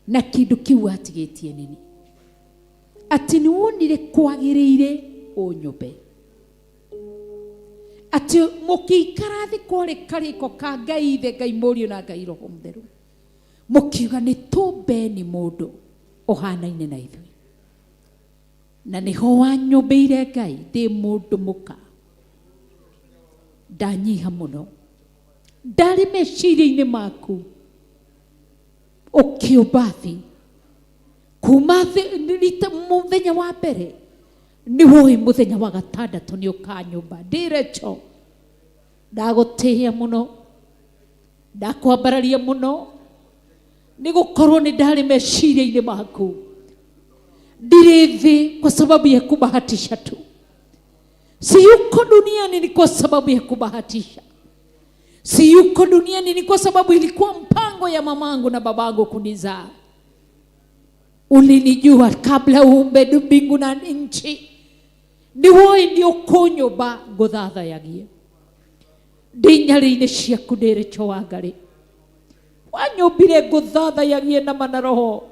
Speaker 6: na kĩndũ kĩu watigĩtie nini? Atĩ nĩ wonire kwagĩrĩire ũnyũmbe, atĩ mũkĩikara thĩ kwarĩ karĩko ka Ngai Ithe, Ngai Mũriũ na Ngai Roho Mũtheru, mũkiuga nĩ tũmbeni mũndũ ũhanaine na ithuĩ. Na nĩho wanyũmbĩire Ngai ndĩ mũndũ mũka, ndanyiha mũno, ndarĩ meciria-inĩ maku ũkĩũmba thĩ. Kuma mũthenya wa mbere nĩ woĩ mũthenya wa gatandatũ nĩ ũkanyũmba. Ndĩrecho, ndagũtĩĩa mũno, ndakwambararia mũno, nĩ gũkorwo nĩ ndarĩ meciria-inĩ maku ndirĩ thĩ kwa sababu ya kubahatisha tu. Si yuko duniani ni kwa sababu ya kubahatisha. Si yuko duniani ni kwa sababu ilikuwa mpango ya mamangu na babangu kunizaa. Ulinijua kabla uumbe mbingu na nchi. Ni woĩ nĩ ũkũnyũmba ngũthathayagie ndĩ nyarĩ-inĩ ciaku ndĩrĩcho wa Ngai. Wanyũmbire ngũthathayagie na mana roho,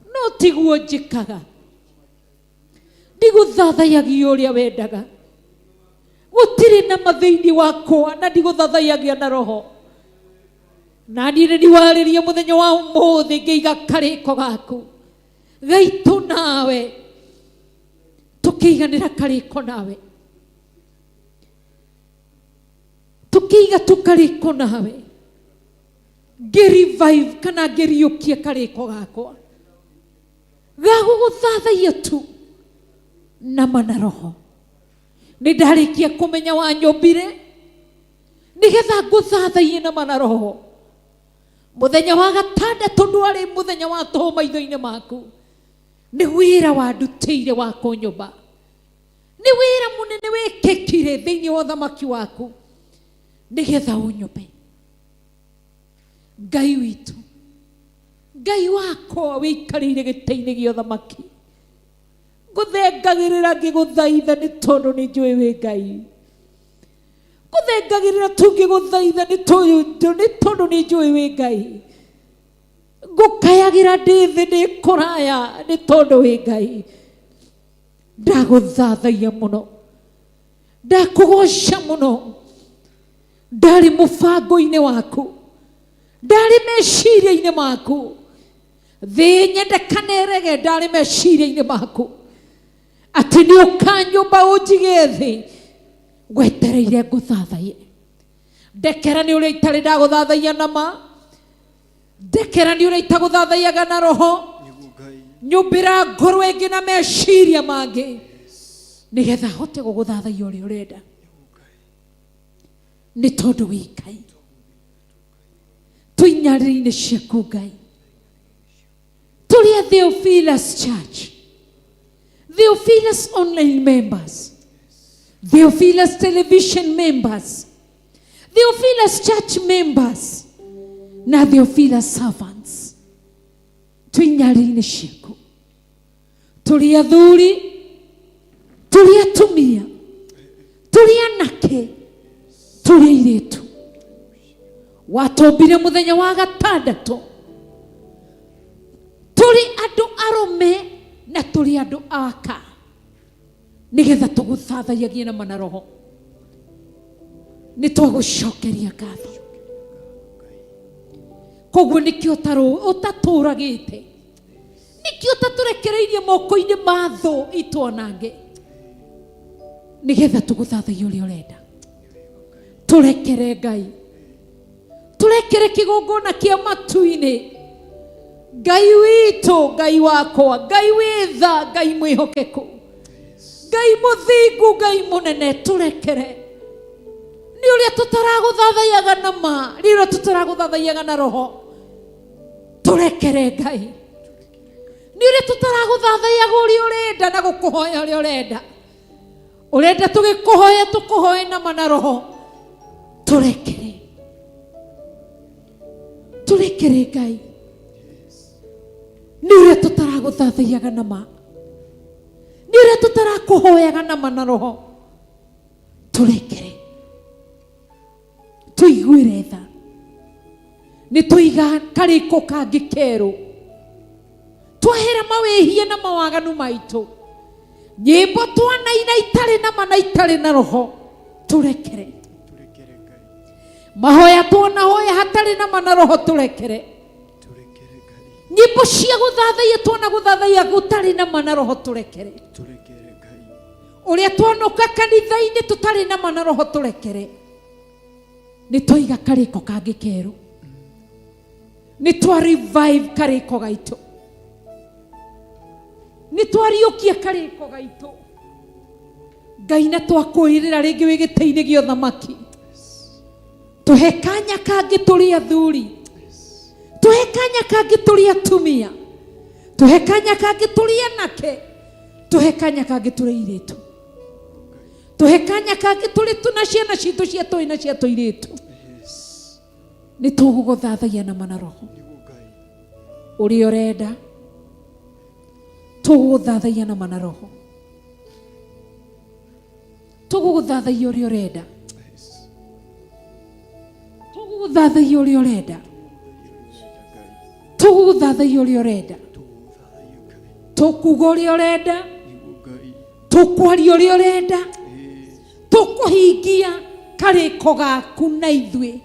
Speaker 6: no tiguo njĩkaga. Ndigũthathayagio ũrĩa wendaga, gũtirĩ na mathĩinĩ wakwa, na ndigũthathayagia na roho. Na niĩ nĩ ndiwarĩria mũthenya wa ũmũthĩ ngĩiga karĩko gaku gaitũ nawe, tũkĩiganĩra karĩko nawe, tũkĩiga tũkarĩko nawe, ngĩrevive kana ngĩriũkia karĩko gakwa gagũgũthathayia tu na mana roho. Nĩ ndarĩkia kũmenya wanyũmbire nĩgetha ngũthathayie na mana roho. Mũthenya wa gatandatũ ndwarĩ mũthenya wa tũhũ maitho-inĩ maku, nĩ wĩra wandutĩire wa kũnyũmba, nĩ wĩra mũnene wĩkĩkire thĩinĩ wa ũthamaki waku nĩgetha ũnyũmbe. Ngai witũ, Ngai wakwa wĩikarĩire gĩtĩ-inĩ gĩa ũthamaki, ngũthengagĩrĩra ngĩgũthaitha nĩ tondũ nĩ njũĩ wĩ Ngai. Ngũthengagĩrĩra tu ngĩgũthaitha nĩ tondũ nĩ njũĩ wĩ Ngai. Ngũkayagĩra ndĩ thĩ ndĩ kũraya nĩ tondũ wĩ Ngai. Ndagũthathayia mũno, ndakũgoca mũno, ndarĩ mũbango-inĩ waku, ndarĩ meciria-inĩ maku, thĩ nyendekanerege ndarĩ meciria-inĩ maku, atĩ nĩ ũkanyũmba ũnjige thĩ gwetereire ngũthathaie. Ndekera nĩ ũrĩa itarĩ ndagũthathayia na ma, ndekera nĩ ũrĩa itagũthathaiaga na roho, nyũmbĩra ngoro ĩngĩ na meciria mangĩ nĩgetha hote gũgũthathayia ũrĩa ũrenda, nĩ tondũ wĩ Ngai. Twĩ nyarĩrĩ-inĩ ciaku Ngai, tũrĩ a Theophilus Church, Theophilus online members, Theophilus television members, Theophilus church members, na Theophilus servants. Twĩ nyarĩrĩ-inĩ ciaku, tũrĩ athuri, tũrĩ atumia, tũrĩ anake, tũrĩ airĩtu, watũmbire mũthenya wa gatandatũ, tũrĩ andũ arũme na tũrĩ andũ aka, nĩgetha tũgũthathayagie na mana roho. Nĩ twagũcokeria ngatho, koguo nĩkĩo ũtatũragĩte, nĩkĩo ũtatũrekereirie moko-inĩ ma thũ itwanange, nĩgetha tũgũthathagie ũrĩa ũrenda. Tũrekere Ngai, tũrekere kĩgongona kĩa matu-inĩ. Ngai witũ, Ngai wakwa, Ngai wĩ tha, Ngai mwĩhokeku, Ngai mũthingu, Ngai mũnene, tũrekere. Nĩ ũrĩa tũtaragũthathaiaga na ma, nĩ ũrĩa tũtaragũthathaiaga na roho, tũrekere Ngai. Nĩ ũrĩa tũtaragũthathaiaga ũrĩa ũrenda na gũkũhoya ũrĩa ũrenda, ũrenda tũgĩkũhoya tũkũhoye na mana roho, tũrekere. Tũrekere Ngai. Nĩ ũrĩa tũtaragũthathaiaga na ma, nĩ ũrĩa tũtarakũhoyaga na mana roho, turekere tuiguire tha ni tuiga kariko kangi keru twahera mawehia na mawaganu maitu nyimbo twanaina itari na mana itari na roho turekere mahoya twonahoya hatari na mana roho turekere nyimbo cia guthathaia twona guthathaia gutari na mana roho turekere uria twonoka kanitha-ini tutari na mana roho turekere ni twiga kariko kangi keru ni twa revive kariko gaitu ni twariukia kariko gaitu Ngai na twakwirira ringi wi giti-ini gio thamaki tuhe kanya kangi turi athuri tuhe kanya kangi turi atumia tuhe kanya kangi turi anake tuhe kanya kangi turi iritu tuhe kanya kangi turi tuna ciana citu cia twina cia tuiritu ni tuguguthathagia na mana roho uri urenda tuguguthathagia na mana roho tuguguthathagia uri urenda tuguguthathagia uri urenda tuguguthathagia uri urenda tukuga uri urenda tukwaria uri urenda tukuhingia kariko gaku na ithui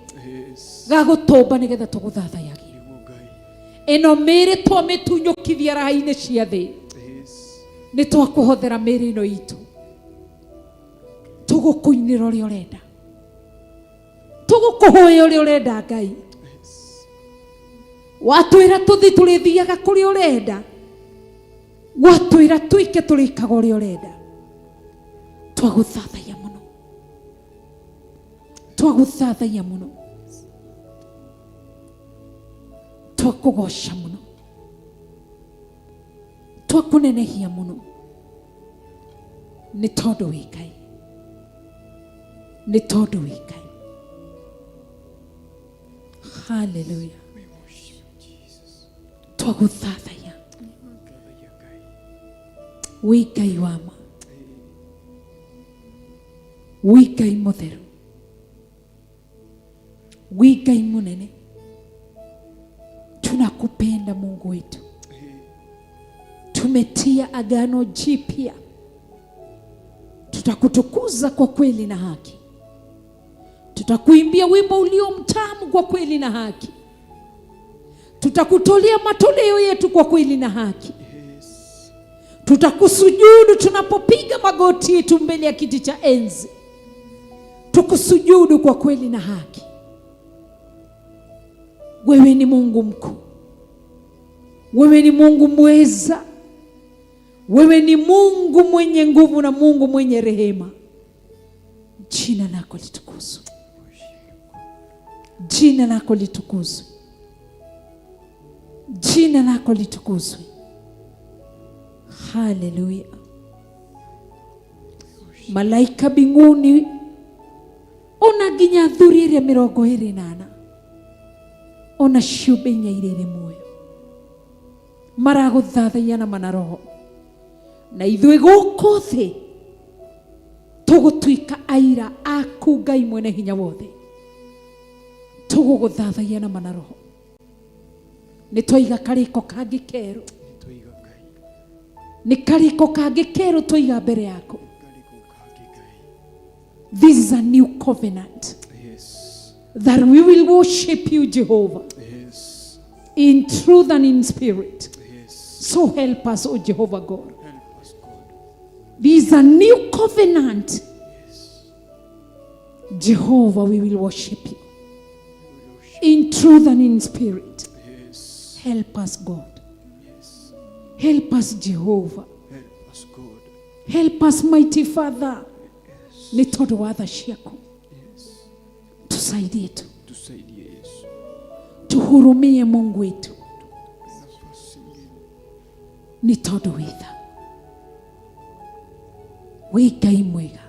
Speaker 6: gagutumba nigetha tuguthathaiagie ino miri twamitunyukithia raha-ini cia thi ni twakuhothera miri ino itu tugukuinira uri urenda tugukuhoya uri urenda Ngai watwira tuthi turithiaga kuri urenda watwira tuike turikaga uri urenda twaguthathaia muno twaguthathaia muno twakugosha muno twakunenehia muno ni tondu wi Ngai ni tondu wi Ngai haleluya twaguthathaia wi Ngai wa ma wi Ngai mutheru wi Ngai munene tunakupenda Mungu wetu tumetia agano jipya tutakutukuza kwa kweli na haki tutakuimbia wimbo ulio mtamu kwa kweli na haki tutakutolea matoleo yetu kwa kweli na haki tutakusujudu tunapopiga magoti yetu mbele ya kiti cha enzi tukusujudu kwa kweli na haki wewe ni Mungu mkuu wewe ni Mungu mweza wewe ni Mungu mwenye nguvu na Mungu mwenye rehema jina lako litukuzwe jina lako litukuzwe jina lako litukuzwe haleluya malaika binguni ona ginya thurire 28 ona ciumbe inya irire muoyo maraguthathaia na mana roho na ithui guku thi tugutuika aira aku Ngai mwene hinya wothe tuguguthathaia na mana roho ni twaiga kariko kangi keru ni kariko kangi keru twiga mbere yaku this is a new covenant that we will worship you Jehovah in truth and in spirit so help us O Jehovah God this is a new covenant Jehovah we will worship you in truth and in spirit help us God help us Jehovah help us mighty Father ni tondu wa tha ciaku tusaidie tu tuhurumie Mungu wetu ni tondu witha wi Ngai mwega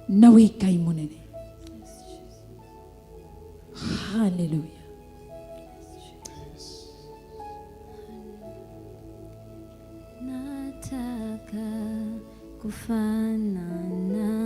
Speaker 6: na wi Ngai munene haleluya
Speaker 2: nataka kufanana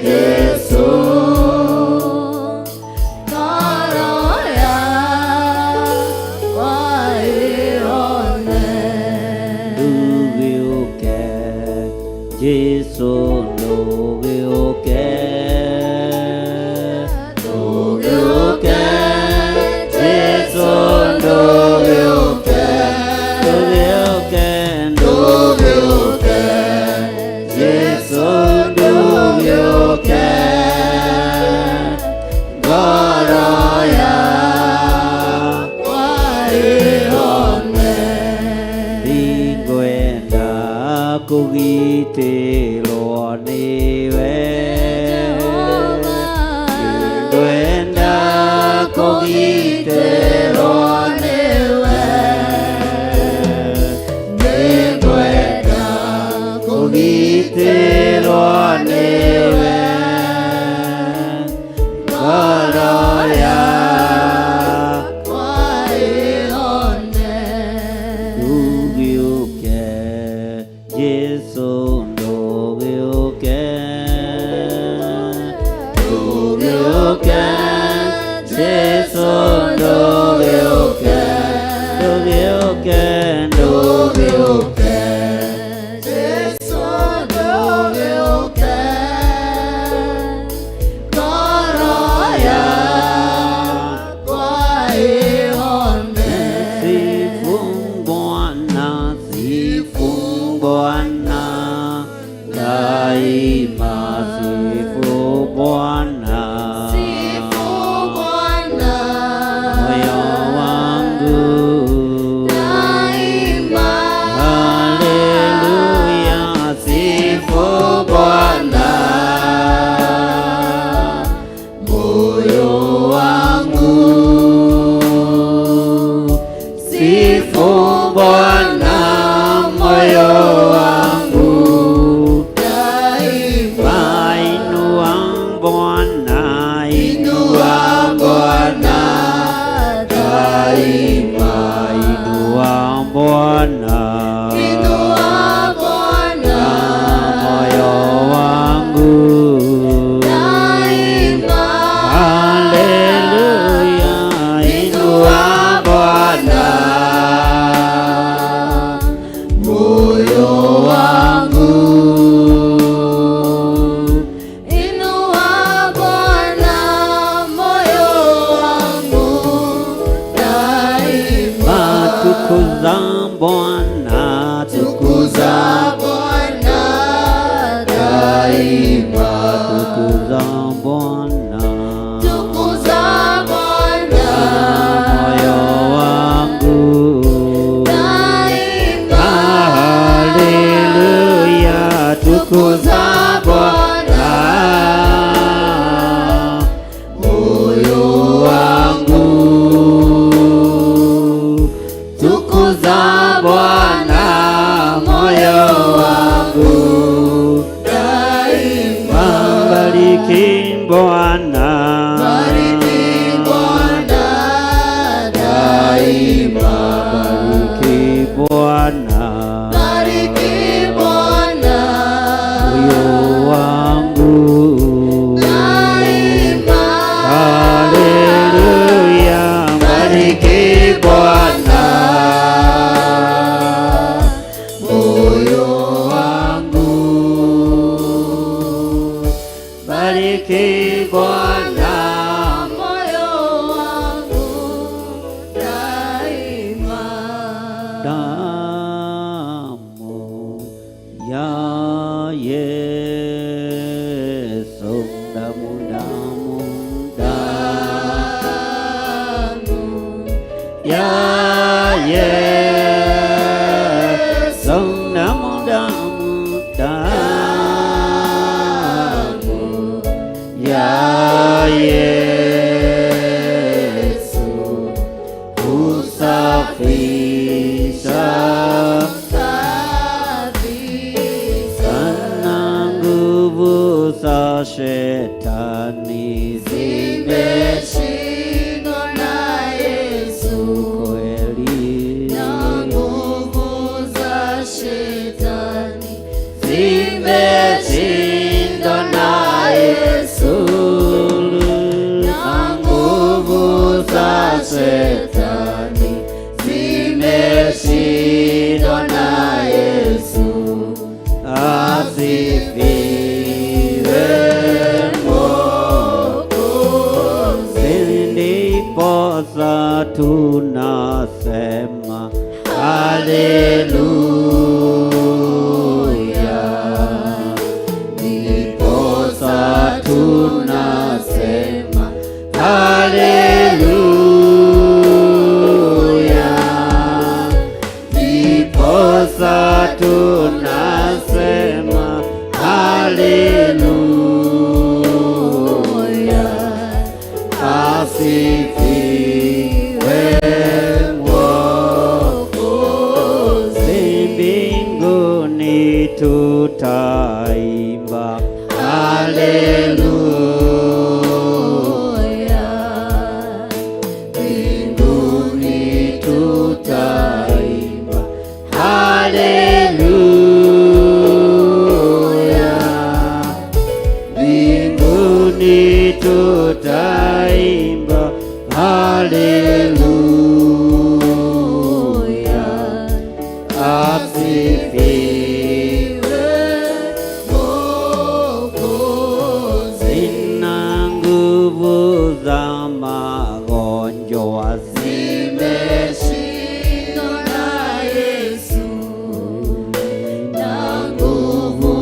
Speaker 3: Yesu bariki Bwana,
Speaker 2: bariki Bwana daima,
Speaker 3: bariki Bwana,
Speaker 2: bariki Bwana
Speaker 3: moyo wangu
Speaker 2: daima,
Speaker 3: haleluya, bariki Bwana,
Speaker 2: moyo wangu,
Speaker 3: bariki Bwana,
Speaker 2: moyo wangu daima.
Speaker 3: damu ya Yesu, damu ya Yesu, damu ya Yesu, husafisha sana nguvu za shetani
Speaker 2: Zimeshindwa na Yesu,
Speaker 3: kweli,
Speaker 2: na nguvu za shetani
Speaker 3: zimeshindwa na Yesu,
Speaker 2: na nguvu za shetani zimeshindwa na Yesu.
Speaker 3: asifiwe
Speaker 2: Mwokozi,
Speaker 3: ndiposa tunasema haleluya, ndiposa tunasema haleluya, ndiposa tunasema haleluya, asifiwe Mwokozi, mbinguni tutaimba haleluya, mbinguni tutaimba haleluya, mbinguni tutaimba haleluya, asifiwe
Speaker 2: Mwokozi,
Speaker 3: zina nguvu za magonjwa
Speaker 2: zimeshindwa na Yesu, na nguvu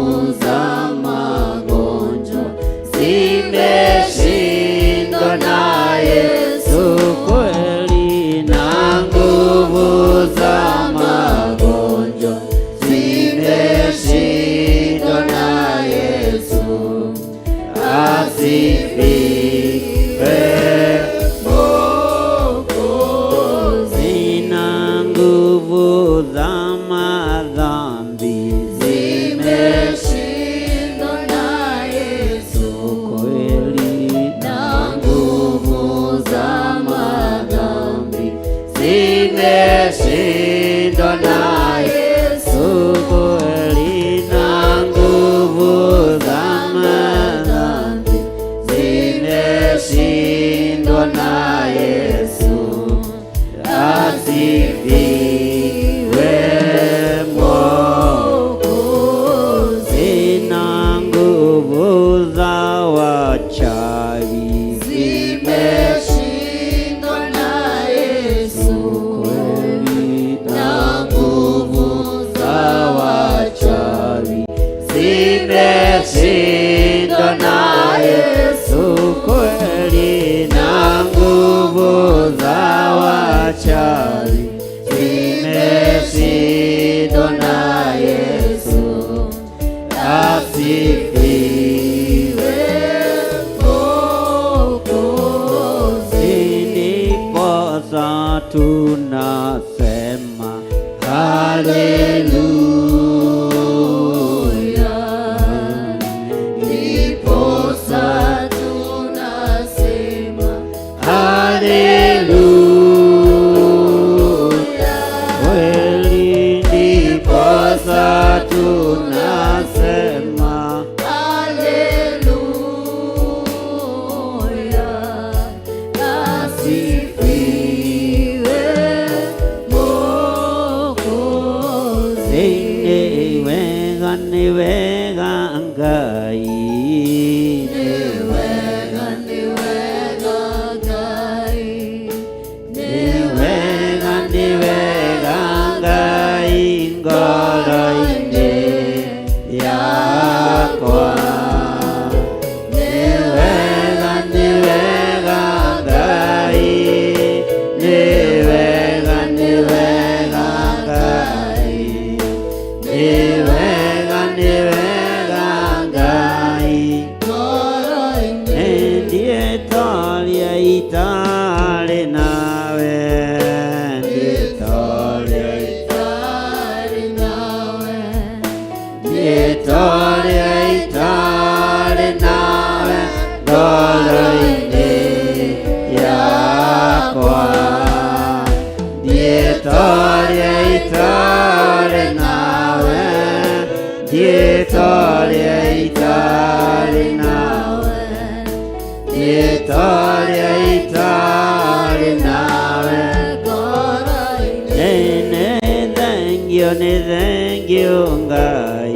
Speaker 2: za magonjwa zimeshindwa na Yesu,
Speaker 3: kweli, na nguvu za
Speaker 2: magonjwa zimeshindwa na Yesu.
Speaker 3: asifiwe
Speaker 2: Mwokozi,
Speaker 3: zina nguvu za madhambi
Speaker 2: zimeshindwa na Yesu,
Speaker 3: kweli,
Speaker 2: na nguvu za madhambi
Speaker 3: zimeshindwa na
Speaker 2: Yesu,
Speaker 3: kweli, na nguvu za madhambi zimeshindwa na Yesu, asifiwe
Speaker 2: Mwokozi,
Speaker 3: zina nguvu za wachawi
Speaker 2: zimeshindwa na Yesu,
Speaker 3: kweli,
Speaker 2: na nguvu za wachawi
Speaker 3: zimeshindwa na Yesu, kweli, na nguvu za wachawi zimeshindwa na Yesu, asifiwe
Speaker 2: Mwokozi,
Speaker 3: ndiposa tunasema haleluya,
Speaker 2: ndiposa
Speaker 3: Rĩtwa itarĩ nawe nĩ thengio Ngai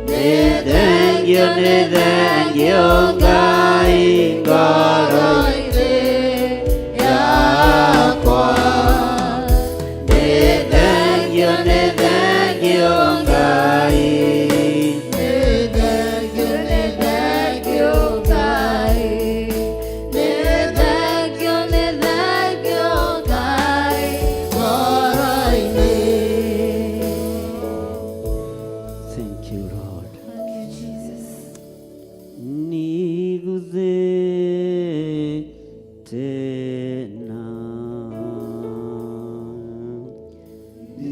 Speaker 3: nĩ thengio Ngai ngoro-inĩ yakwa nĩ thengio Ngai Thank you, Lord. Niguze tena,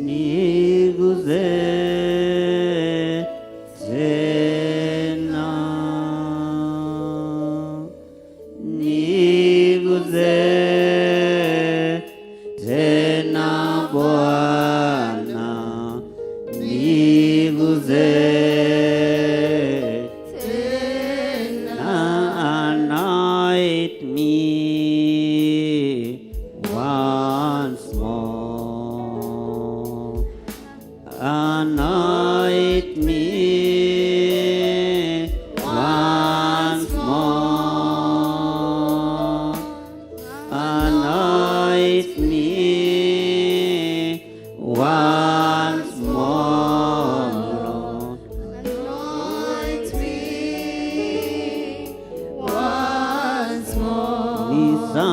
Speaker 3: niguze tena, niguze tena Bwana, niguze anoint me once more. Anoint me once more. Anoint me once more, Lord.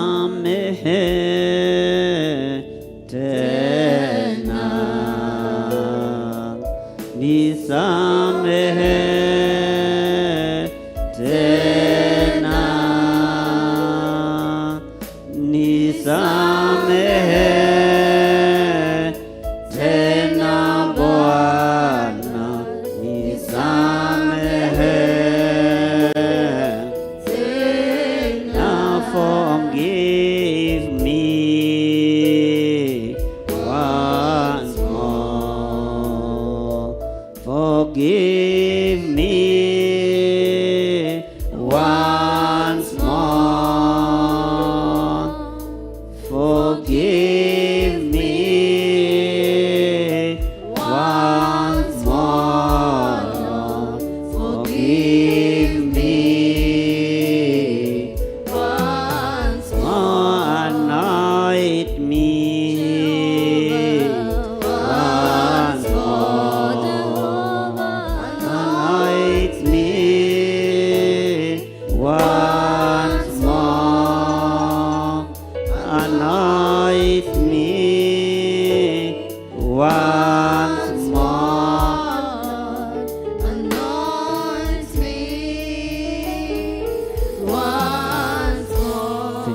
Speaker 3: Nisamehe tena, nisamehe tena, nisamehe tena Bwana, nisamehe now forgive me once more. Forgive me once more. Forgive me once more, Lord. Forgive me once more. Anoint me once more. Anoint me once more. Anoint me once more.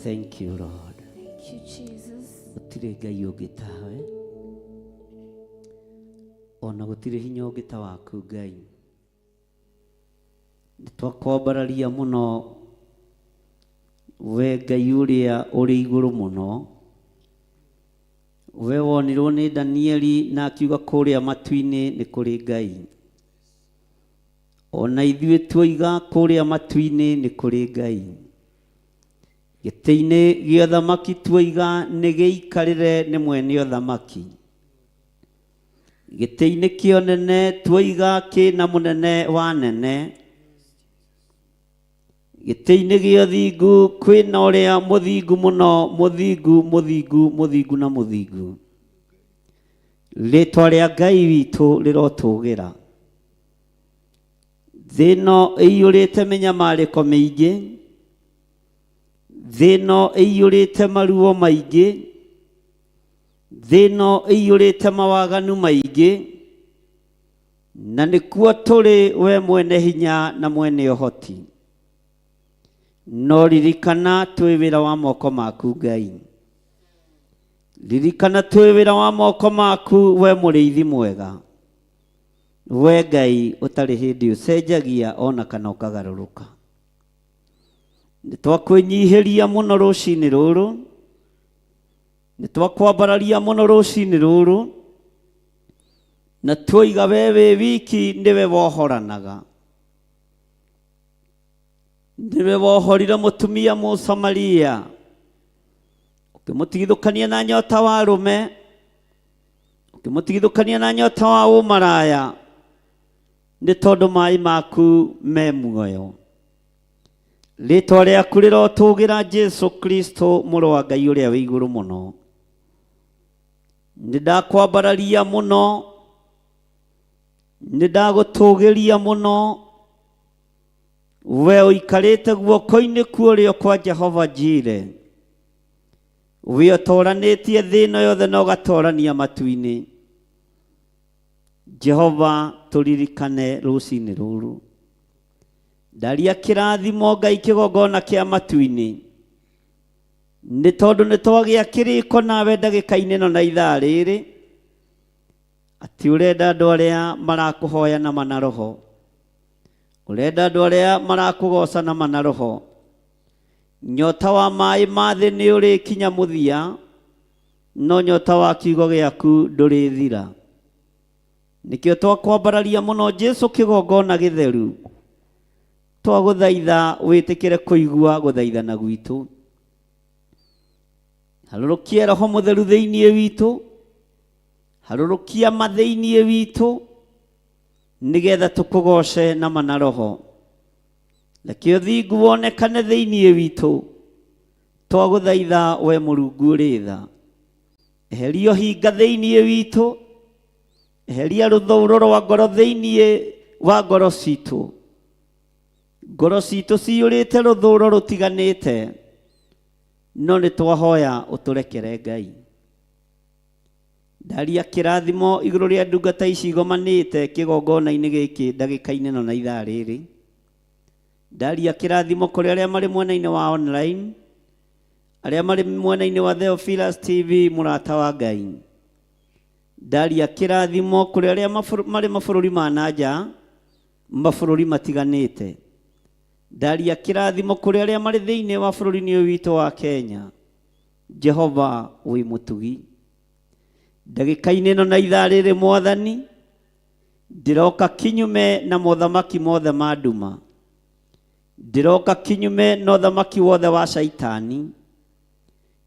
Speaker 3: Thank you, Lord.
Speaker 2: Thank you, Jesus.
Speaker 3: Gũtirĩ Ngai ũngĩ tawe, ona gũtirĩ hinya ũngĩ ta waku Ngai. Nĩtwakwambararia mũno we Ngai ũrĩa ũrĩ igũrũ mũno. We wonirwo nĩ Danieli na akiuga kũrĩa matu-inĩ nĩ kũrĩ Ngai. Ona ithuĩ tuoiga kũrĩa matu-inĩ nĩ kũrĩ Ngai. Gĩtĩ-inĩ gĩa ũthamaki tuoiga nĩ gĩikarĩre nĩ mwene ũthamaki. Gĩtĩ-inĩ kĩa ũnene tuoiga kĩna mũnene wa nene. Gĩtĩ-inĩ gĩa ũthingu kwĩna ũrĩa mũthingu mũno, mũthingu na mũthingu. Rĩĩtwa rĩa Ngai witũ rĩrotũgĩra. Thĩ ĩno ĩiyũrĩte mĩnyamarĩko mĩingĩ. Thĩ ĩno ĩiyũrĩte maruo maingĩ. Thĩ ĩno ĩiyũrĩte mawaganu maingĩ. Na nĩkuo tũrĩ we mwene hinya na mwene ũhoti. No ririkana twĩ wĩra wa moko maku Ngai. Ririkana twĩ wĩra wa moko maku we mũrĩithi mwega. We Ngai ũtarĩ hĩndĩ ũcenjagia ona kana ũkagarũrũka. Nĩtwakwĩnyihĩria mũno rũciinĩ rũrũ. Nĩtwakwambararia mũno rũciinĩ rũrũ. na tuiga wewe wiki ndiwe wohoranaga. Ndiwe wohorire mutumia Mũsamaria ukimutigithukania na nyota wa arume, ukimutigithukania na nyota wa umaraya, nĩ tondũ maĩ maku me muoyo. Rĩĩtwa rĩaku rĩrotũgĩra Jesu Kristo mũrũ wa Ngai ũrĩa wĩ igũrũ mũno. Nĩndakwambararia mũno, nĩndagũtũgĩria mũno, we ũikarĩte guoko-inĩ kuo kwa Jehova Jire, we ũtoranĩtie thĩ ĩno yothe na ũgatorania matu-inĩ. Jehova tũririkane rũci-inĩ rũrũ. Ndaria kĩrathimo Ngai kĩgongona kĩa matu-inĩ, nĩ tondũ nĩtwagĩa kĩrĩko nawe ndagĩka-inĩ ĩno na ithaa rĩrĩ, atĩ ũrenda andũ arĩa marakũhoya na ma na roho, ũrenda andũ arĩa marakũgoca na ma na roho. Nyota wa maĩ ma thĩ nĩ ũrĩkinya mũthia, no nyota wa kiugo gĩaku ndũrĩthira. Nĩkĩo twakwambararia mũno Jesu kĩgongona gĩtheru, twagũthaitha wĩtĩkĩre kũigua gũthaithana gwitũ. Harũrũkia Roho Mũtheru thĩinĩ witũ, harũrũkia ma thĩinĩ witũ, nĩgetha tũkũgoce na ma na roho. Reke ũthingu wonekane thĩinĩ witũ, twagũthaitha we Mũrungu ũrĩ tha. Eheria ũhinga thĩinĩ witũ, eheria rũthũũro rwa ngoro thĩinĩ wa ngoro citũ. Ngoro citũ ciyũrĩte rũthũũro rũtiganĩte, no nĩ twahoya ũtũrekere Ngai. Ndaria kĩrathimo igũrũ rĩa ndungata ici igomanĩte kĩgongona-inĩ gĩkĩ ndagĩka-inĩ ĩno na ithaa rĩrĩ. Ndaria kĩrathimo kũrĩ arĩa marĩ mwena-inĩ wa online, arĩa marĩ mwena-inĩ wa Theophilus TV mũrata wa Ngai. Ndaria kĩrathimo kũrĩ arĩa marĩ mabũrũri ma nanja, mabũrũri matiganĩte. Ndaria kĩrathimo kũrĩ arĩa marĩ thĩinĩ wa bũrũri-inĩ ũyũ witũ wa Kenya. Jehova wĩ mũtugi. Ndagĩka-inĩ ĩno na ithaa rĩrĩ Mwathani, ndĩroka kinyume na mothamaki mothe ma nduma, ndĩroka kinyume na ũthamaki wothe wa Shaitani,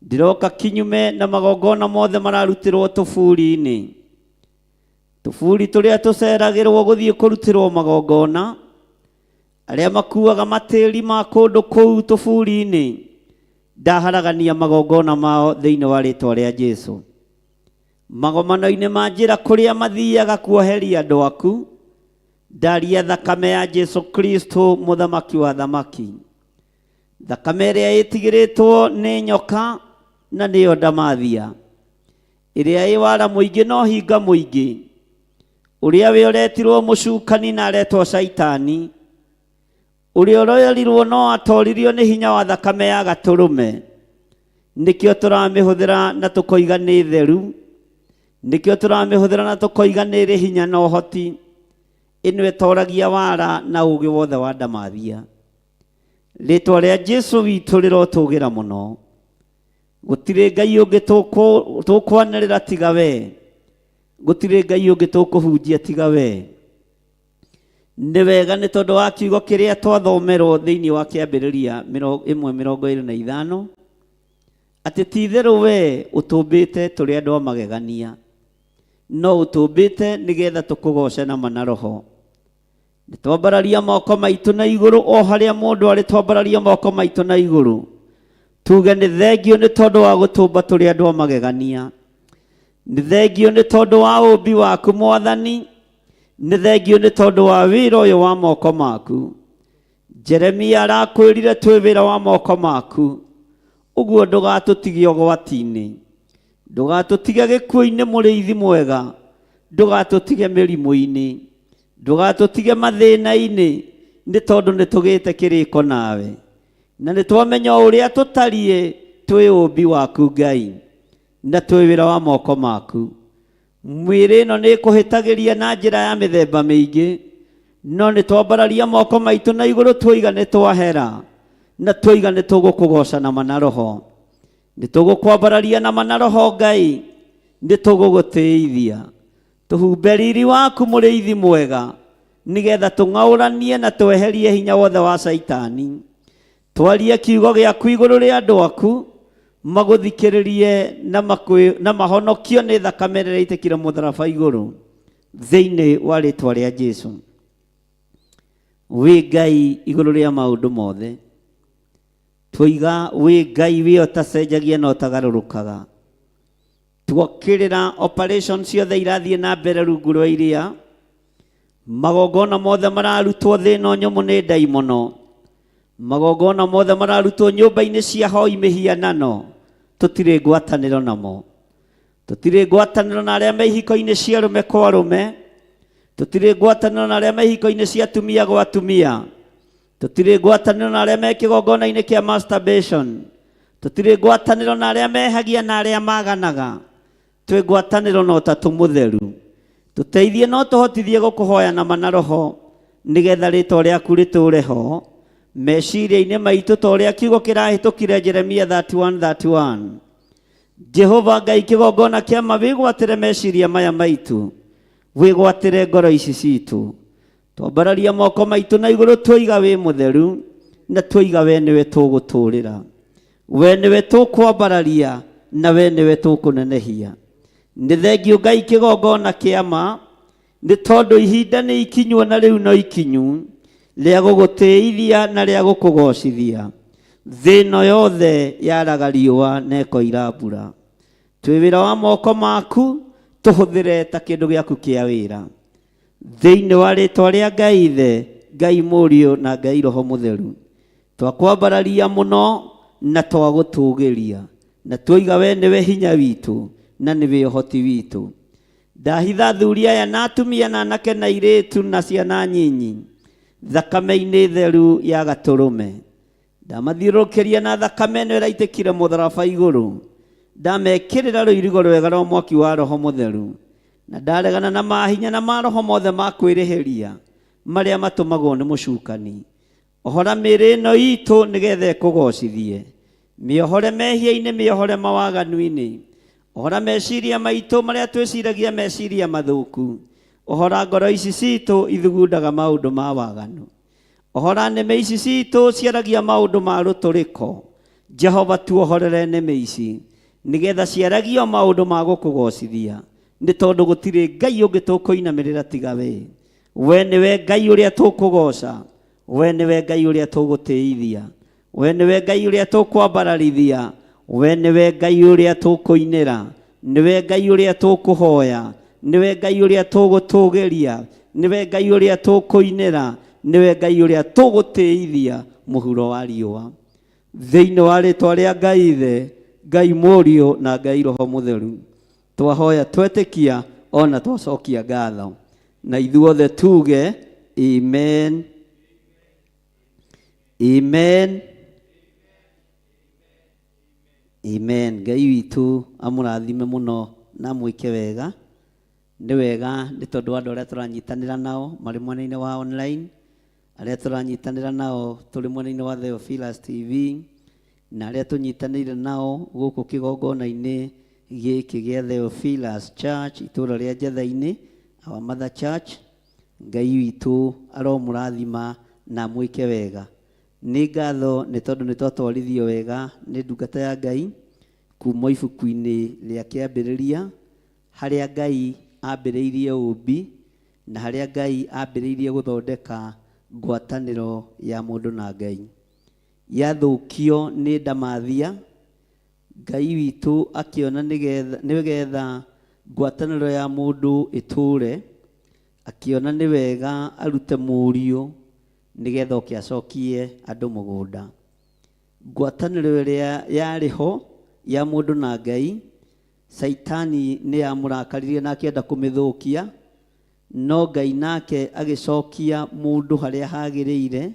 Speaker 3: ndĩroka kinyume na magongona mothe mararutĩrwo tũburi-inĩ, tũburi tũrĩa tũceragĩrwo gũthiĩ kũrutĩrwo magongona, arĩa makuaga matĩri ma kũndũ kũu tũburi-inĩ. Ndaharagania magongona mao thĩinĩ wa rĩĩtwa rĩa Jesu. Magomano-inĩ ma njĩra kũrĩa mathiaga kuoheria andũ aku, ndaria thakame ya Jesu Kristo mũthamaki wa thamaki. Thakame ĩrĩa ĩtigĩrĩtwo nĩ nyoka na nĩyo ndamathia, ĩrĩa ĩ wara mũingĩ no hinga mũingĩ, ũrĩa we ũretirwo mũcukani na aretwo Shaitani, ũrĩa ũroerirwo no atoririo nĩ hinya wa thakame ya gatũrũme. Nĩkĩo tũramĩhũthĩra na tũkoiga nĩ theru, nĩkĩo tũramĩhũthĩra na tũkoiga nĩ ĩrĩ hinya na ũhoti. Ĩno ĩtoragia wara na ũũgĩ wothe wa ndamathia. Rĩĩtwa rĩa Jesu witũ rĩrotũgĩra mũno. Gũtirĩ Ngai ũngĩ tũkwanĩrĩra tiga we, gũtirĩ Ngai ũngĩ tũkũhunjia tiga we. Nĩ wega nĩ tondũ wa kiugo kĩrĩa twathomerwo thĩinĩ wa kĩambĩrĩria 1:25, atĩ ti itherũ we ũtũmbĩte tũrĩ andũ a magegania, no ũtũmbĩte nĩgetha tũkũgoce na ma na roho. Nĩ twambararia moko maitũ na igũrũ, o harĩa mũndũ arĩ twambararia moko maitũ na igũrũ, tuge nĩ thengio nĩ tondũ wa gũtũmba tũrĩ andũ a magegania. Nĩ thengio nĩ tondũ wa ũmbi waku Mwathani, nĩ thengio nĩ tondũ wa wĩra ũyũ wa moko maku. Jeremia arakwĩrire twĩ wĩra wa moko maku, ũguo ndũgatũtige ũgwati-inĩ, ndũgatũtige gĩkuũ-inĩ mũrĩithi mwega, ndũgatũtige mĩrimũ-inĩ, ndũgatũtige mathĩna-inĩ, nĩ tondũ nĩ tũgĩte kĩrĩko nawe, na nĩ twamenya ũrĩa tũtariĩ twĩ ũmbi waku Ngai, na twĩ wĩra wa moko maku. Mwĩrĩ ĩno nĩ ĩkũhĩtagĩria na njĩra ya mĩthemba mĩingĩ, no nĩ twambararia moko maitũ na igũrũ twoiga nĩ twahera, na twoiga nĩ tũgũkũgoca na ma na roho, nĩ tũgũkwambararia na ma na roho Ngai, nĩ tũgũgũtĩithia, tuhumbe riri waku mũrĩithi mwega, nigetha tũng'aũranie na tweherie hinya wothe wa Saitani. Twarie kiugo gĩaku igũrũ rĩa andũ aku, magũthikĩrĩrie na mahonokio nĩ thakame ĩrĩa ĩitĩkire mũtharaba igũrũ, thĩinĩ wa rĩtwa rĩa Jesũ. Wĩ Ngai igũrũ rĩa maũndũ mothe, twoiga wĩ Ngai wĩ ũtacenjagia na ũtagarũrũkaga. Tuokĩrĩra operation ciothe irathiĩ na mbere rungu rwa iria, magongona mothe mararutwo thĩ ĩno nyũmũ nĩ ndaimono, magongona mothe mararutwo nyũmba-inĩ cia hoi mĩhianano, tũtirĩ ngwatanĩro namo. Tũtirĩ ngwatanĩro na arĩa me ihiko-inĩ cia arũme kwa arũme, tũtirĩ ngwatanĩro na arĩa me ihiko-inĩ cia atumia gwa atumia, tũtirĩ ngwatanĩro na arĩa me kĩgongona-inĩ kĩa masturbation, tũtirĩ ngwatanĩro na arĩa mehagia na arĩa maganaga. Twĩ ngwatanĩro na ũtatũ mũtheru. Tũteithie no tũhotithie gũkũhoya na mana roho, nigetha rĩtwa rĩaku rĩtũũre ho meciria-inĩ maitũ ta ũrĩa kiugo kĩrahĩtũkire Jeremia 31:31. Jehova Ngai kĩgongona kĩa ma wĩgwatĩre meciria maya maitũ, wĩgwatĩre ngoro ici citũ. Twambararia moko maitũ na igũrũ twoiga wĩ mũtheru, na twoiga we nĩwe tũgũtũũrĩra, we nĩwe tũkwambararia, na we nĩwe tũkũnenehia. Nĩ thengiũ Ngai kĩgongona kĩa ma, nĩ tondũ ihinda nĩ ikinywo na rĩu no ikinyu rĩa gũgũtĩithia na rĩa gũkũgocithia. Thĩ ĩno yothe yaraga riũa na ĩkoira mbura. Twĩ wĩra wa moko maku, tũhũthĩre ta kĩndũ gĩaku kĩa wĩra, thĩinĩ wa rĩtwa rĩa Ngai Ithe, Ngai Mũriũ na Ngai Roho Mũtheru. Twakwambararia mũno na twagũtũũgĩria, na twoiga we nĩwe hinya witũ na nĩwe ũhoti witũ. Ndahitha athuri aya na atumia na anake na airĩtu na ciana nyinyi thakame-inĩ theru ya Gatũrũme. Ndamathiũrũrũkĩria na thakame ĩno ĩraitĩkire mũtharaba igũrũ, ndamekĩrĩra rũirigo rwega rwa mwaki wa Roho Mũtheru, na ndaregana na mahinya na maroho mothe ma kwĩrĩhĩria marĩa matũmagwo nĩ mũcukani. Ohora mĩĩrĩ ĩno itũ nĩgetha ĩkũgocithie, mĩohore mehia-inĩ, mĩohore mawaganu-inĩ. Ohora meciria maitũ marĩa twĩciragia meciria mathũku, ohora ngoro ici citũ ithugundaga maũndũ ma waganu. Ohora nĩmĩ ici citũ ciaragia maũndũ ma rũtũrĩko. Jehova tuohorere nĩmĩ ici, nigetha ciaragio maũndũ ma gũkũgocithia, nĩ tondũ gũtirĩ Ngai ũngĩ tũkũinamĩrĩra tiga we. We nĩwe Ngai ũrĩa tũkũgoca, we nĩwe Ngai ũrĩa tũgũtĩithia, we nĩwe Ngai ũrĩa tũkwambararithia, we nĩwe Ngai ũrĩa tũkũinĩra, nĩwe Ngai ũrĩa tũkũhoya, nĩwe Ngai ũrĩa tũgũtũũgĩria, nĩwe Ngai ũrĩa tũkũinĩra, nĩwe Ngai ũrĩa tũgũtĩithia mũhuro wa riũa. Thĩinĩ wa rĩtwa rĩa Ngai Ithe, Ngai Mũriũ na Ngai Roho Mũtheru, twahoya twetĩkia ona twacokia ngatho, na ithuothe tuge amen, amen, amen. Ngai witũ amũrathime mũno na mwĩke wega. Nĩ wega nĩ tondũ andũ arĩa tũranyitanĩra nao marĩ mwena-inĩ wa online, arĩa tũranyitanĩra nao tũrĩ mwena-inĩ wa Theophilus TV, na arĩa tũnyitanĩire nao gũkũ kĩgongona-inĩ gĩkĩ gĩa Theophilus Church itũũra rĩa Njatha-inĩ, our mother church. Ngai witũ aromũrathima na mwĩke wega. Nĩ ngatho nĩ tondũ nĩ twatwarithio wega nĩ ndungata ya Ngai kuma ibuku-inĩ rĩa kĩambĩrĩria, harĩa Ngai ambĩrĩirie ũmbi na harĩa Ngai ambĩrĩirie gũthondeka ngwatanĩro ya mũndũ na Ngai. Yathũkio nĩ ndamathia, Ngai witũ akĩona nĩgetha ngwatanĩro ya mũndũ ĩtũũre, akĩona nĩ wega arute mũriũ nĩgetha oke acokie andũ mũgũnda. Ngwatanĩro ĩrĩa yarĩ ho ya mũndũ na Ngai, Saitani nĩ yamũrakaririe na akĩenda kũmĩthũkia, no Ngai nake agĩcokia mũndũ harĩa hagĩrĩire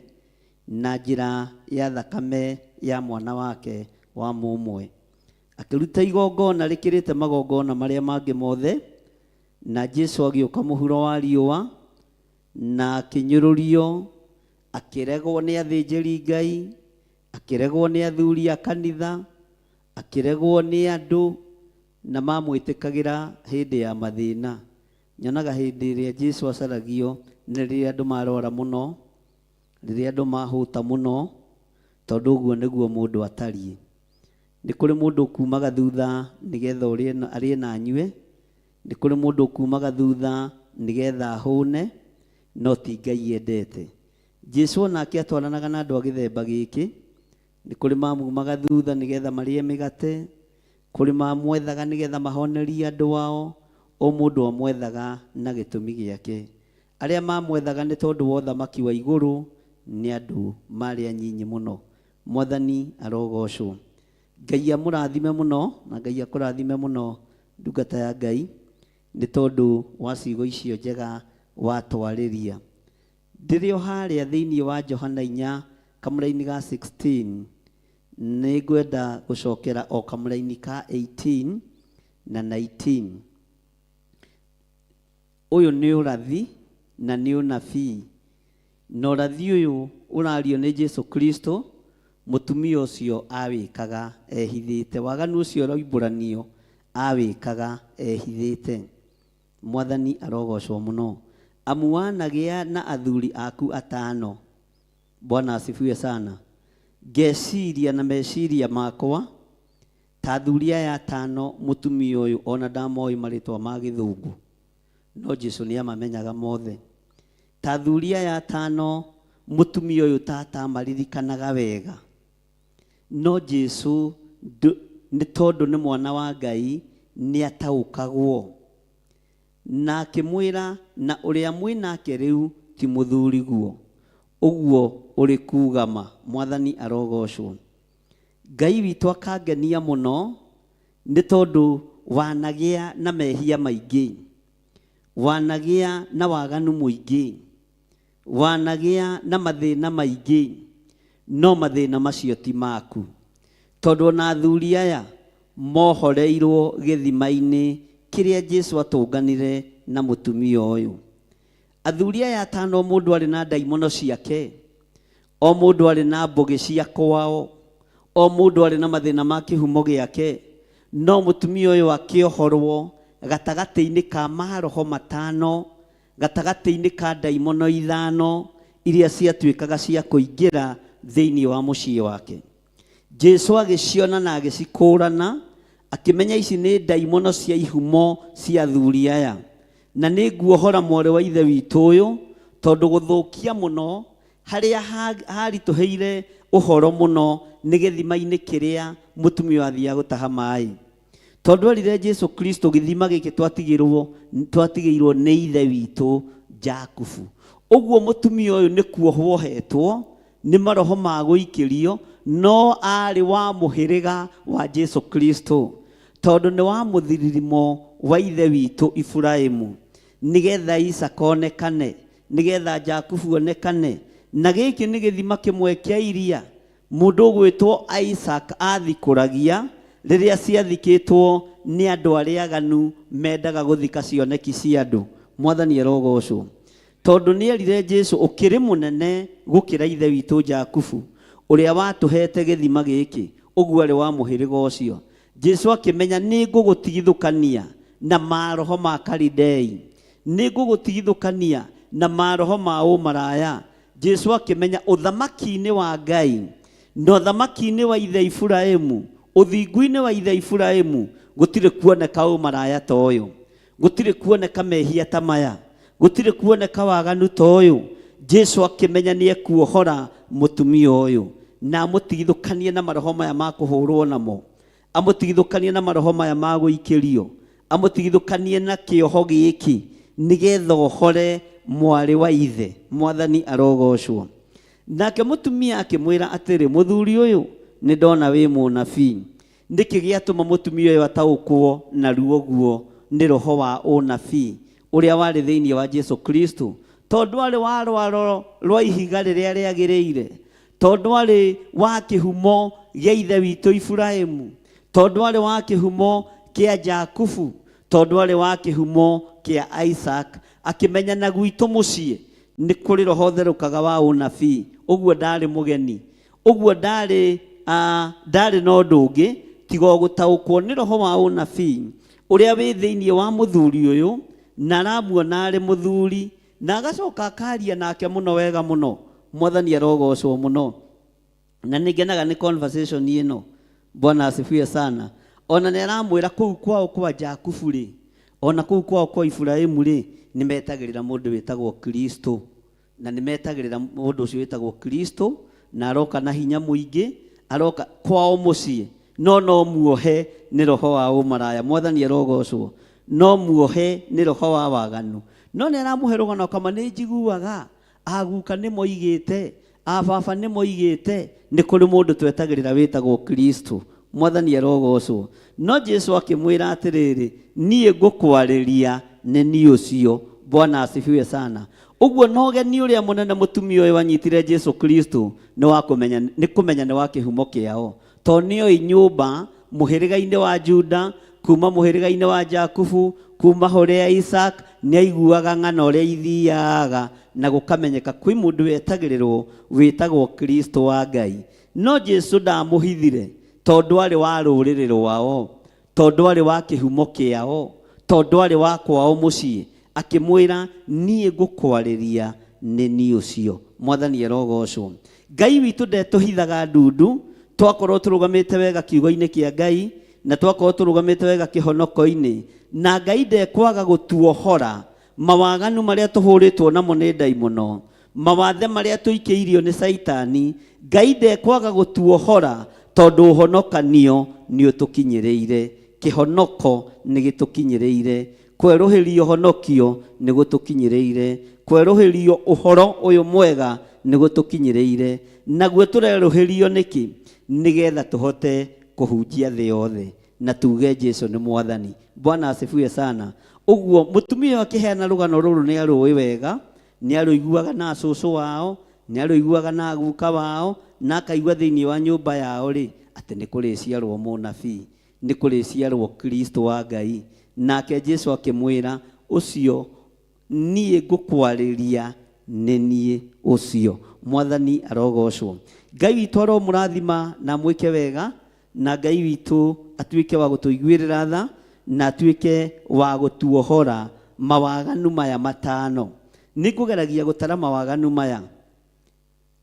Speaker 3: na njĩra ya thakame ya mwana wake wa mũmwe. Akĩruta igongona rĩkĩrĩte magongona marĩa mangĩ mothe, na Jesũ agĩũka mũhuro wa riũa na akĩnyũrũrio, akĩregwo nĩ athĩnjĩri Ngai, akĩregwo nĩ athuri a kanitha, akĩregwo nĩ andũ na mamwĩtĩkagĩra hĩndĩ ya mathĩna. nyonaga hĩndĩ ĩrĩa Jesu acaragio nĩ rĩrĩa andũ marora mũno, rĩrĩa andũ mahuta mũno, tondũ ũguo nĩguo mũndũ atariĩ. Nĩ kũrĩ mũndũ kumaga thutha nĩgetha arĩe na anyue, nĩ kũrĩ mũndũ kumaga thutha nĩgetha ahũne, no ti Ngai endete. Jesu onake atwaranaga na andũ a gĩthemba gĩkĩ. Nĩ kũrĩ mamumaga thutha nĩgetha marĩe mĩgate, kũrĩ mamwethaga nĩgetha mahonerie andũ ao, o mũndũ amwethaga na gĩtũmi gĩake. Arĩa mamwethaga nĩ tondũ wa ũthamaki wa igũrũ nĩ andũ marĩ anyinyi mũno. Mwathani arogocwo. Ngai amũrathime mũno, na Ngai akũrathime mũno ndungata ya Ngai, nĩ tondũ wa ciugo icio njega watwarĩria. Ndĩrĩ o harĩa thĩinĩ wa Johana 4 kamũra-inĩ ga 16, nĩ ngwenda gũcokera o kamũra-inĩ ka 18 na 19. Ũyũ nĩ ũrathi na nĩ ũnabii. Na ũrathi ũyũ ũrario nĩ Jesu Kristo, mũtumia ũcio awĩkaga ehithĩte. Waganu ũcio ũroimbũranio awĩkaga ehithĩte. Mwathani arogocwo mũno. Amu wanagĩa na athuri aku 5. Bwana asifiwe sana. Ngeciria na meciria makwa ta athuri aya 5 mũtumia ũyũ ona ndamoĩ marĩtwa ma gĩthũngũ, no Jesu nĩ amamenyaga mothe. Ta athuri aya 5 mũtumia ũyũ tata maririkanaga wega, no Jesu nĩ tondũ nĩ mwana wa Ngai nĩ ataũkagwo na akĩmwĩra, na ũrĩa mwĩnake rĩu ti mũthuri guo. Ũguo ũrĩ kuuga ma. Mwathani arogocwo. Ngai witũ akangenia mũno nĩ tondũ wanagĩa na mehia maingĩ, wanagĩa na waganu mũingĩ, wanagĩa na mathĩna maingĩ, no mathĩna macio ti maku, tondũ ona athuri aya mohoreirwo gĩthima-inĩ kĩrĩa Jesu atũnganire na mũtumia ũyũ. Athuri aya 5 mũndũ arĩ na ndaimono ciake, o mũndũ arĩ na mbũgĩ cia kwao, o mũndũ arĩ na mathĩna ma kĩhumo gĩake, no mũtumia ũyũ akĩohorwo gatagatĩ-inĩ ka maroho 5, gatagatĩ-inĩ ka ndaimono 5 iria ciatuĩkaga cia kũingĩra thĩinĩ wa mũciĩ wake. Jesu agĩciona na agĩcikũrana, akĩmenya ici nĩ ndaimono cia ihumo cia athuri aya, na nĩ nguohora mwarĩ wa ithe witũ ũyũ, tondũ gũthũkia mũno harĩa haritũhĩire ũhoro mũno nĩ gĩthima-inĩ kĩrĩa mũtumia athiaga gũtaha maĩ. Tondũ arire Jesu Kristo gĩthima gĩkĩ twatigĩirwo nĩ ithe witũ Jakubu. Ũguo mũtumia ũyũ nĩ kuohwo hetwo nĩ maroho ma gũikĩrio, no arĩ wa mũhĩrĩga wa Jesu Kristo, tondũ nĩ wa mũthiririmo wa ithe witũ Iburahĩmu, nĩgetha Isaka onekane, nĩgetha Jakubu onekane. Na gĩkĩ nĩ gĩthima kĩmwe kĩa iria mũndũ ũgwĩtwo Isaac athikũragia rĩrĩa ciathikĩtwo nĩ andũ arĩa aganu mendaga gũthika cioneki cia andũ. Mwathani arogocwo. Tondũ nĩ erire Jesu, ũkĩrĩ mũnene gũkĩra ithe witũ Jakubu ũrĩa watũhete gĩthima gĩkĩ, ũguo arĩ wa mũhĩrĩga ũcio. Jesu akĩmenya nĩ ngũgũtigithũkania na maroho ma Kalidei, nĩ ngũgũtigithũkania na maroho ma ũmaraya. Jesu akĩmenya ũthamaki-inĩ wa Ngai na ũthamaki-inĩ wa ithe Iburahĩmu, ũthingu-inĩ wa ithe Iburahĩmu, gũtirĩ kuoneka ũmaraya ta ũyũ, gũtirĩ kuoneka mehia ta maya, gũtirĩ kuoneka waganu ta ũyũ. Jesu akĩmenya nĩ ekuohora mũtumia ũyũ na amũtigithũkanie na maroho maya ma kũhũrwo namo, amũtigithũkanie na maroho maya ma gũikĩrio, amũtigithũkanie na kĩoho gĩkĩ, nĩgetha ohore mwarĩ wa ithe. Mwathani arogocwo. Nake mũtumia akĩmwĩra atĩrĩ, mũthuri ũyũ nĩ ndona wĩ mũnabii. Nĩkĩ gĩatũma mũtumia ũyũ ataũkwo na ruo guo nĩ roho wa ũnabii ũrĩa warĩ thĩinĩ wa Jesu Kristo? Tondũ arĩ wa rwaro rwa ihiga rĩrĩa rĩagĩrĩire, tondũ arĩ wa kĩhumo gĩa ithe witũ Iburahĩmu, tondũ arĩ wa kĩhumo kĩa Jakubu, tondũ arĩ wa kĩhumo kĩa Isaac. Akĩmenya na gwitũ mũciĩ nĩ kũrĩ roho therũkaga wa ũnabii. Ũguo ndarĩ mũgeni, ũguo ndarĩ na ũndũ ũngĩ tiga gũtaũkwo nĩ roho wa ũnabii ũrĩa wĩ thĩinĩ wa mũthuri ũyũ, na aramuona arĩ mũthuri na agacoka akaria nake mũno wega mũno. Mwathani arogocwo mũno, na nĩngenaga nĩ conversation ĩno. Bwana asifiwe sana. Ona nĩ aramwĩra kũu kwao kwa Jakubu rĩ, ona kũu kwao kwa Ibrahimu rĩ, nĩ metagĩrĩra mũndũ wĩtagwo Kristo, na nĩ metagĩrĩra mũndũ ũcio wĩtagwo Kristo, na aroka na hinya mũingĩ, aroka kwao mũciĩ, no muohe nĩ roho wa ũmaraya. Mwathani arogocwo. No muohe nĩ roho wa waganu. No nĩ aramũhe rũgano kama nĩ njiguaga aguka nĩ moigĩte, ababa nĩ moigĩte nĩ kũrĩ mũndũ twetagĩrĩra wĩtagwo Kristo. Mwathani arogocwo. No Jesu akĩmwĩra atĩrĩrĩ, niĩ ngũkwarĩria nĩ niĩ ũcio. Bwana asifiwe sana. Ũguo no ũgeni ũrĩa mũnene mũtumia ũyũ wanyitire Jesu Kristo nĩ kũmenya nĩ wa kĩhumo kĩao, tondũ nĩoĩ nyũmba mũhĩrĩga-inĩ wa Juda, kuma mũhĩrĩga-inĩ wa Jakubu, kuma hũrĩa Isaac, nĩ aiguaga ng'ano ũrĩa ithiaga na gũkamenyeka kwĩ mũndũ wetagĩrĩrwo wĩtagwo Kristo wa Ngai. No Jesu ndamũhithire tondũ arĩ wa rũrĩrĩ rwao, tondũ arĩ wa kĩhumo kĩao, tondũ arĩ wa kwao mũciĩ, akĩmwĩra niĩ ngũkwarĩria nĩ niĩ ũcio. Mwathani arogocwo. Ngai witũ ndetũhithaga ndundu, twakorwo tũrũgamĩte wega kiugo-inĩ kĩa Ngai, na twakorwo tũrũgamĩte wega kĩhonoko-inĩ, na Ngai ndekwaga gũtuohora mawaganu marĩa tũhũrĩtwo namo nĩ ndaimono, mawathe marĩa tũikĩirio nĩ Saitani. Ngai ndekwaga gũtuohora tondũ ũhonokanio nĩ ũtũkinyĩrĩire, kĩhonoko nĩ gĩtũkinyĩrĩire, kwerũhĩrio honokio nĩ gũtũkinyĩrĩire, kwerũhĩrio ũhoro ũyũ mwega nĩ gũtũkinyĩrĩire. Naguo tũrerũhĩrio nĩkĩ? Nĩgetha tũhote kũhunjia thĩ yothe na tuge Jesu nĩ Mwathani. Bwana asifiwe sana. Ũguo mũtumia ũyũ akĩheana rũgano rũrũ nĩ arũĩ wega, nĩ arũiguaga na cũcũ wao, nĩ arũiguaga na guka wao, na akaigua thĩinĩ wa nyũmba yao rĩ, atĩ nĩ kũrĩciarwo mũnabii, nĩ kũrĩciarwo Kristo wa Ngai. Nake Jesu akĩmwĩra ũcio niĩ ngũkwarĩria nĩ niĩ ũcio. Mwathani arogocwo. Ngai witũ aromũrathima na mwĩke wega, na Ngai witũ atuĩke wa gũtũiguĩrĩra tha, na atuĩke wa gũtuohora mawaganu maya matano. Nĩ ngũgeragia gũtara mawaganu maya,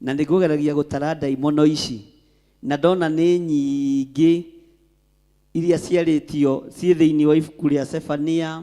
Speaker 3: na nĩ ngũgeragia gũtara ndaimono ici, na ndona nĩ nyingĩ iria ciarĩtio ciĩ thĩinĩ wa ibuku rĩa Sefania,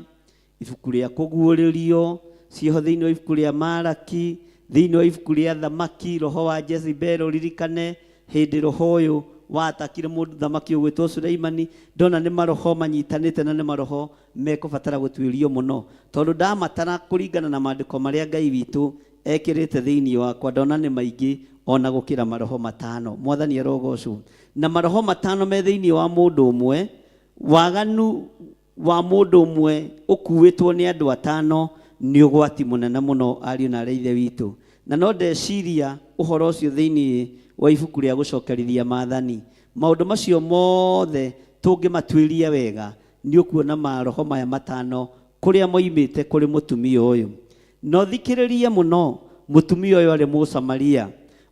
Speaker 3: ibuku rĩa kũguũrĩrio, ciĩho thĩinĩ wa ibuku rĩa Malaki, thĩinĩ wa ibuku rĩa thamaki, roho wa Jezebel. Ririkane hĩndĩ roho ũyũ watakire mũndũ thamaki ũgwĩtwo Suleimani. Ndona nĩ maroho manyitanĩte na nĩ maroho mekũbatara gũtuĩrio mũno, tondũ ndamatara kũringana na maandĩko marĩa Ngai witũ ekĩrĩte thĩinĩ wakwa, ndona nĩ maingĩ ona gũkĩra maroho matano. Mwathani arogocwo. Na maroho matano me thĩinĩ wa mũndũ ũmwe. Waganu wa mũndũ ũmwe ũkuĩtwo nĩ andũ atano nĩ ũgwati mũnene mũno, ariũ na aithe witũ. Na no ndeciria ũhoro ũcio thĩinĩ wa ibuku rĩa gũcokerithia maathani. Maũndũ macio mothe tũngĩmatuĩria wega, nĩ ũkuona maroho maya matano kũrĩa moimĩte kũrĩ mũtumia ũyũ. No thikĩrĩrie mũno, mũtumia ũyũ arĩ Mũsamaria.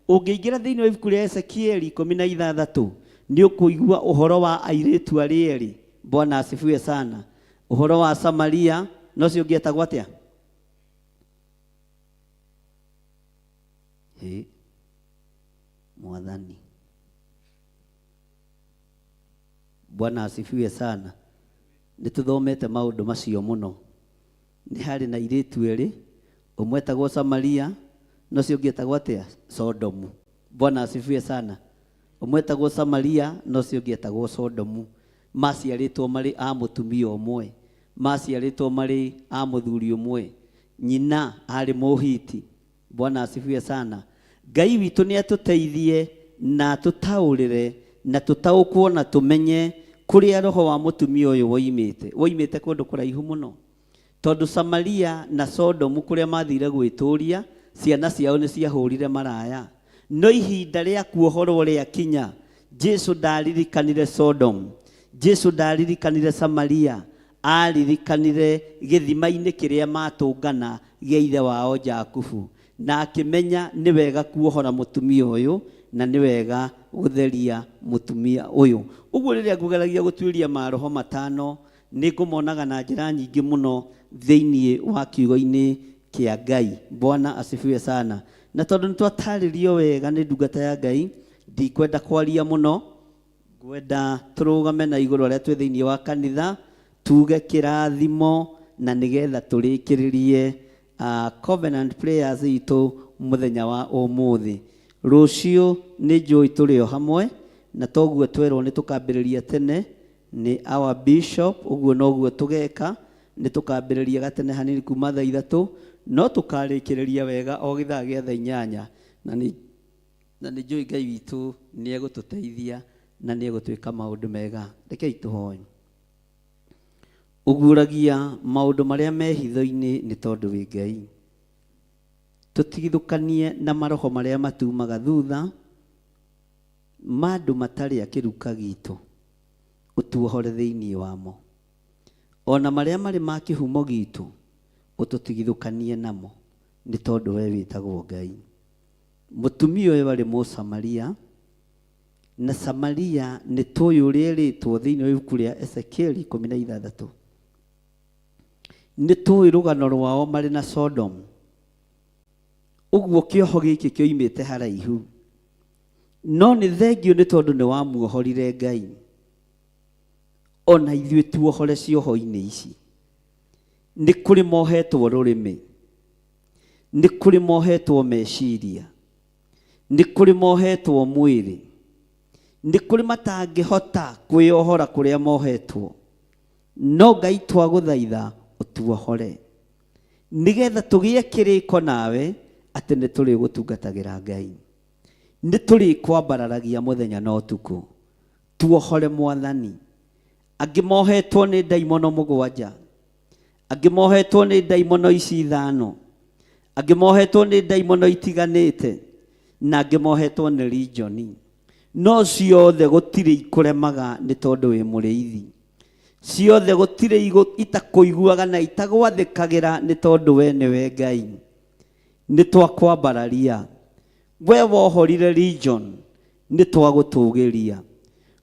Speaker 3: Ũngĩingĩra thĩinĩ wa ibuku rĩa Ezekieli 16 nĩ ũkũigua ũhoro wa airĩtu arĩa erĩ. Bwana asifiwe sana. Ũhoro wa Samaria, no cio ũngĩetagwo atĩa? Mwathani. Bwana asifiwe sana. Nĩ tũthomete maũndũ macio mũno. Nĩ harĩ na airĩtu erĩ, ũmwe etagwo Samaria, no cio ũngĩetagwo atĩa? Sodomu. Bwana asifiwe sana. Ũmwe etagwo Samaria, no cio ũngĩetagwo Sodomu. Maciarĩtwo marĩ a mũtumia ũmwe, maciarĩtwo marĩ a mũthuri ũmwe. Nyina arĩ Mũhiti. Bwana asifiwe sana. Ngai witũ nĩ atũteithie na tũtaũrĩre na tũtaũkwo na tũmenye kũrĩa roho wa mũtumia ũyũ woimĩte kũndũ kũraihu mũno, tondũ Samaria na Sodomu kũrĩa mathire gwĩtũria, ciana ciao nĩ ciahũrire maraya. No ihinda rĩa kuohorwo rĩakinya, Jesu ndaririkanire Sodomu, Jesu ndaririkanire Samaria, aririkanire gĩthima-inĩ kĩrĩa matũngana gĩa ithe wao Jakubu, na akĩmenya nĩ wega kuohora mũtumia ũyũ na nĩ wega gũtheria mũtumia ũyũ. Ũguo rĩrĩa ngũgeragia gũtuĩria maroho matano, nĩngũmonaga na njĩra nyingĩ mũno thĩinĩ wa kiugo-inĩ kĩa Ngai. Bwana asifiwe sana. Na tondũ nĩtwatarĩrio wega nĩ ndungata ya Ngai, ndikwenda kwaria mũno, ngwenda tũrũgame na igũrũ arĩa twĩ thĩinĩ wa kanitha, tuge kĩrathimo na nĩgetha tũrĩkĩrĩrie covenant prayers itũ mũthenya wa ũmũthĩ. Rũciũ nĩ njũĩ tũrĩ o hamwe, na toguo twerwo nĩ tũkambĩrĩria tene nĩ our bishop, ũguo noguo tũgeka, nĩ tũkambĩrĩria gatene hanini kuma thaa 3, no tũkarĩkĩrĩria wega o gĩthaa gĩa thaa 8, na nĩ njũĩ Ngai witũ nĩ egũtũteithia na nĩ egũtwĩka maũndũ mega. Rekei tũhoe. Ũguũragia maũndũ marĩa me hitho-inĩ nĩ tondũ wĩ Ngai. Tũtigithũkanie na maroho marĩa matumaga thutha, mandũ matarĩ a kĩruka gitũ, ũtuohore thĩinĩ wamo. Ona marĩa marĩ ma kĩhumo gitũ, ũtũtigithũkanie namo, nĩ tondũ we wĩtagwo Ngai. Mũtumia ũyũ arĩ Mũsamaria, na Samaria nĩ tũĩ ũrĩa ĩrĩtwo thĩinĩ wa ibuku rĩa Ezekieli 16. Nĩ tũĩ rũgano rwao marĩ na Sodom. Ũguo kĩoho gĩkĩ kĩoimĩte haraihu, no nĩ thengio nĩ tondũ nĩ wamuohorire Ngai. Ona ithuĩ tuohore cioho-inĩ ici. Nĩ kũrĩ mohetwo rũrĩmĩ, nĩ kũrĩ mohetwo meciria, nĩ kũrĩ mohetwo mwĩrĩ, nĩ kũrĩ matangĩhota kwĩohora kũrĩa mohetwo, no Ngai twagũthaitha ũtuohore, nĩgetha tũgĩe kĩrĩko nawe atĩ nĩ tũrĩ gũtungatagĩra Ngai, nĩ tũrĩ kwambararagia mũthenya na ũtukũ. Tuohore Mwathani. Angĩ mohetwo nĩ ndaimono 7, angĩ mohetwo nĩ ndaimono ici 5, angĩ mohetwo nĩ ndaimono itiganĩte, na angĩ mohetwo nĩ legion. No ciothe gũtirĩ ikũremaga nĩ tondũ wĩ mũrĩithi. Ciothe gũtirĩ itakũiguaga na itagwathĩkagĩra nĩ tondũ we nĩwe Ngai. Nĩ twakwambararia. We wohorire legion, nĩ twagũtũgĩria.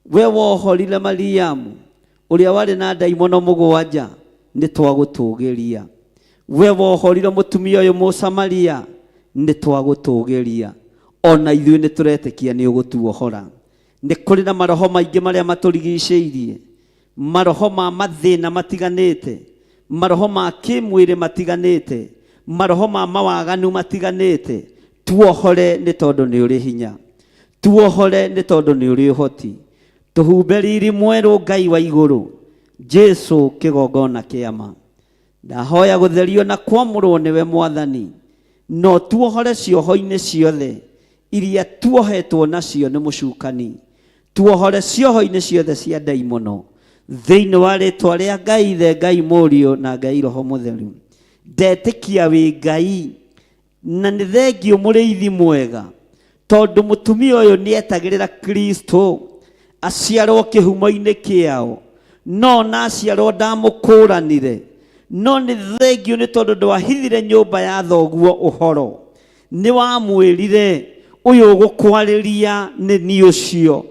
Speaker 3: We wohorire Mariamu, ũrĩa warĩ na ndaimono 7, nĩ twagũtũgĩria. We wohorire mũtumia ũyũ Mũsamaria, nĩ twagũtũgĩria. Ona ithuĩ nĩ tũretĩkia nĩ ũgũtuohora. Nĩ kũrĩ na maroho maingĩ marĩa matũrigicĩirie, maroho ma mathĩna matiganĩte, maroho ma kĩmwĩrĩ matiganĩte, maroho ma mawaganu matiganĩte. Tuohore nĩ tondũ nĩ ũrĩ hinya, tuohore nĩ tondũ nĩ ũrĩ ũhoti. Tũhumbe riri mwerũ Ngai wa igũrũ, Jesu kĩgongona kĩama. Ndahoya gũtherio na kwamũrwo nĩwe Mwathani, no tuohore cioho-inĩ ciothe iria tuohetwo nacio nĩ mũcukani. Tuohore cioho-inĩ ciothe cia ndaimono thĩinĩ wa rĩtwa rĩa Ngai Ithe, Ngai Mũriũ na Ngai Roho Mũtheru. Ndetĩkia wĩ Ngai, na nĩ thengio mũrĩithi mwega, tondũ mũtumia ũyũ nĩetagĩrĩra Kristo aciarwo kĩhumo-inĩ kĩao, no na aciarwo ndamũkũranire. No nĩ thengio nĩ tondũ ndwahithire nyũmba ya thoguo ũhoro, nĩ wamwĩrire ũyũ ũgũkwarĩria nĩ niĩ ũcio.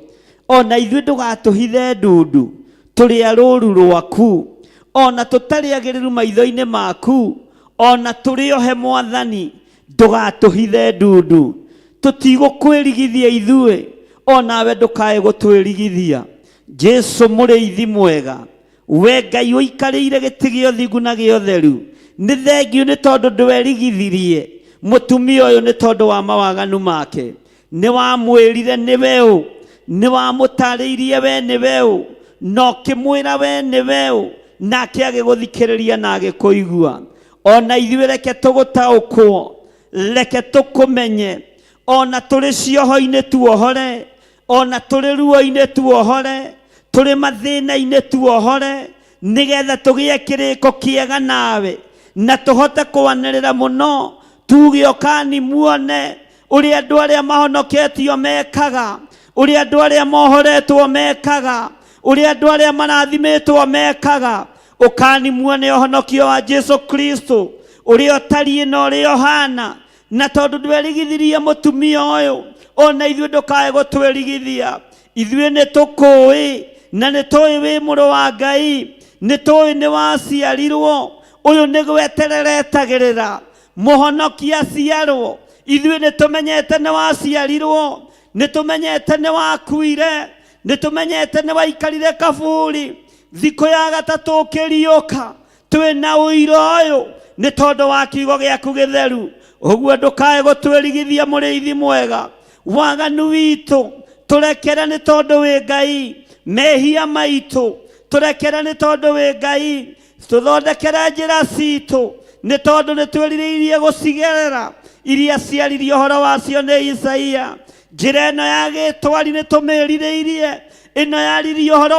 Speaker 3: Ona ithuĩ ndũgatũhithe ndundu, tũrĩ a rũũru rwaku, ona tũtarĩ agĩrĩru maitho-inĩ maku, ona tũrĩ ohe Mwathani, ndũgatũhithe ndundu. Tũtigũkwĩrigithia ithuĩ, onawe ndũkae gũtwĩrigithia. Jesu mũrĩithi mwega, we Ngai ũikarĩire gĩtĩ gĩa ũthingu na gĩa ũtheru, nĩ thengio nĩ tondũ ndwerigithirie mũtumia ũyũ nĩ tondũ wa mawaganu make. Nĩ wamwĩrire nĩwe ũ, nĩ wamũtarĩirie we nĩwe ũ, no kĩmwĩra we nĩwe ũ, nake agĩgũthikĩrĩria na agĩkũigua. Ona ithuĩ reke tũgũtaũkwo, reke tũkũmenye. Ona tũrĩ cioho-inĩ tuohore, ona tũrĩ ruo-inĩ tuohore, tũrĩ mathĩna-inĩ tuohore, nĩgetha tũgĩe kĩrĩko kĩega nawe, na tũhote kwanĩrĩra mũno, tuge okani muone ũrĩa andũ arĩa mahonoketio mekaga, ũrĩa andũ arĩa mohoretwo mekaga, ũrĩa andũ arĩa marathimĩtwo mekaga. Ũkani muone ũhonokio wa Jesu Kristo, ũrĩa ũtariĩ na ũrĩa ũhana. Na tondũ ndwerigithirie mũtumia ũyũ, ona ithuĩ ndũkae gũtwĩrigithia. Ithuĩ nĩ tũkũĩ na nĩ tũĩ wĩ mũrũ wa Ngai, nitoi ni waciarirwo uyu ni gwetereretagirira muhonokia aciarwo ithuĩ nĩtũmenyete nĩ waciarirwo nĩtũmenyete nĩ wakuire nĩtũmenyete nĩ waikarire kaburi thikũ ya gatatũ ũkĩriũka twĩna ũira ũyũ nĩ tondũ wa kiugo gĩaku gĩtheru ũguo ndũkae gũtwĩrigithia mũrĩithi mwega waganu witũ tũrekere nĩ tondũ wĩ Ngai mehia maitũ tũrekere nĩ tondũ wĩ Ngai tũthondekere njĩra citũ nĩ tondũ nĩtwĩrirĩirie gũcigerera iria ciaririe ũhoro wacio nĩ Isaia njĩra ĩno ya gĩtwari nĩtũmĩrirĩirie ĩno yaririe ũhoro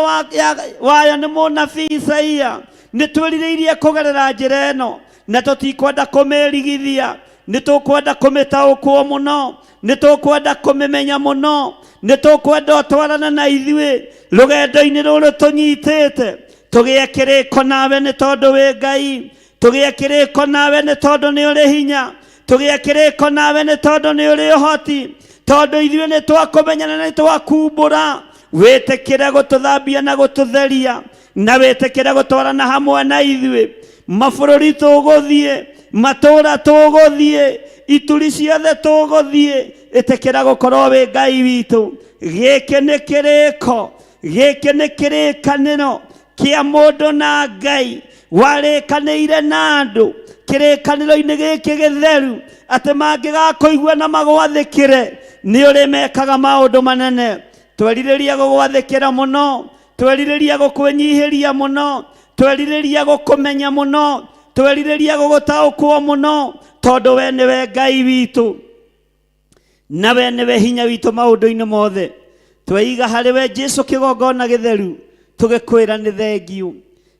Speaker 3: wayo nĩ mũnabii Isaia nĩtwĩrirĩirie kũgerera njĩra ĩno na tũtikwenda kũmĩrigithia nĩtũkwenda kũmĩtaũkwo mũno nĩtũkwenda kũmĩmenya mũno nĩtũkwenda ũtwarane na ithuĩ rũgendo-inĩ rũrũ tũnyitĩte tũgĩe kĩrĩko nawe nĩ tondũ wĩ Ngai tũgĩe kĩrĩko nawe nĩ tondũ nĩ ũrĩ hinya tũgĩe kĩrĩko nawe nĩ tondũ nĩ ũrĩ ũhoti tondũ ithuĩ nĩtwakũmenyana na nĩtwakumbũra wĩtĩkĩre gũtũthambia na gũtũtheria na wĩtĩkĩre gũtwarana hamwe na ithuĩ mabũrũri tũgũthiĩ matũũra tũgũthiĩ ituri ciothe tũgũthiĩ ĩtĩkĩra gũkorwo wĩ Ngai witũ gĩkĩ nĩ kĩrĩko gĩkĩ nĩ kĩrĩkanĩro kĩa mũndũ na Ngai warĩkanĩire na andũ kĩrĩkanĩro-inĩ gĩkĩ gĩtheru atĩ mangĩgakũigua na magwathĩkĩre nĩ ũrĩ mekaga maũndũ manene twerirĩria gũgwathĩkĩra mũno twerirĩria gũkwĩnyihĩria mũno twerirĩria gũkũmenya mũno twerirĩria gũgũtaũkwo mũno tondũ we nĩwe Ngai witũ na we nĩwe hinya witũ maũndũ-inĩ mothe tweiga harĩ we Jesũ kĩgongona gĩtheru tũgĩkwĩra nĩ thengiũ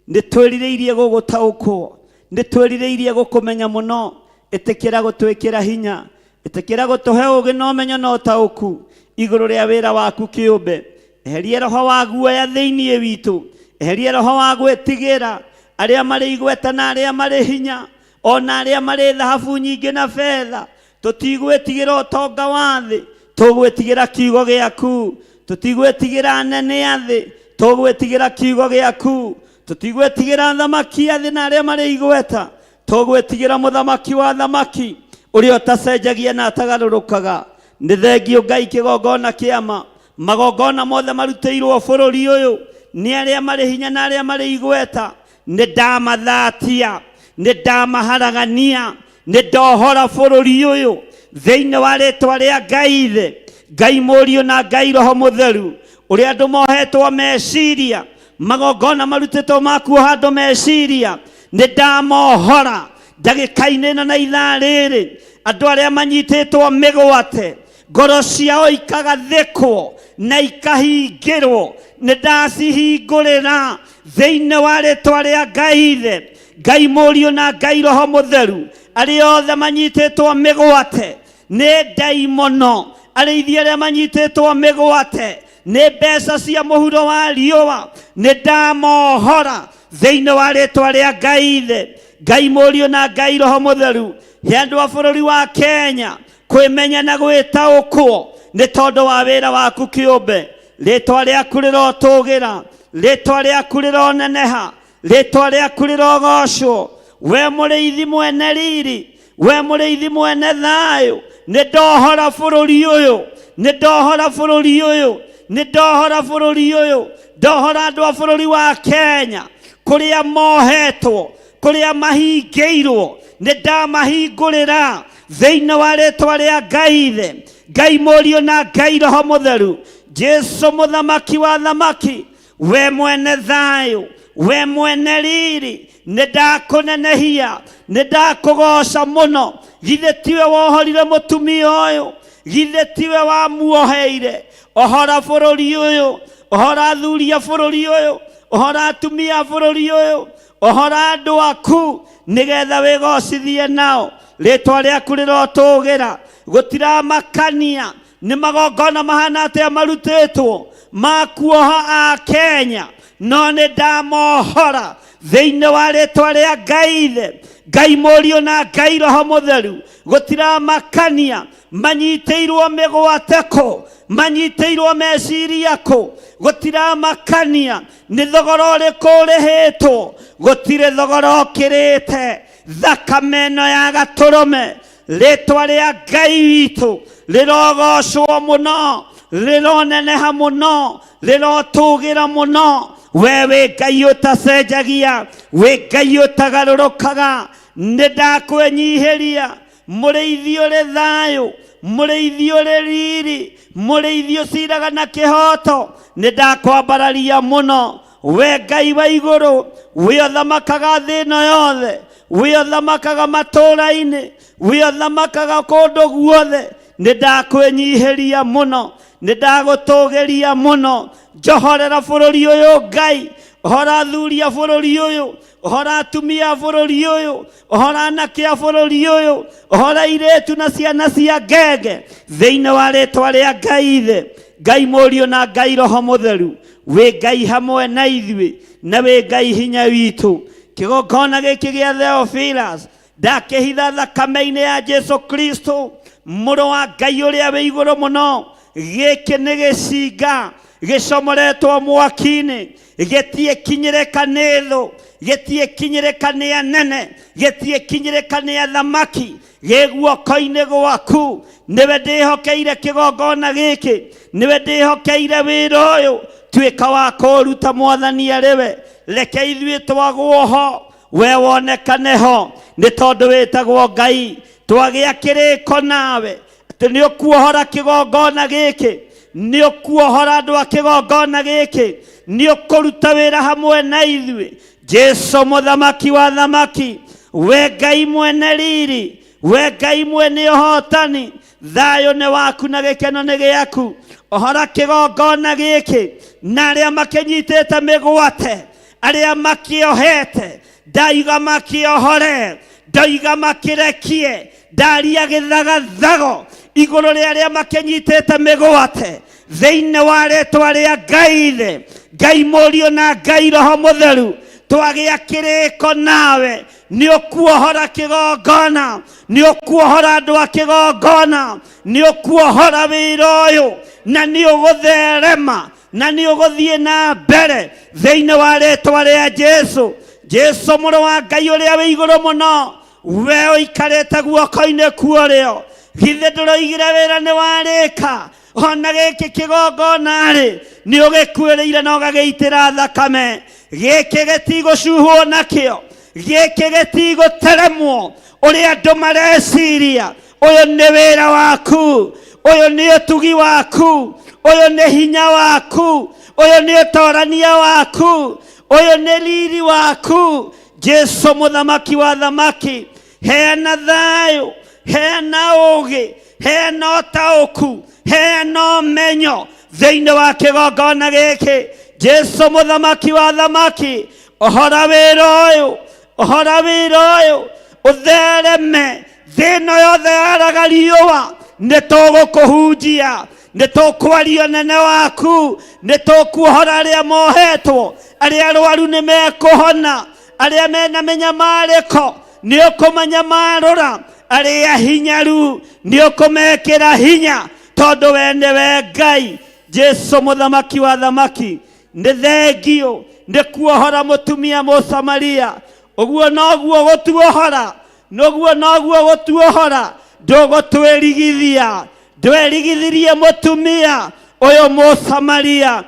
Speaker 3: nĩtwĩrirĩirie gũgũtaũkwo nĩtwĩrirĩirie gũkũmenya mũno ĩtĩkĩra gũtwĩkĩra hinya ĩtĩkĩra gũtũhe ũgĩ na ũmenyo na ũtaũku igũrũ rĩa wĩra waku kĩũmbe eherie roho wa guoya thĩinĩ witũ eherie roho wa gwĩtigĩra arĩa marĩ igweta na arĩa marĩ hinya ona arĩa marĩ thahabu nyingĩ na betha tũtigwĩtigĩra ũtonga wa thĩ tũgwĩtigĩra kiugo gĩaku tũtigwĩtigĩra anene a thĩ tũgwĩtigĩra kiugo gĩaku tũtigwĩtigĩra thamaki a thĩ na arĩa marĩ igweta tũgwĩtigĩra mũthamaki wa thamaki ũrĩa ũtacenjagia na atagarũrũkaga nĩ thengio Ngai kĩgongona kĩama magongona mothe marutĩirwo bũrũri ũyũ nĩ arĩa marĩ hinya na arĩa marĩ igweta nĩ ndamathatia nĩ ndamaharagania nĩ ndohora bũrũri ũyũ thĩinĩ wa rĩtwa rĩa Ngai thĩ Ngai mũriũ na Ngai roho mũtheru ũrĩa andũ mohetwo meciria magongona marutĩtwo makuoha andũ meciria nĩ ndamohora ndagĩka-inĩ ĩno na ithaa rĩrĩ andũ arĩa manyitĩtwo mĩgwate ngoro ciao ikagathĩkwo na ikahingĩrwo nĩ ndacihingũrĩra thĩinĩ wa rĩtwa rĩa Ngai thĩ Ngai mũriũ na Ngai roho mũtheru arĩa othe manyitĩtwo mĩgwate nĩ ndaimono arĩithia arĩa manyitĩtwo mĩgwate nĩ mbeca cia mũhuro wa riũa nĩ ndamohora thĩinĩ wa rĩtwa rĩa Ngai thĩ Ngai mũriũ na Ngai roho mũtheru he andũ a bũrũri wa Kenya kwĩmenya na gwĩtaũkwo nĩ tondũ wa wĩra waku kĩũmbe rĩtwa rĩaku rĩrotũgĩra rĩtwa rĩaku rĩroneneha rĩtwa rĩaku rĩrogocwo we mũrĩithi mwene riri we mũrĩithi mwene thayũ nĩ ndohora bũrũri ũyũ nĩ ndohora bũrũri ũyũ nĩ ndohora bũrũri ũyũ ndohora andũ a bũrũri wa Kenya kũrĩa mohetwo kũrĩa mahingĩirwo nĩ ndamahingũrĩra thĩinĩ wa rĩtwa rĩa Ngai thĩ Ngai mũriũ na Ngai roho mũtheru Jesũ mũthamaki wa thamaki we mwene thayũ we mwene riri nĩ ndakũnenehia nĩ ndakũgoca mũno githĩ tiwe wohorire mũtumia ũyũ githĩ tiwe wamuoheire ohora bũrũri ũyũ ohora athuri a bũrũri ũyũ ohora atumia a bũrũri ũyũ ohora andũ aku nĩgetha wĩgocithie nao rĩtwa rĩaku rĩrotũgĩra gũtiramakania nĩ magongona mahana atĩa marutĩtwo makuoha a Kenya no nĩ ndamohora thĩinĩ wa rĩtwa rĩa Ngai thĩ Ngai mũriũ na Ngai roho mũtheru gũtiramakania manyiteirwo mĩgwateko, manyiteirwo meciriako, gũtiramakania nĩ thogora ũrĩkũ ũrĩhĩtwo, gũtirĩ thogora ũkĩrĩte. Thakame ĩno ya gatũrũme, rĩtwa rĩa Ngai witũ rĩrogocwo mũno, rĩroneneha mũno, rĩrotũgĩra mũno. We wĩ Ngai ũtacenjagia, wĩ Ngai ũtagarũrũkaga. Nĩndakwĩnyihĩria, mũrĩithi ũrĩ thayũ, mũrĩithi ũrĩ riri, mũrĩithi ũciraga na kĩhoto. Nĩndakwambararia mũno, we Ngai wa igũrũ, we ũthamakaga thĩ ĩno yothe, we ũthamakaga matũũra-inĩ, we ũthamakaga kũndũ guothe. Nĩndakwĩnyihĩria mũno, nĩndagũtũgĩria mũno. Njohorera bũrũri ũyũ Ngai, hora athuri a bũrũri ũyũ, hora atumia a bũrũri ũyũ, hora anake a bũrũri ũyũ, hora airĩtu na ciana cia ngenge, thĩinĩ wa rĩtwa rĩa Ngai Ithe, Ngai Mũriũ na Ngai Roho Mũtheru. Wĩ Ngai hamwe na ithuĩ, na wĩ Ngai hinya witũ. Kĩgongona gĩkĩ gĩa Theophilus ndakĩhitha thakame-inĩ ya Jesu Kristo, mũrũ wa Ngai ũrĩa wĩ igũrũ mũno. Gĩkĩ nĩ gĩcinga gĩcomoretwo mwaki-inĩ, gĩtiĩkinyĩrĩka nĩ thũ, gĩtiĩkinyĩrĩka nĩ anene, gĩtiĩkinyĩrĩka nĩ athamaki, gĩ guoko-inĩ gwaku. Nĩwe ndĩhokeire kĩgongona gĩkĩ, nĩwe ndĩhokeire wĩra ũyũ. Tuĩka wa kũruta Mwathani arĩ we, reke ithuĩ twagwo ho, we wonekane ho, nĩ tondũ wĩtagwo Ngai. Twagĩa kĩrĩko nawe atĩ nĩ ũkuohora kĩgongona gĩkĩ, nĩ ũkuohora andũ a kĩgongona gĩkĩ, nĩ ũkũruta wĩra hamwe na ithuĩ. Jesu mũthamaki wa thamaki, we Ngai mwene riri, we Ngai mwene ũhotani, thayũ nĩ waku na gĩkeno nĩ gĩaku. Ohora kĩgongona gĩkĩ na arĩa makĩnyitĩte mĩgwate, arĩa makĩohete, ndaiga makĩohore, ndaiga makĩrekie, ndaria gĩthagathago igũrũ rĩa arĩa makĩnyitĩte mĩgwate, thĩinĩ wa rĩtwa rĩa Ngai Ithe, Ngai Mũriũ na Ngai Roho Mũtheru. Twagĩa kĩrĩko nawe, nĩ ũkuohora kĩgongona, nĩ ũkuohora andũ a kĩgongona, nĩ ũkuohora wĩra ũyũ, na nĩ ũgũtherema, na nĩ ũgũthiĩ na mbere thĩinĩ wa rĩtwa rĩa Jesu. Jesu mũrũ wa Ngai ũrĩa wĩ igũrũ mũno, we ũikarĩte guoko-inĩ kuorĩo, githĩ ndũroigire wĩra nĩ warĩka? Ona gĩkĩ kĩgongona-rĩ nĩ ũgĩkuĩrĩire na ũgagĩitĩra thakame. Gĩkĩ gĩtigũcuhwo nakĩo, gĩkĩ gĩtigũteremwo ũrĩa andũ mareciria. Ũyũ nĩ wĩra waku, ũyũ nĩ ũtugi waku, ũyũ nĩ hinya waku, ũyũ nĩ ũtorania waku, ũyũ nĩ riri waku. Jesu mũthamaki wa thamaki, heana thayũ, heana ũgĩ, heana ũtaũku, heana ũmenyo thĩinĩ wa kĩgongona gĩkĩ. Jesu mũthamaki wa thamaki, ohora wĩra ũyũ, ohora wĩra ũyũ, ũthereme thĩ ĩno yothe yaraga riũa. Nĩ tũgũkũhunjia, nĩ tũkwaria ũnene waku, nĩ tũkuohora arĩa mohetwo, arĩa arwaru nĩ mekũhona, arĩa mena mĩnyamarĩko nĩ ũkũmanyamarũra, arĩa hinyaru nĩ ũkũmekĩra hinya, tondũ we nĩwe Ngai. Jesu mũthamaki wa thamaki, nĩ thengio nĩ kuohora mũtumia Mũsamaria. Ũguo noguo gũtuohora, noguo noguo gũtuohora. Ndũgũtwĩrigithia, ndwerigithirie mũtumia ũyũ Mũsamaria,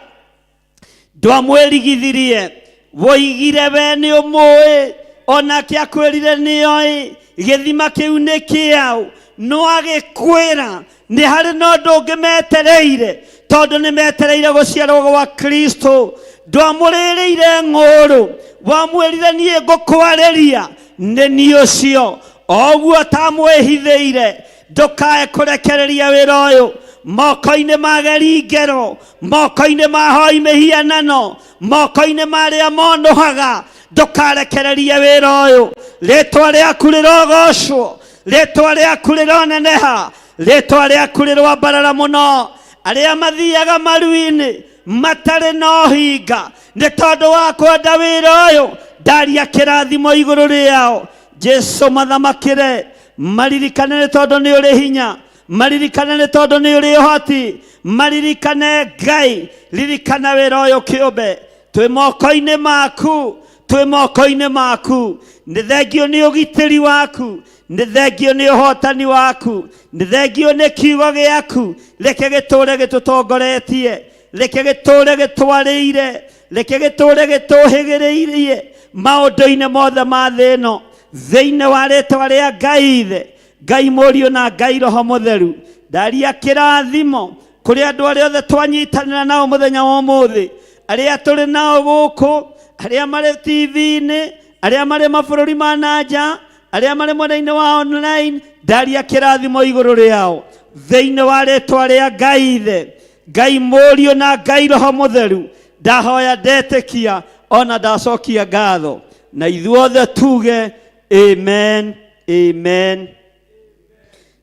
Speaker 3: ndwamwĩrigithirie. Woigire we nĩ ũmũĩ, onake akwĩrire nĩoĩ, gĩthima kĩu nĩ kĩaũ. No agĩkwĩra nĩ harĩ na ũndũ ũngĩ metereire, tondũ nĩ metereire gũciarwo gwa Kristo. Ndwamũrĩrĩire ng'ũrũ, wamwĩrire niĩ ngũkwarĩria, nĩ niĩ ũcio. Oguo tamwĩhithĩire, ndũkae kũrekereria wĩra ũyũ moko-inĩ ma ageri ngero, moko-inĩ ma ahoi mĩhianano, moko-inĩ ma arĩa monũhaga. Ndũkarekererie wĩra ũyũ. Rĩtwa rĩaku rĩrogocwo, rĩtwa rĩaku rĩroneneha, rĩtwa rĩaku rĩrwambarara mũno. Arĩa mathiaga maru-inĩ matarĩ na ũhinga, nĩ tondũ wa kwenda wĩra ũyũ, ndaria kĩrathimo igũrũ rĩao. Jesu mathamakĩre, maririkane nĩ tondũ nĩ ũrĩ hinya, maririkane nĩ tondũ nĩ ũrĩ ũhoti, maririkane Ngai, ririkana wĩra ũyũ kĩũmbe, twĩ moko-inĩ maku, twĩ moko-inĩ maku. Nĩ thengio nĩ ũgitĩri waku, nĩ thengio nĩ ũhotani waku, nĩ thengio nĩ kiugo gĩaku, reke gĩtũũre gĩtũtongoretie, reke gĩtũũre gĩtwarĩire, reke gĩtũũre gĩtũhĩgĩrĩirie maũndũ-inĩ mothe ma thĩ ĩno, thĩinĩ wa rĩĩtwa rĩa Ngai Ithe, Ngai Mũriũ na Ngai Roho Mũtheru. Ndaria kĩrathimo kũrĩ andũ arĩa othe twanyitanĩra nao mũthenya wa ũmũthĩ, arĩa tũrĩ nao gũkũ, arĩa marĩ TV-inĩ, arĩa marĩ mabũrũri ma nanja, arĩa marĩ mwena-inĩ wa online. Ndaria kĩrathimo igũrũ rĩao thĩinĩ wa rĩĩtwa rĩa Ngai Ithe, Ngai Mũriũ na Ngai Roho Mũtheru. Ndahoya ndetĩkia ona ndacokia ngatho, na ithuothe tuge amen, amen.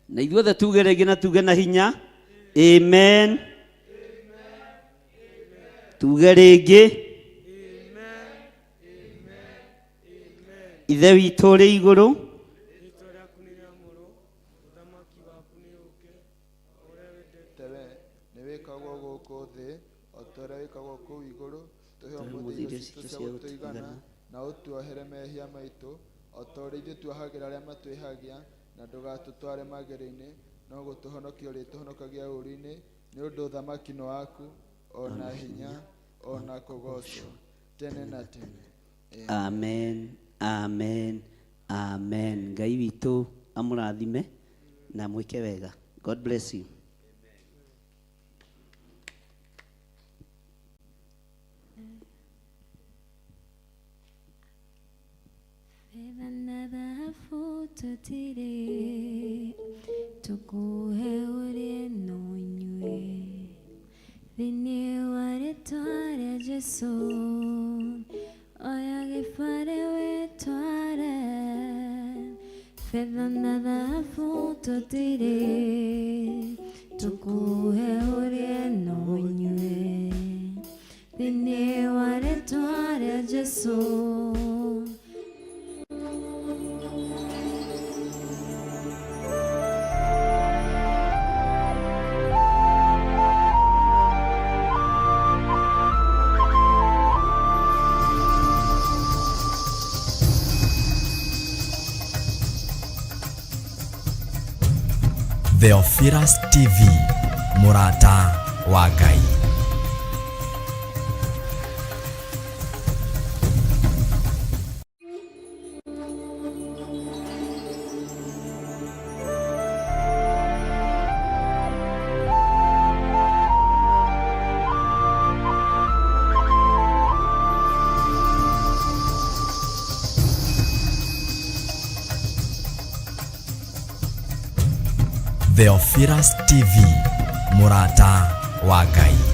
Speaker 3: Na ithuothe tuge rĩngĩ na tuge na hinya amen. Tuge rĩngĩ Ithe witũ ũrĩ igũrũ,
Speaker 4: nĩ wĩkagwo gũkũ thĩ o ta ũrĩa wĩkagwo kũu igũrũ. Tũhe ũmũthĩ irio citũ cia gũtũigana, na ũtuohere mehia maitũ o ta ũrĩa ithuĩ tuohagĩra arĩa matwĩhagia, na ndũgatũtware magerio-inĩ, no gũtũhonokia ũrĩtũhonokagia ũũru-inĩ, nĩ ũndũ ũthamaki nĩ waku, ona hinya, ona kũgocwo tene na tene.
Speaker 3: amen, amen, amen. Ngai witũ amũrathime na mwĩke wega. God bless you.
Speaker 2: Tukuhe urie nonywe thini wa rĩĩtwa rĩa Jesũ, oya gĩbare wĩtware, fedha na dhahabu tũtirĩ, tukuhe urie nonywe thini wa rĩĩtwa rĩa Jesũ.
Speaker 1: Theophilus TV, MURATA wa Ngai. Theophilus TV, MURATA wa Ngai.